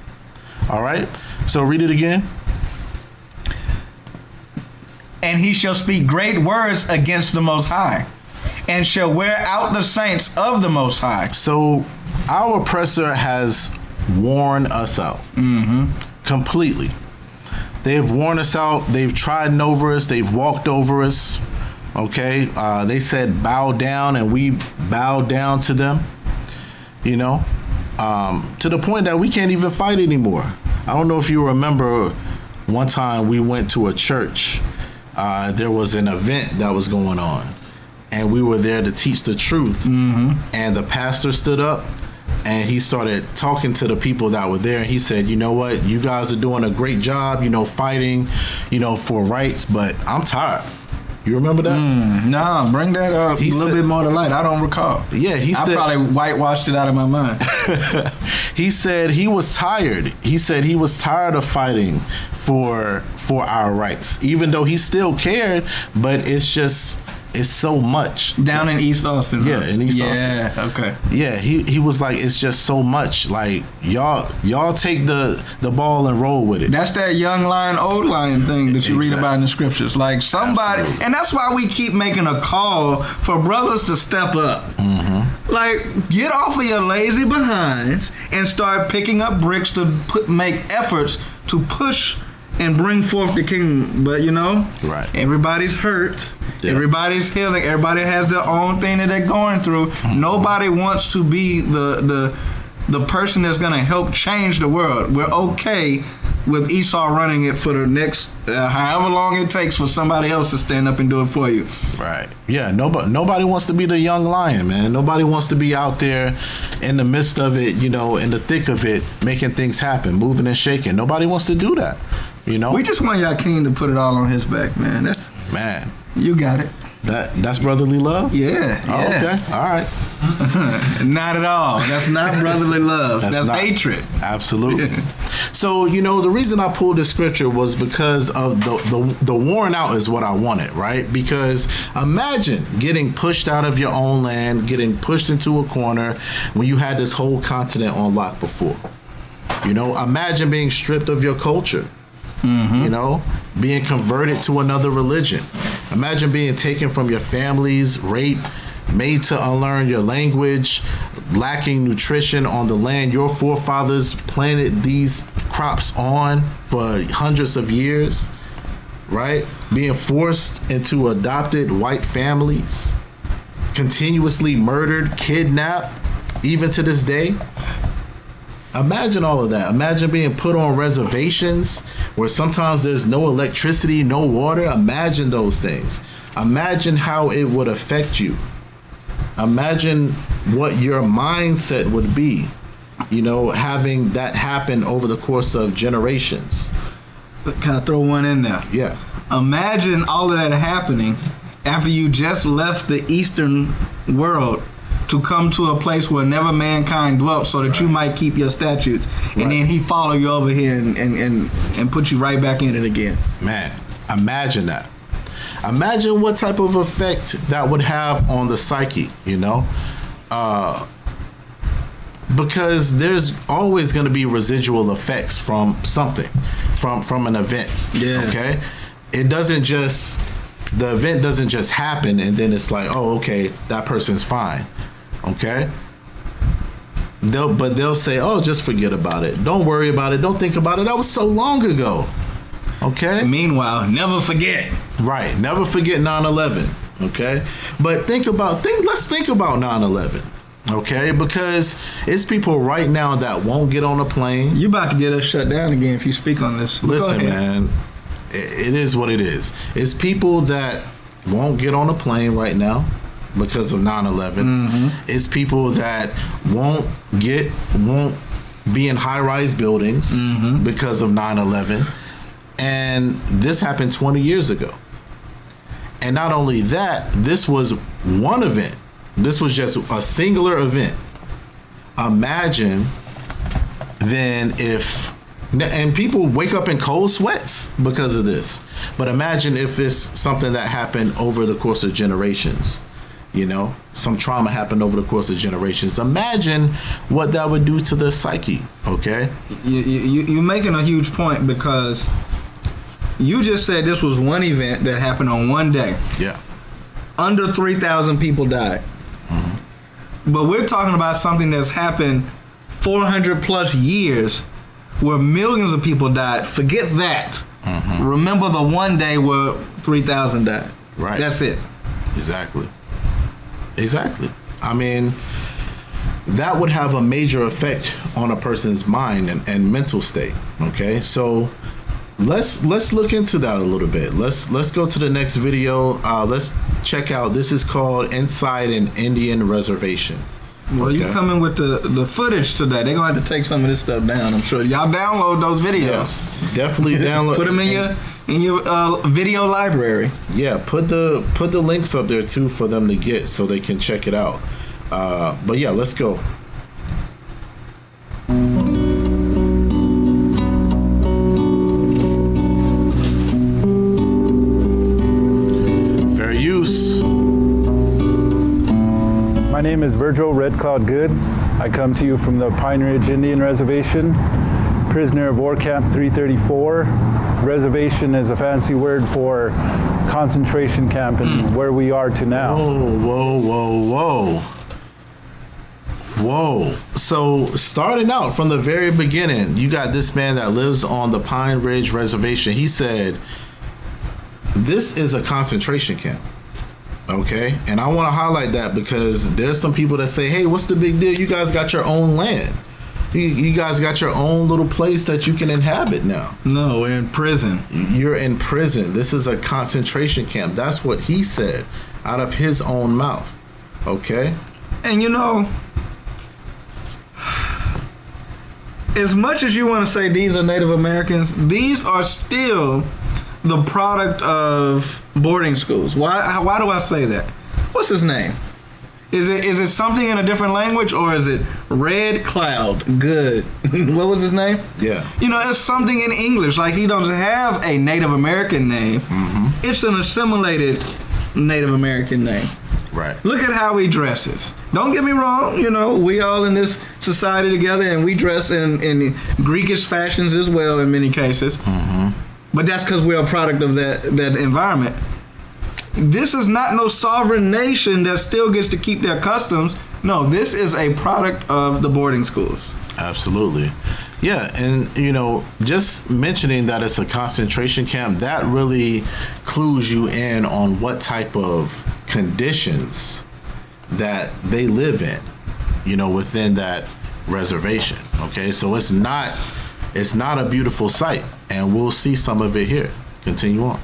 All right? So read it again. And he shall speak great words against the Most High, and shall wear out the saints of the Most High. So our oppressor has worn us out completely. They have worn us out. They've trodden over us. They've walked over us. Okay? They said bow down, and we bowed down to them. To the point that we can't even fight anymore. I don't know if you remember one time we went to a church. There was an event that was going on, and we were there to teach the truth. And the pastor stood up and he started talking to the people that were there. And he said, you know what, you guys are doing a great job, fighting, for rights, but I'm tired. You remember that? No, bring that up a little bit more to light. I don't recall. Yeah, I probably whitewashed it out of my mind. He said he was tired. He said he was tired of fighting for our rights, even though he still cared, but it's so much. Down in East Austin. Yeah, in East Austin. Yeah, okay. Yeah, he was like, it's just so much. Like, y'all take the ball and roll with it. That's that young lion, old lion thing that you read about in the scriptures. Like somebody, and that's why we keep making a call for brothers to step up. Like, get off of your lazy behinds and start picking up bricks to make efforts to push and bring forth the kingdom. But right. Everybody's hurt. Yeah. Everybody's healing. Everybody has their own thing that they're going through. Nobody wants to be the person that's going to help change the world. We're okay with Esau running it for the next however long it takes for somebody else to stand up and do it for you. Right. Yeah. Nobody wants to be the young lion, man. Nobody wants to be out there in the midst of it, in the thick of it, making things happen, moving and shaking. Nobody wants to do that. We just want Yachin to put it all on his back, man. Man. You got it. That's brotherly love? Yeah. Oh, okay. All right. Not at all. That's not brotherly love. That's hatred. Absolutely. So, the reason I pulled this scripture was because of the worn out is what I wanted, right? Because imagine getting pushed out of your own land, getting pushed into a corner when you had this whole continent on lock before. Imagine being stripped of your culture. Being converted to another religion. Imagine being taken from your families, raped, made to unlearn your language, lacking nutrition on the land your forefathers planted these crops on for hundreds of years, right? Being forced into adopted white families, continuously murdered, kidnapped, even to this day. Imagine all of that. Imagine being put on reservations where sometimes there's no electricity, no water. Imagine those things. Imagine how it would affect you. Imagine what your mindset would be, having that happen over the course of generations. Can I throw one in there? Yeah. Imagine all of that happening after you just left the Eastern world to come to a place where never mankind dwelt so that you might keep your statutes. And then he follow you over here and put you right back in it again. Man, imagine that. Imagine what type of effect that would have on the psyche, because there's always going to be residual effects from something, from an event. Yeah. Okay? The event doesn't just happen and then it's like, oh, okay, that person's fine. Okay? They'll say, oh, just forget about it. Don't worry about it. Don't think about it. That was so long ago. Okay? Meanwhile, never forget. Right. Never forget 9/11. Okay? But let's think about 9/11. Okay? Because it's people right now that won't get on a plane. You about to get us shut down again if you speak on this. Listen, man. It is what it is. It's people that won't get on a plane right now because of 9/11. Mm-hmm. It's people that won't be in high-rise buildings because of 9/11. And this happened 20 years ago. And not only that, this was one event. This was just a singular event. Imagine then and people wake up in cold sweats because of this. But imagine if it's something that happened over the course of generations. Some trauma happened over the course of generations. Imagine what that would do to the psyche, okay? You're making a huge point because you just said this was one event that happened on one day. Yeah. Under 3,000 people died. Mm-hmm. But we're talking about something that's happened 400 plus years where millions of people died. Forget that. Mm-hmm. Remember the one day where 3,000 died. Right. That's it. Exactly. I mean, that would have a major effect on a person's mind and mental state. Okay, so let's look into that a little bit. Let's go to the next video. Let's check out. This is called Inside an Indian Reservation. Well, you coming with the footage today. They're going to have to take some of this stuff down, I'm sure. Y'all download those videos. Yes, definitely download. Put them in your video library. Yeah, put the links up there too for them to get so they can check it out. But yeah, let's go. Fair use. My name is Virgil Red Cloud Good. I come to you from the Pine Ridge Indian Reservation, prisoner of war camp 334. Reservation is a fancy word for concentration camp and where we are to now. Whoa. So starting out from the very beginning, you got this man that lives on the Pine Ridge Reservation. He said, this is a concentration camp. Okay, and I want to highlight that because there's some people that say, hey, what's the big deal? You guys got your own land. You guys got your own little place that you can inhabit now. No, we're in prison. You're in prison. This is a concentration camp. That's what he said out of his own mouth. Okay? And as much as you want to say these are Native Americans, these are still the product of boarding schools. Why do I say that? What's his name? Is it something in a different language, or is it Red Cloud Good? What was his name? Yeah. It's something in English. Like, he doesn't have a Native American name. Mm-hmm. It's an assimilated Native American name. Right. Look at how he dresses. Don't get me wrong, we all in this society together, and we dress in Greekish fashions as well in many cases. Mm-hmm. But that's because we're a product of that environment. This is not no sovereign nation that still gets to keep their customs. No, this is a product of the boarding schools. Absolutely. Yeah, and just mentioning that it's a concentration camp, that really clues you in on what type of conditions that they live in, within that reservation. Okay, so it's not a beautiful sight, and we'll see some of it here. Continue on.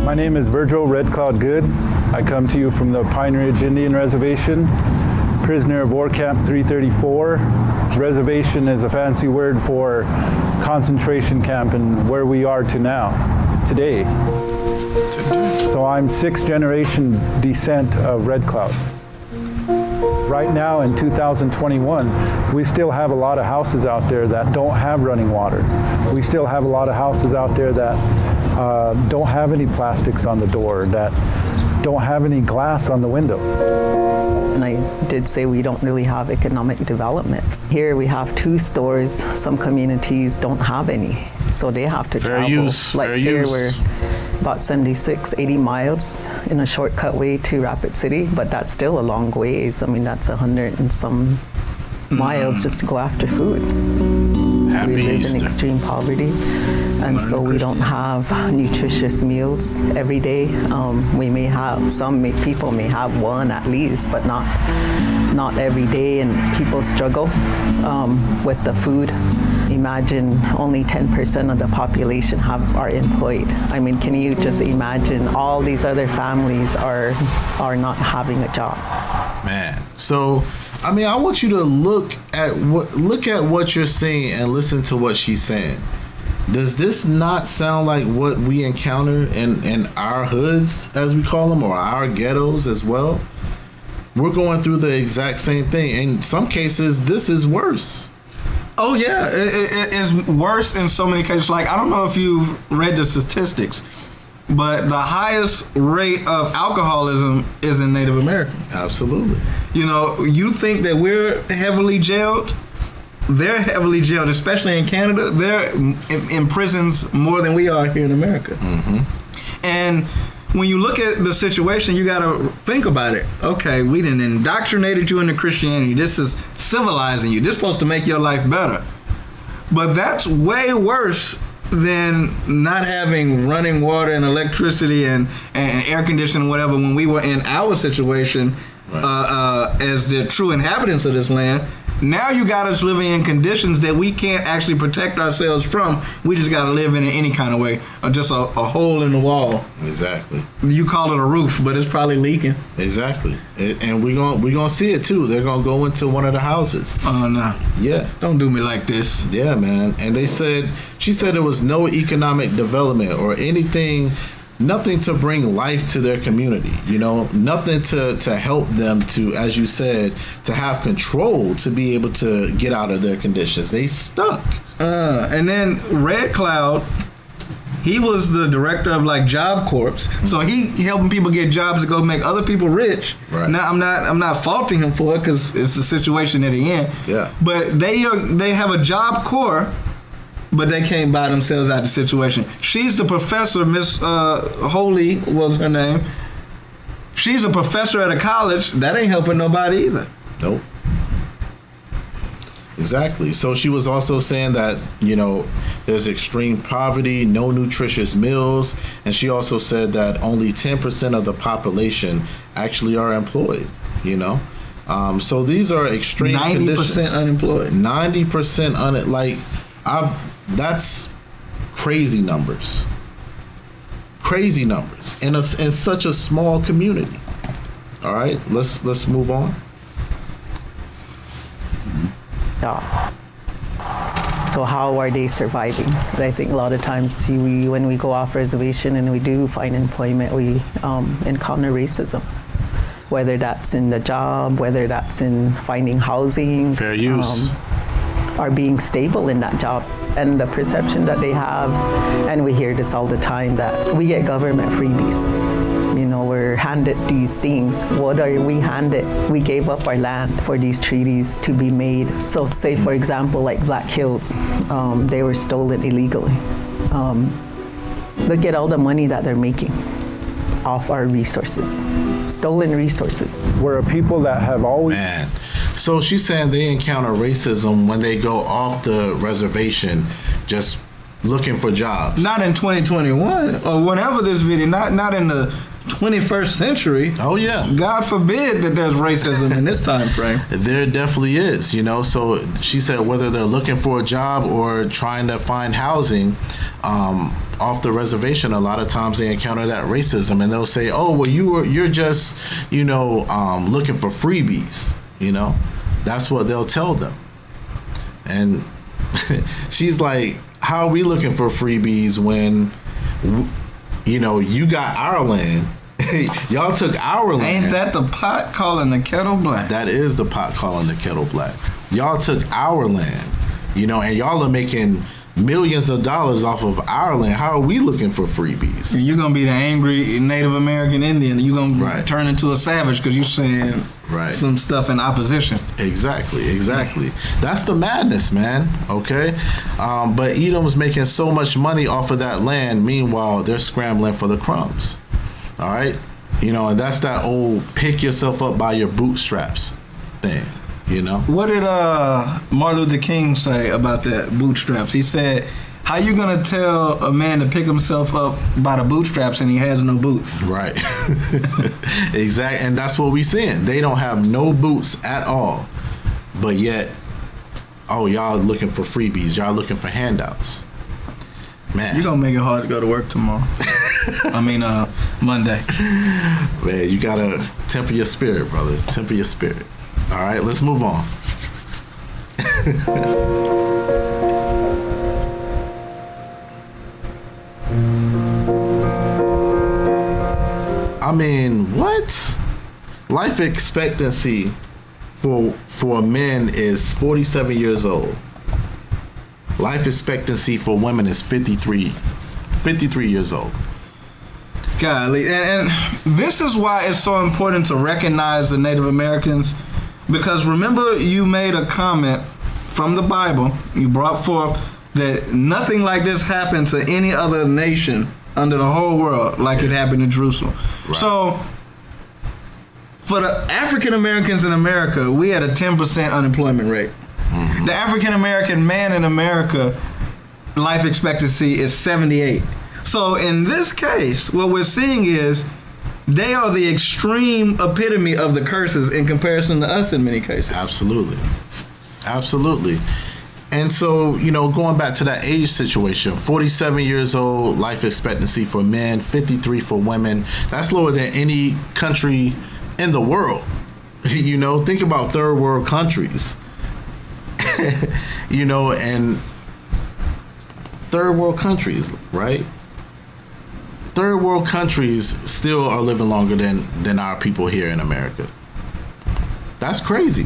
My name is Virgil Red Cloud Good. I come to you from the Pine Ridge Indian Reservation, prisoner of War Camp 334. Reservation is a fancy word for concentration camp and where we are today. So I'm 6th generation descent of Red Cloud. Right now in 2021, we still have a lot of houses out there that don't have running water. We still have a lot of houses out there that don't have any plastics on the door, that don't have any glass on the window. And I did say we don't really have economic development. Here we have 2 stores. Some communities don't have any, so they have to travel. Like here we're about 76, 80 miles in a shortcut way to Rapid City, but that's still a long ways. I mean, that's 100 and some miles just to go after food. We live in extreme poverty, and so we don't have nutritious meals every day. We may have, people may have one at least, but not every day, and people struggle with the food. Imagine only 10% of the population are employed. I mean, can you just imagine all these other families are not having a job? Man, so I mean, I want you to look at what you're saying and listen to what she's saying. Does this not sound like what we encounter in our hoods, as we call them, or our ghettos as well? We're going through the exact same thing. In some cases, this is worse. Oh yeah, it is worse in so many cases. Like, I don't know if you've read the statistics, but the highest rate of alcoholism is in Native Americans. Absolutely. You know, you think that we're heavily jailed. They're heavily jailed, especially in Canada. They're in prisons more than we are here in America. Mm-hmm. And when you look at the situation, you got to think about it. Okay, we done indoctrinated you into Christianity. This is civilizing you. This is supposed to make your life better. But that's way worse than not having running water and electricity and air conditioning, whatever, when we were in our situation as the true inhabitants of this land. Now you got us living in conditions that we can't actually protect ourselves from. We just got to live in it any kind of way, or just a hole in the wall. Exactly. You call it a roof, but it's probably leaking. Exactly. And we're gonna see it too. They're gonna go into one of the houses. Oh no. Yeah. Don't do me like this. Yeah, man. And she said there was no economic development or anything. Nothing to bring life to their community, nothing to help them to, as you said, to have control, to be able to get out of their conditions. They stuck. And then Red Cloud, he was the director of like Job Corps, so he helping people get jobs to go make other people rich. Right. Now I'm not faulting him for it because it's the situation that he in. Yeah. But they have a Job Corps. But they can't buy themselves out of the situation. She's the professor, Miss Holy was her name. She's a professor at a college. That ain't helping nobody either. Nope. Exactly. So she was also saying that, there's extreme poverty, no nutritious meals. And she also said that only 10% of the population actually are employed, So these are extreme 90% conditions. 90% unemployed. 90% that's crazy numbers. Crazy numbers in such a small community. All right, let's move on. Yeah. So how are they surviving? I think a lot of times when we go off reservation and we do find employment, we encounter racism. Whether that's in the job, whether that's in finding housing. Fair use. Are being stable in that job, and the perception that they have, and we hear this all the time, that we get government freebies. We're handed these things. What are we handed? We gave up our land for these treaties to be made. So say, for example, like Black Hills, they were stolen illegally. Look at all the money that they're making off our resources, stolen resources. We're a people that have always... Man. So she's saying they encounter racism when they go off the reservation, just looking for jobs. Not in 2021 or whenever this video. Not in the 21st century. Oh yeah. God forbid that there's racism in this time frame. There definitely is, you know. So she said whether they're looking for a job or trying to find housing off the reservation, a lot of times they encounter that racism, and they'll say, "Oh, well, you're just, you know, looking for freebies." You know, that's what they'll tell them. And she's like, "How are we looking for freebies when, you know, you got our land? Y'all took our land." Ain't that the pot calling the kettle black? That is the pot calling the kettle black. Y'all took our land, you know, and y'all are making millions of dollars off of our land. How are we looking for freebies? And you're gonna be the angry Native American Indian. You're gonna turn into a savage because you're saying some stuff in opposition. Exactly. That's the madness, man. Okay, but Edom's making so much money off of that land. Meanwhile, they're scrambling for the crumbs. All right, you know, and that's that old pick yourself up by your bootstraps thing. You know, what did Martin Luther King say about that bootstraps? He said, "How you gonna tell a man to pick himself up by the bootstraps and he has no boots?" Right. Exactly, and that's what we seeing. They don't have no boots at all, but yet, oh, y'all looking for freebies? Y'all looking for handouts? Man, you're gonna make it hard to go to work tomorrow. I mean, Monday. Man, you gotta temper your spirit, brother. Temper your spirit. All right, let's move on. I mean, what? Life expectancy for men is 47 years old. Life expectancy for women is 53 years old. Golly, and this is why it's so important to recognize the Native Americans. Because remember, you made a comment from the Bible. You brought forth that nothing like this happened to any other nation under the whole world like it happened in Jerusalem. Right. So, for the African Americans in America, we had a 10% unemployment rate. Mm-hmm. The African American man in America, life expectancy is 78. So, in this case, what we're seeing is they are the extreme epitome of the curses in comparison to us in many cases. Absolutely. And so, you know, going back to that age situation, 47 years old, life expectancy for men, 53 for women. That's lower than any country in the world. You know, think about third world countries. You know, and third world countries, right? Third world countries still are living longer than our people here in America. That's crazy,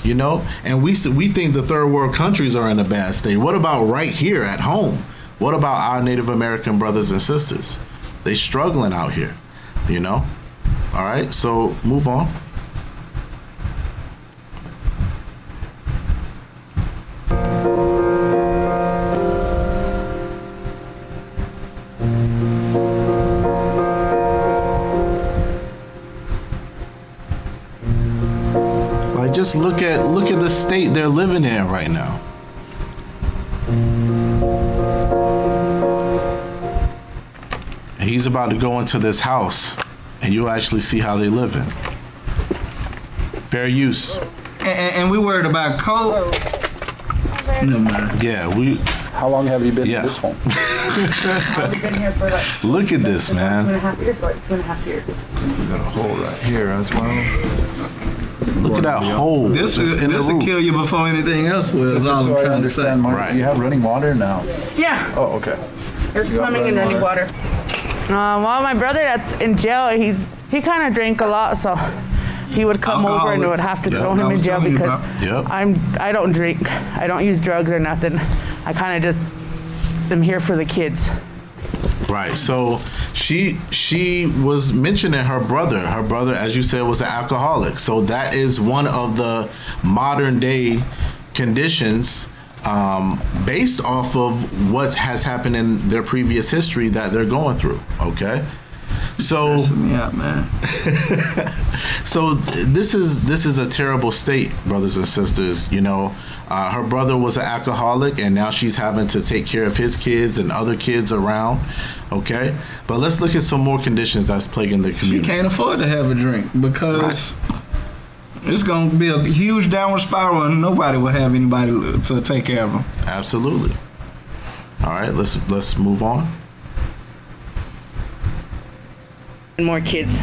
you know? And we think the third world countries are in a bad state. What about right here at home? What about our Native American brothers and sisters? They struggling out here, you know? All right, so move on. Just look at the state they're living in right now. He's about to go into this house, and you'll actually see how they live in. Fair use. And we worried about code. No matter. Yeah, we. How long have you been in this home? I've been here for like. Look at this, man. 2.5 years. Like 2.5 years. You got a hole right here as well. Look at that hole. This will kill you before anything else will, is all I'm trying to say. Right. You have running water now? Yeah. Oh, okay. There's plumbing and running water. Well, my brother that's in jail, he kind of drank a lot, so he would come over and would have to throw him in jail because I don't drink. I don't use drugs or nothing. I kind of just am here for the kids. Right. So she was mentioning her brother. Her brother, as you said, was an alcoholic. So that is one of the modern day conditions based off of what has happened in their previous history that they're going through. Okay. So yeah, man. So this is a terrible state, brothers and sisters. You know, Her brother was an alcoholic, and now she's having to take care of his kids and other kids around. Okay, but let's look at some more conditions that's plaguing the community. She can't afford to have a drink because it's going to be a huge downward spiral, and nobody will have anybody to take care of them. Absolutely. All right, let's move on. More kids.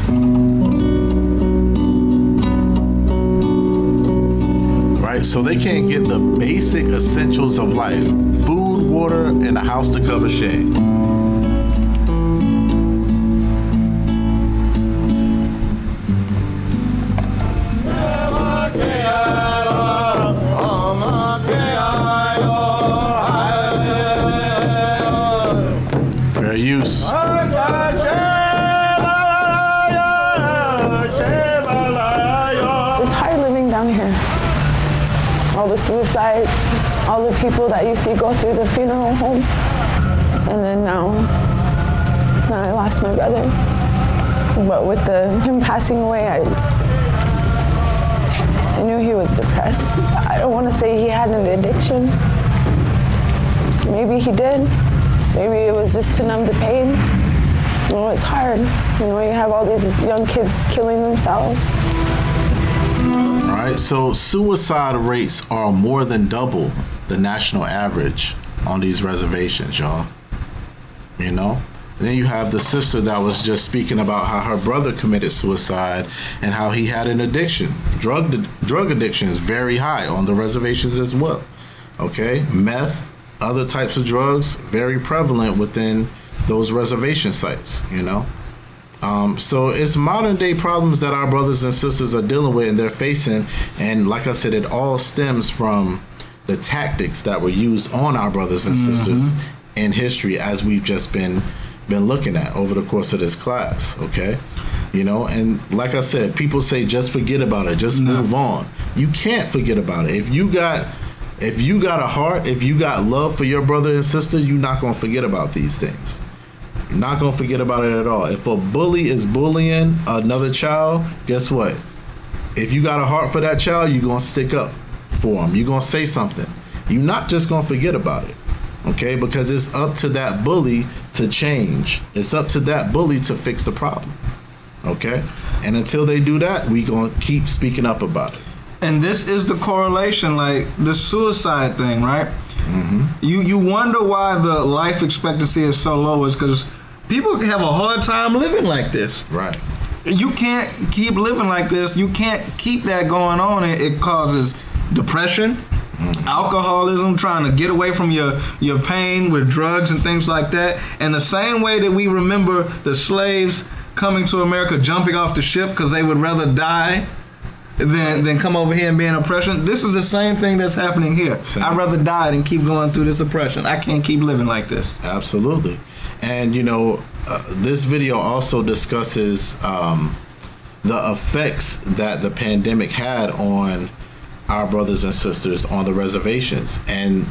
Right, so they can't get the basic essentials of life: food, water, and a house to cover shade. Fair use. All the suicides, all the people that you see go through the funeral home. And then now I lost my brother. But with him passing away, I knew he was depressed. I don't want to say he had an addiction. Maybe he did. Maybe it was just to numb the pain. You know, it's hard. You know, you have all these young kids killing themselves. All right, so suicide rates are more than double the national average on these reservations, y'all. You know? And then you have the sister that was just speaking about how her brother committed suicide and how he had an addiction. Drug addiction is very high on the reservations as well. Okay? Meth, other types of drugs, very prevalent within those reservation sites, you know? So it's modern day problems that our brothers and sisters are dealing with and they're facing. And like I said, it all stems from the tactics that were used on our brothers and sisters in history, as we've just been looking at over the course of this class. Okay. You know, and like I said, people say, just forget about it. Just move on. You can't forget about it. If you got a heart, if you got love for your brother and sister, you're not going to forget about these things. You're not going to forget about it at all. If a bully is bullying another child, guess what? If you got a heart for that child, you're going to stick up for him. You're going to say something. You're not just going to forget about it, okay? Because it's up to that bully to change. It's up to that bully to fix the problem, okay? And until they do that, we're going to keep speaking up about it. And this is the correlation, like the suicide thing, right? You wonder why the life expectancy is so low is because people have a hard time living like this. Right. You can't keep living like this. You can't keep that going on. It causes depression, alcoholism, trying to get away from your pain with drugs and things like that. And the same way that we remember the slaves coming to America, jumping off the ship because they would rather die than come over here and be in oppression. This is the same thing that's happening here. I'd rather die than keep going through this oppression. I can't keep living like this. Absolutely. And, you know, this video also discusses the effects that the pandemic had on our brothers and sisters on the reservations. And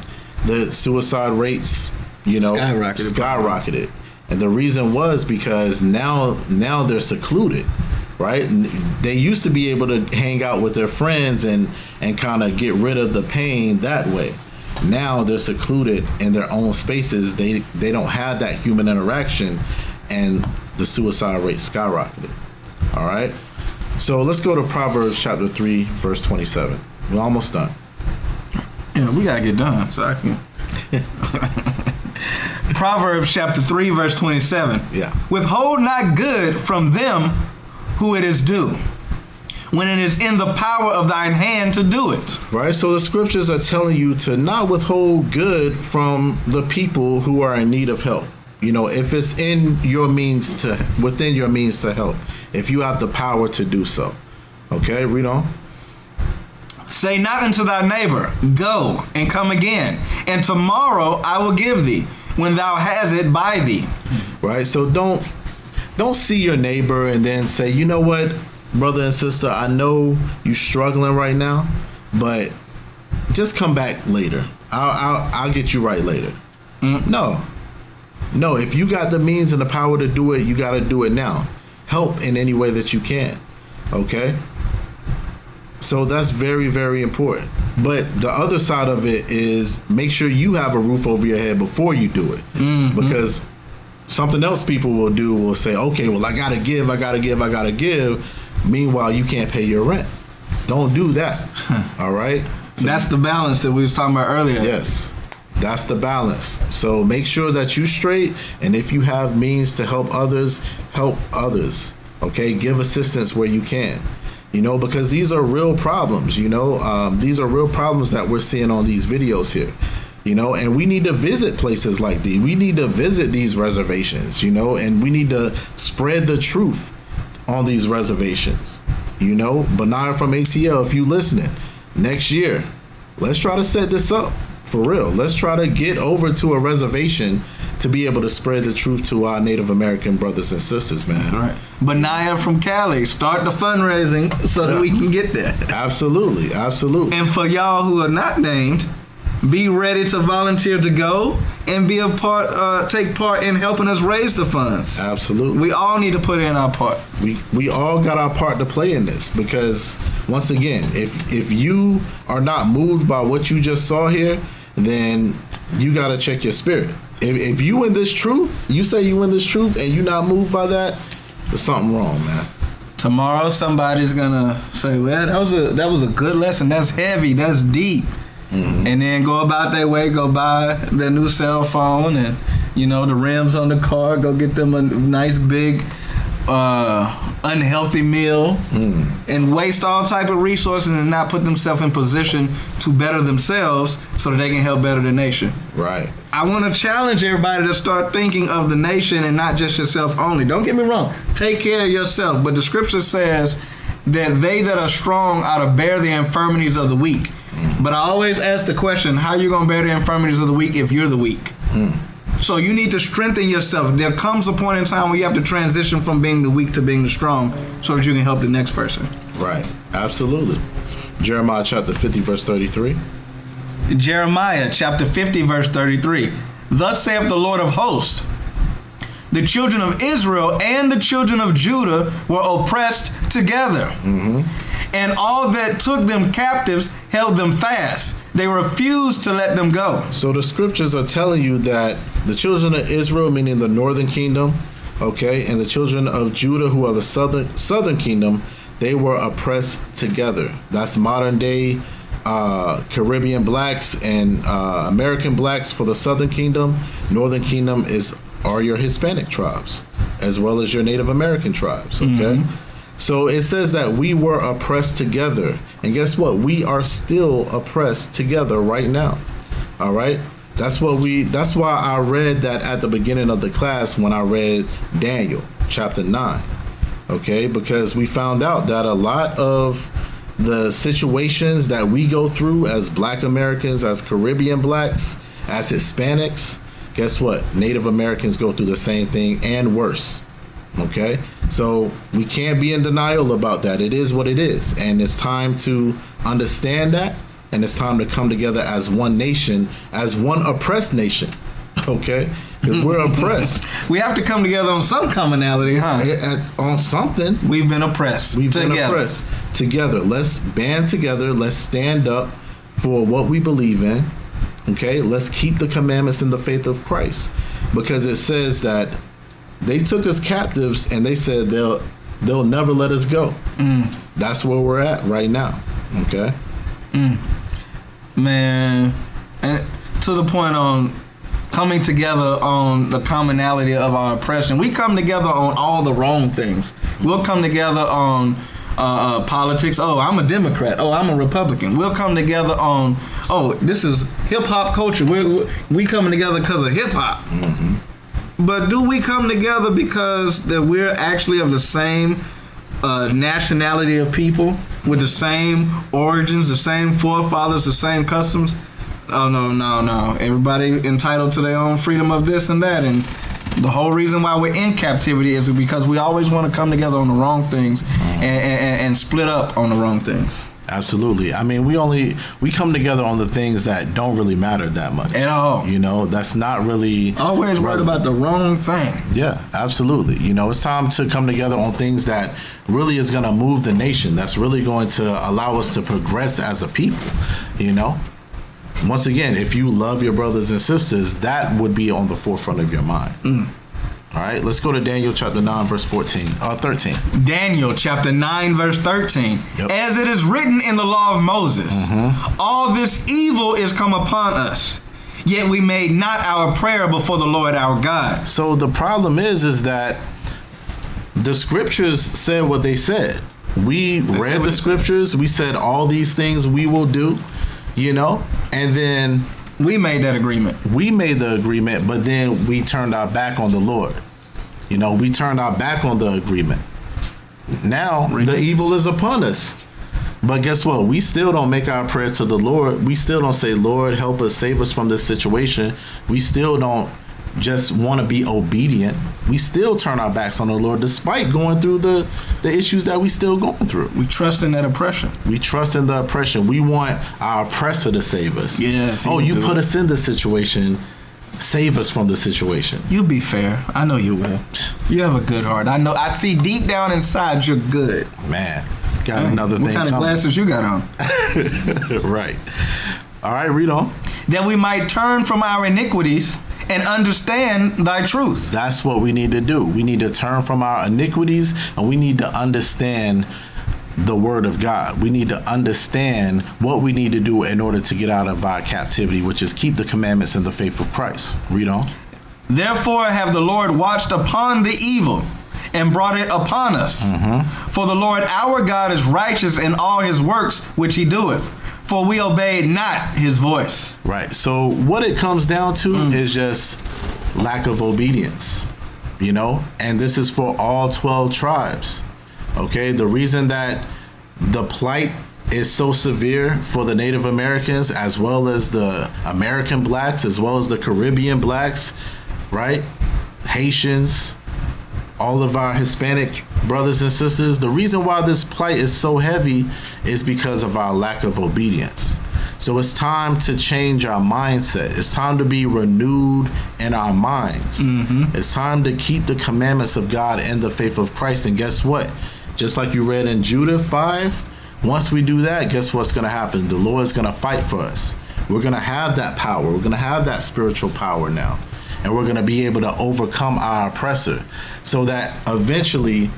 the suicide rates, you know, skyrocketed. And the reason was because now they're secluded. Right? They used to be able to hang out with their friends and kind of get rid of the pain that way. Now they're secluded in their own spaces. They don't have that human interaction, and the suicide rate skyrocketed. All right? So let's go to Proverbs chapter 3, verse 27. We're almost done. Yeah, we got to get done so I can... Proverbs chapter 3, verse 27. Yeah. Withhold not good from them who it is due, when it is in the power of thine hand to do it. Right, so the scriptures are telling you to not withhold good from the people who are in need of help. You know, if it's within your means to help, if you have the power to do so. Okay, read on. Say not unto thy neighbor, go and come again, and tomorrow I will give thee, when thou hast it by thee. Right, so don't see your neighbor and then say, you know what, brother and sister, I know you're struggling right now, but just come back later. I'll get you right later. No, if you got the means and the power to do it, you got to do it now. Help in any way that you can, okay? So that's very, very important. But the other side of it is make sure you have a roof over your head before you do it. Because something else people will say, okay, well, I gotta give. Meanwhile, you can't pay your rent. Don't do that. All right? So that's the balance that we was talking about earlier. Yes. That's the balance. So make sure that you straight, and if you have means to help others, help others. Okay? Give assistance where you can. Because these are real problems, these are real problems that we're seeing on these videos here, and we need to visit places like these. We need to visit these reservations, and we need to spread the truth on these reservations, Benaiah from ATL, if you listening, next year, let's try to set this up for real. Let's try to get over to a reservation to be able to spread the truth to our Native American brothers and sisters, man. All right. Benaiah from Cali, start the fundraising so that we can get there. Absolutely. And for y'all who are not named, be ready to volunteer to go and be take part in helping us raise the funds. Absolutely. We all need to put in our part. We all got our part to play in this, because once again, if you are not moved by what you just saw here, then you got to check your spirit. If you in this truth, you say you in this truth and you not moved by that, there's something wrong, man. Tomorrow somebody's gonna say, well, that was a good lesson. That's heavy. That's deep. And then go about their way, go buy their new cell phone and, the rims on the car, go get them a nice big unhealthy meal and waste all type of resources and not put themselves in position to better themselves so that they can help better the nation. Right. I want to challenge everybody to start thinking of the nation and not just yourself only. Don't get me wrong. Take care of yourself. But the scripture says that they that are strong ought to bear the infirmities of the weak. But I always ask the question, how are you going to bear the infirmities of the weak if you're the weak? So you need to strengthen yourself. There comes a point in time where you have to transition from being the weak to being the strong so that you can help the next person. Right. Absolutely. Jeremiah chapter 50, verse 33. Jeremiah chapter 50, verse 33. Thus saith the Lord of hosts, the children of Israel and the children of Judah were oppressed together. And all that took them captives held them fast. They refused to let them go. So the scriptures are telling you that the children of Israel, meaning the northern kingdom, okay, and the children of Judah, who are the southern kingdom, they were oppressed together. That's modern day Caribbean blacks and American blacks for the southern kingdom. Northern kingdom are your Hispanic tribes, as well as your Native American tribes, okay? So it says that we were oppressed together. And guess what? We are still oppressed together right now. All right? That's why I read that at the beginning of the class when I read Daniel chapter 9. Okay? Because we found out that a lot of the situations that we go through as Black Americans, as Caribbean blacks, as Hispanics, guess what? Native Americans go through the same thing and worse. Okay? So we can't be in denial about that. It is what it is. And it's time to understand that. And it's time to come together as one nation, as one oppressed nation. Okay? Because we're oppressed. We have to come together on some commonality, huh? On something. We've been oppressed. Together. Let's band together. Let's stand up for what we believe in. Okay? Let's keep the commandments in the faith of Christ. Because it says that they took us captives and they said they'll never let us go. That's where we're at right now. Okay? Man, and to the point on coming together on the commonality of our oppression, we come together on all the wrong things. We'll come together on politics. Oh, I'm a Democrat. Oh, I'm a Republican. We'll come together on, this is hip-hop culture. We coming together because of hip-hop. But do we come together because that we're actually of the same nationality of people with the same origins, the same forefathers, the same customs? Oh, no. Everybody entitled to their own freedom of this and that. And the whole reason why we're in captivity is because we always want to come together on the wrong things and split up on the wrong things. Absolutely. I mean, we come together on the things that don't really matter that much at all. You know, that's not really always worried about the wrong thing. Yeah, absolutely. You know, it's time to come together on things that really is going to move the nation. That's really going to allow us to progress as a people. You know, once again, if you love your brothers and sisters, that would be on the forefront of your mind. All right, let's go to Daniel chapter 9, verse 13. Daniel chapter 9, verse 13. Yep. As it is written in the law of Moses, all this evil is come upon us, yet we made not our prayer before the Lord our God. So the problem is that the scriptures said what they said. We read the scriptures. We said all these things we will do, you know, and then we made that agreement. We made the agreement, but then we turned our back on the Lord. You know, we turned our back on the agreement. Now the evil is upon us. But guess what? We still don't make our prayer to the Lord. We still don't say, Lord, help us, save us from this situation. We still don't just want to be obedient. We still turn our backs on the Lord despite going through the issues that we still going through. We trust in that oppression. We trust in the oppression. We want our oppressor to save us. Yes. Oh, you put us in this situation. Save us from the situation. You be fair. I know you will. You have a good heart. I know. I see deep down inside you're good. Man, got another thing. What kind of glasses you got on? Right. All right, read on. That we might turn from our iniquities and understand thy truth. That's what we need to do. We need to turn from our iniquities and we need to understand the word of God. We need to understand what we need to do in order to get out of our captivity, which is keep the commandments and the faith of Christ. Read on. Therefore have the Lord watched upon the evil and brought it upon us. For the Lord our God is righteous in all his works which he doeth, for we obeyed not his voice. Right. So what it comes down to is just lack of obedience, you know, and this is for all 12 tribes. Okay, the reason that the plight is so severe for the Native Americans, as well as the American blacks, as well as the Caribbean blacks, right? Haitians, all of our Hispanic brothers and sisters. The reason why this plight is so heavy is because of our lack of obedience. So it's time to change our mindset. It's time to be renewed in our minds. It's time to keep the commandments of God and the faith of Christ. And guess what? Just like you read in Judah 5, once we do that, guess what's going to happen? The Lord is going to fight for us. We're going to have that power. We're going to have that spiritual power now. And we're going to be able to overcome our oppressor so that eventually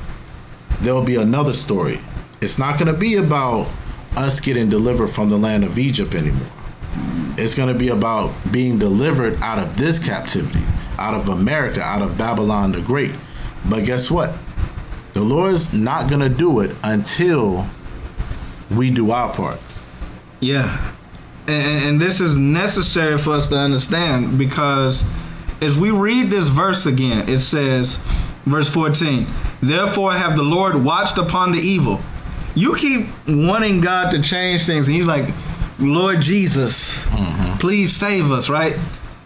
there'll be another story. It's not going to be about us getting delivered from the land of Egypt anymore. It's going to be about being delivered out of this captivity, out of America, out of Babylon the Great. But guess what? The Lord's not going to do it until we do our part. Yeah. And this is necessary for us to understand, because as we read this verse again, it says, verse 14, therefore have the Lord watched upon the evil. You keep wanting God to change things, and he's like, Lord Jesus, please save us, right?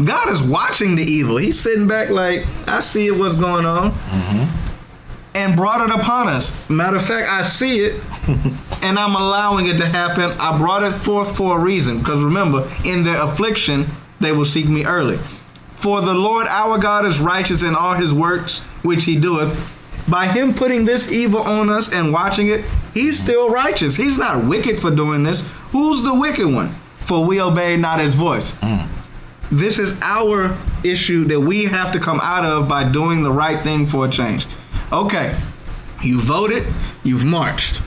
God is watching the evil. He's sitting back like, I see it, what's going on. And brought it upon us. Matter of fact, I see it, and I'm allowing it to happen. I brought it forth for a reason, because remember, in their affliction, they will seek me early. For the Lord our God is righteous in all his works, which he doeth. By him putting this evil on us and watching it, he's still righteous. He's not wicked for doing this. Who's the wicked one? For we obey not his voice. This is our issue that we have to come out of by doing the right thing for a change. Okay, you voted, you've marched.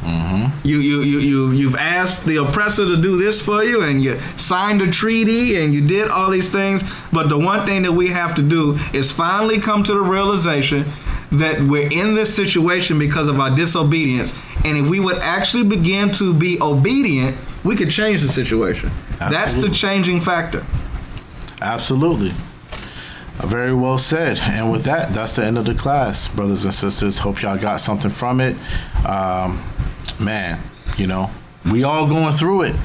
You've asked the oppressor to do this for you, and you signed a treaty, and you did all these things. But the one thing that we have to do is finally come to the realization that we're in this situation because of our disobedience. And if we would actually begin to be obedient, we could change the situation. Absolutely. That's the changing factor. Absolutely. Very well said. And with that, that's the end of the class, brothers and sisters. Hope y'all got something from it. Man, you know, we all going through it.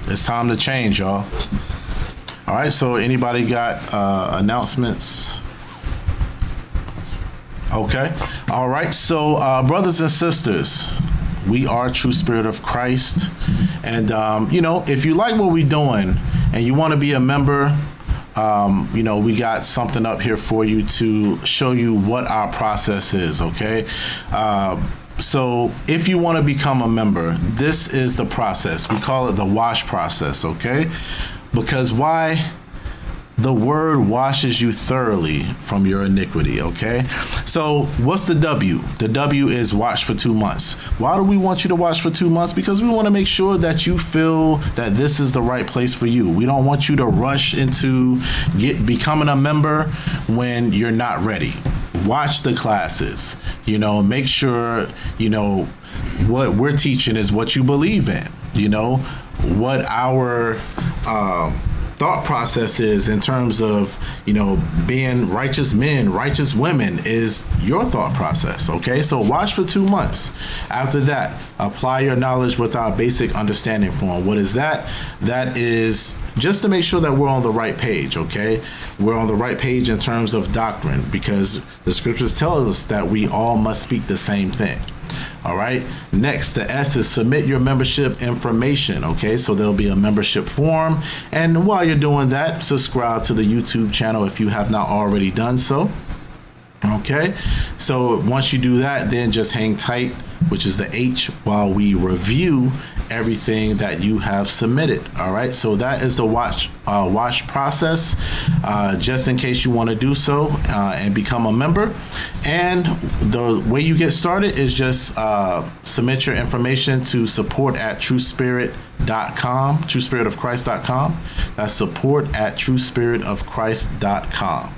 It's time to change, y'all. All right, so anybody got announcements? Okay. All right, so brothers and sisters, We are True Spirit of Christ. And, if you like what we're doing and you want to be a member, we got something up here for you to show you what our process is, okay? So if you want to become a member, this is the process. We call it the wash process, okay? Because why? The word washes you thoroughly from your iniquity, okay? So what's the W? The W is watch for 2 months. Why do we want you to watch for 2 months? Because we want to make sure that you feel that this is the right place for you. We don't want you to rush into becoming a member when you're not ready. Watch the classes, make sure, what we're teaching is what you believe in, what our thought process is in terms of, being righteous men, righteous women is your thought process, okay? So watch for 2 months. After that, apply your knowledge with our basic understanding form. What is that? That is just to make sure that we're on the right page, okay? We're on the right page in terms of doctrine because the scriptures tell us that we all must speak the same thing. All right. Next, the S is submit your membership information. Okay, so there'll be a membership form. And while you're doing that, subscribe to the YouTube channel if you have not already done so. Okay, so once you do that, then just hang tight, which is the H, while we review everything that you have submitted. All right, so that is the wash process, just in case you want to do so and become a member. And the way you get started is just submit your information to support@truespirit.com, truespiritofchrist.com. That's support@truespiritofchrist.com.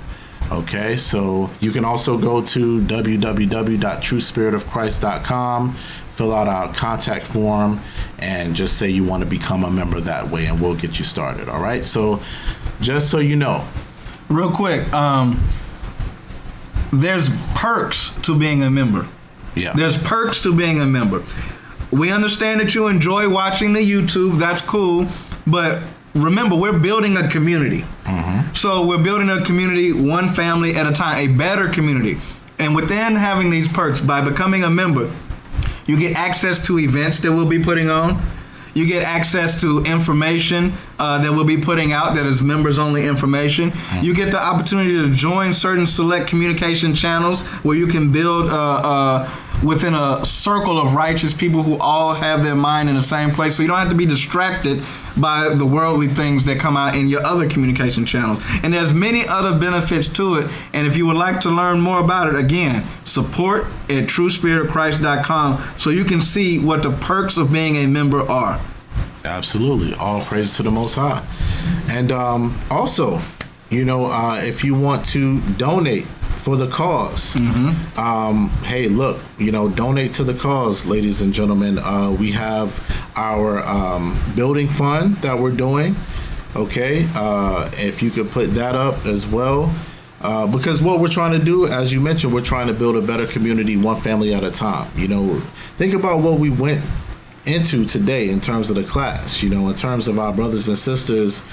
Okay, so you can also go to www.truespiritofchrist.com, fill out our contact form, and just say you want to become a member that way, and we'll get you started. All right, so just so you know. Real quick, there's perks to being a member. Yeah. There's perks to being a member. We understand that you enjoy watching the YouTube. That's cool, but remember, we're building a community. So we're building a community, one family at a time, a better community. And within having these perks, by becoming a member, you get access to events that we'll be putting on. You get access to information that we'll be putting out that is members-only information. You get the opportunity to join certain select communication channels where you can build within a circle of righteous people who all have their mind in the same place. So you don't have to be distracted by the worldly things that come out in your other communication channels. And there's many other benefits to it. And if you would like to learn more about it, again, support@truespiritofchrist.com so you can see what the perks of being a member are. Absolutely. All praise to the Most High. And also, if you want to donate for the cause, hey, look, donate to the cause, ladies and gentlemen. We have our building fund that we're doing. Okay, if you could put that up as well. Because what we're trying to do, as you mentioned, we're trying to build a better community, one family at a time. Think about what we went into today in terms of the class, in terms of our brothers and sisters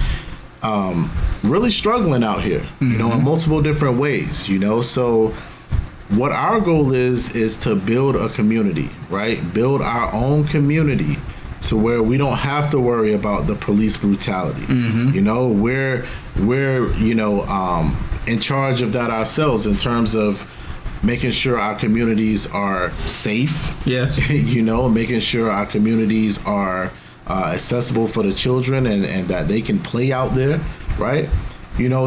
really struggling out here, in multiple different ways, So what our goal is to build a community, right? Build our own community to where we don't have to worry about the police brutality. We're in charge of that ourselves in terms of making sure our communities are safe. Yes. Making sure our communities are accessible for the children and that they can play out there, right?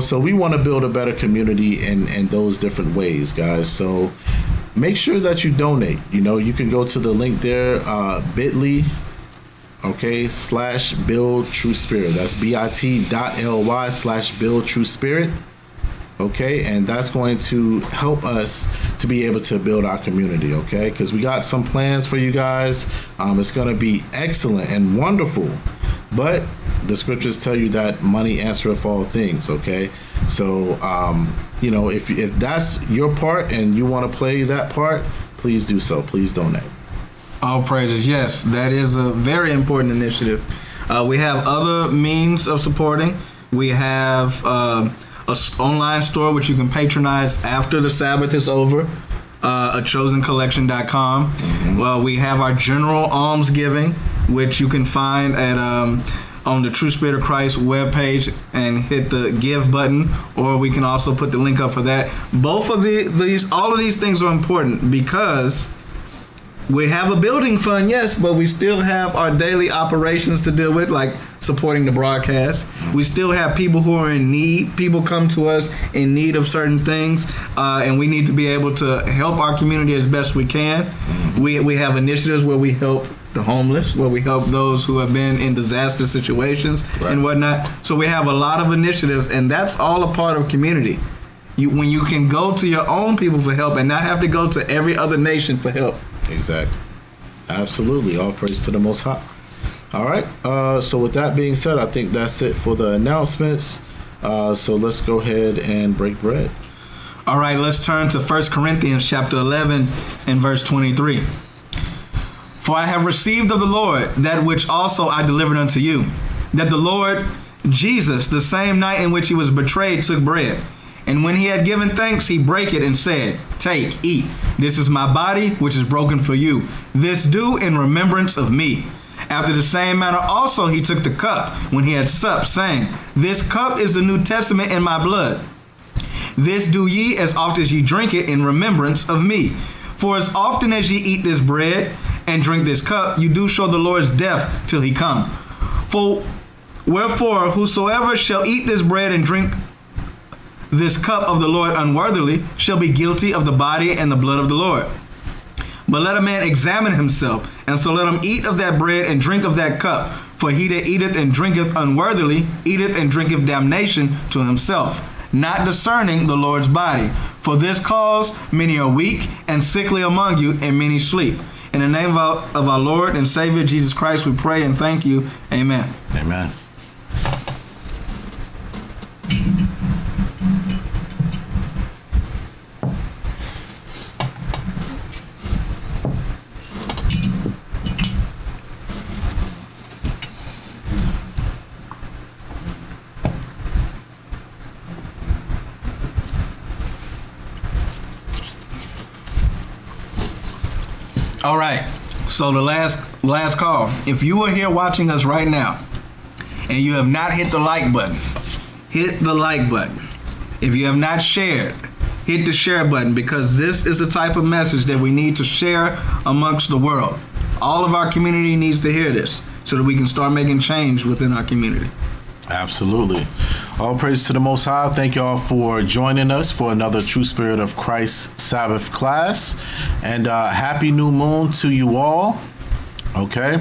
So we want to build a better community in those different ways, guys. So make sure that you donate. You can go to the link there, bit.ly, okay, /Build True Spirit. That's bit.ly/Build True Spirit. Okay, and that's going to help us to be able to build our community, okay? Because we got some plans for you guys. It's going to be excellent and wonderful. But the scriptures tell you that money answereth all things, okay? So, if that's your part and you want to play that part, please do so. Please donate. All praises. Yes, that is a very important initiative. We have other means of supporting. We have an online store which you can patronize after the Sabbath is over. achosencollection.com. Well, we have our general alms giving, which you can find at on the True Spirit of Christ webpage and hit the give button, or we can also put the link up for that. Both of all of these things are important because we have a building fund, yes, but we still have our daily operations to deal with, like supporting the broadcast. We still have people who are in need. People come to us in need of certain things, and we need to be able to help our community as best we can. We have initiatives where we help the homeless, where we help those who have been in disaster situations and whatnot. So we have a lot of initiatives, and that's all a part of community. When you can go to your own people for help and not have to go to every other nation for help. Exactly. Absolutely. All praise to the Most High. All right. So with that being said, I think that's it for the announcements. So let's go ahead and break bread. All right. Let's turn to 1 Corinthians chapter 11 and verse 23. For I have received of the Lord that which also I delivered unto you, that the Lord Jesus, the same night in which he was betrayed, took bread. And when he had given thanks, he brake it and said, Take, eat. This is my body, which is broken for you. This do in remembrance of me. After the same manner also he took the cup when he had supped, saying, This cup is the New Testament in my blood. This do ye as oft as ye drink it in remembrance of me. For as often as ye eat this bread and drink this cup, you do show the Lord's death till he come. For wherefore whosoever shall eat this bread and drink this cup of the Lord unworthily shall be guilty of the body and the blood of the Lord. But let a man examine himself, and so let him eat of that bread and drink of that cup. For he that eateth and drinketh unworthily eateth and drinketh damnation to himself, not discerning the Lord's body. For this cause many are weak and sickly among you, and many sleep. In the name of our Lord and Savior Jesus Christ, we pray and thank you. Amen. Amen. All right. So the last call. If you are here watching us right now and you have not hit the like button, hit the like button. If you have not shared, hit the share button, because this is the type of message that we need to share amongst the world. All of our community needs to hear this so that we can start making change within our community. Absolutely. All praise to the Most High. Thank y'all for joining us for another True Spirit of Christ Sabbath class. And happy new moon to you all. Okay.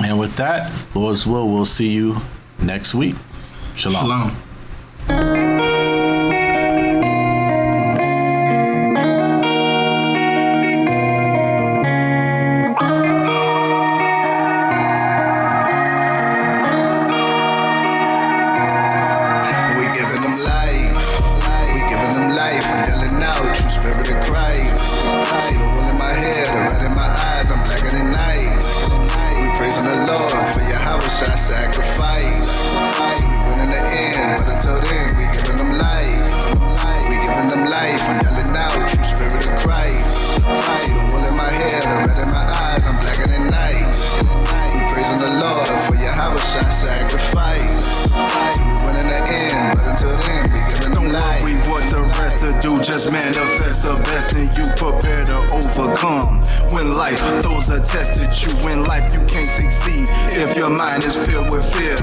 And with that, Lord's will, we'll see you next week. Shalom. Shalom. Just manifest the best in you, prepare to overcome. When life throws a test at you, in life you can't succeed if your mind is filled with fear.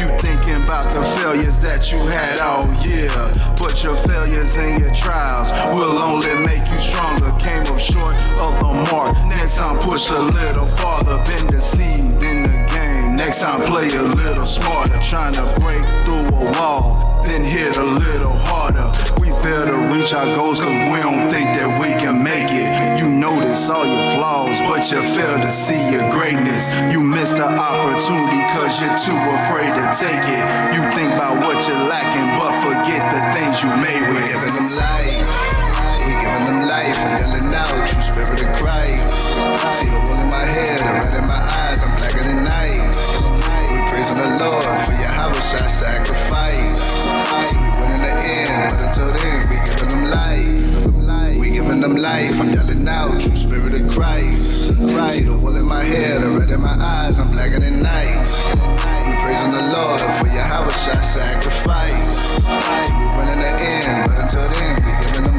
You thinking about the failures that you had all year, but your failures and your trials will only make you stronger. Came up short of the mark, next time push a little farther. Been deceived in the game, next time play a little smarter. Trying to break through a wall, then hit a little harder. We fail to reach our goals cause we don't think that we can make it. You notice all your flaws, but you fail to see your greatness. You miss the opportunity cause you're too afraid to take it. You think about what you're lacking, but forget the things you made with. We're giving them life, we giving them life. I'm yelling out, true spirit of Christ. See the wool in my hair, the red in my eyes, I'm blacker than night. We praising the Lord for your Habashah sacrifice. See we win in the end, but until then we giving them life. We giving them life. life, I'm yelling out, true spirit of Christ. See the wool in my hair, the red in my eyes, I'm blacker than nights. We praising the Lord for your Yahweh shot sacrifice. See, we winning the end, but until then, we giving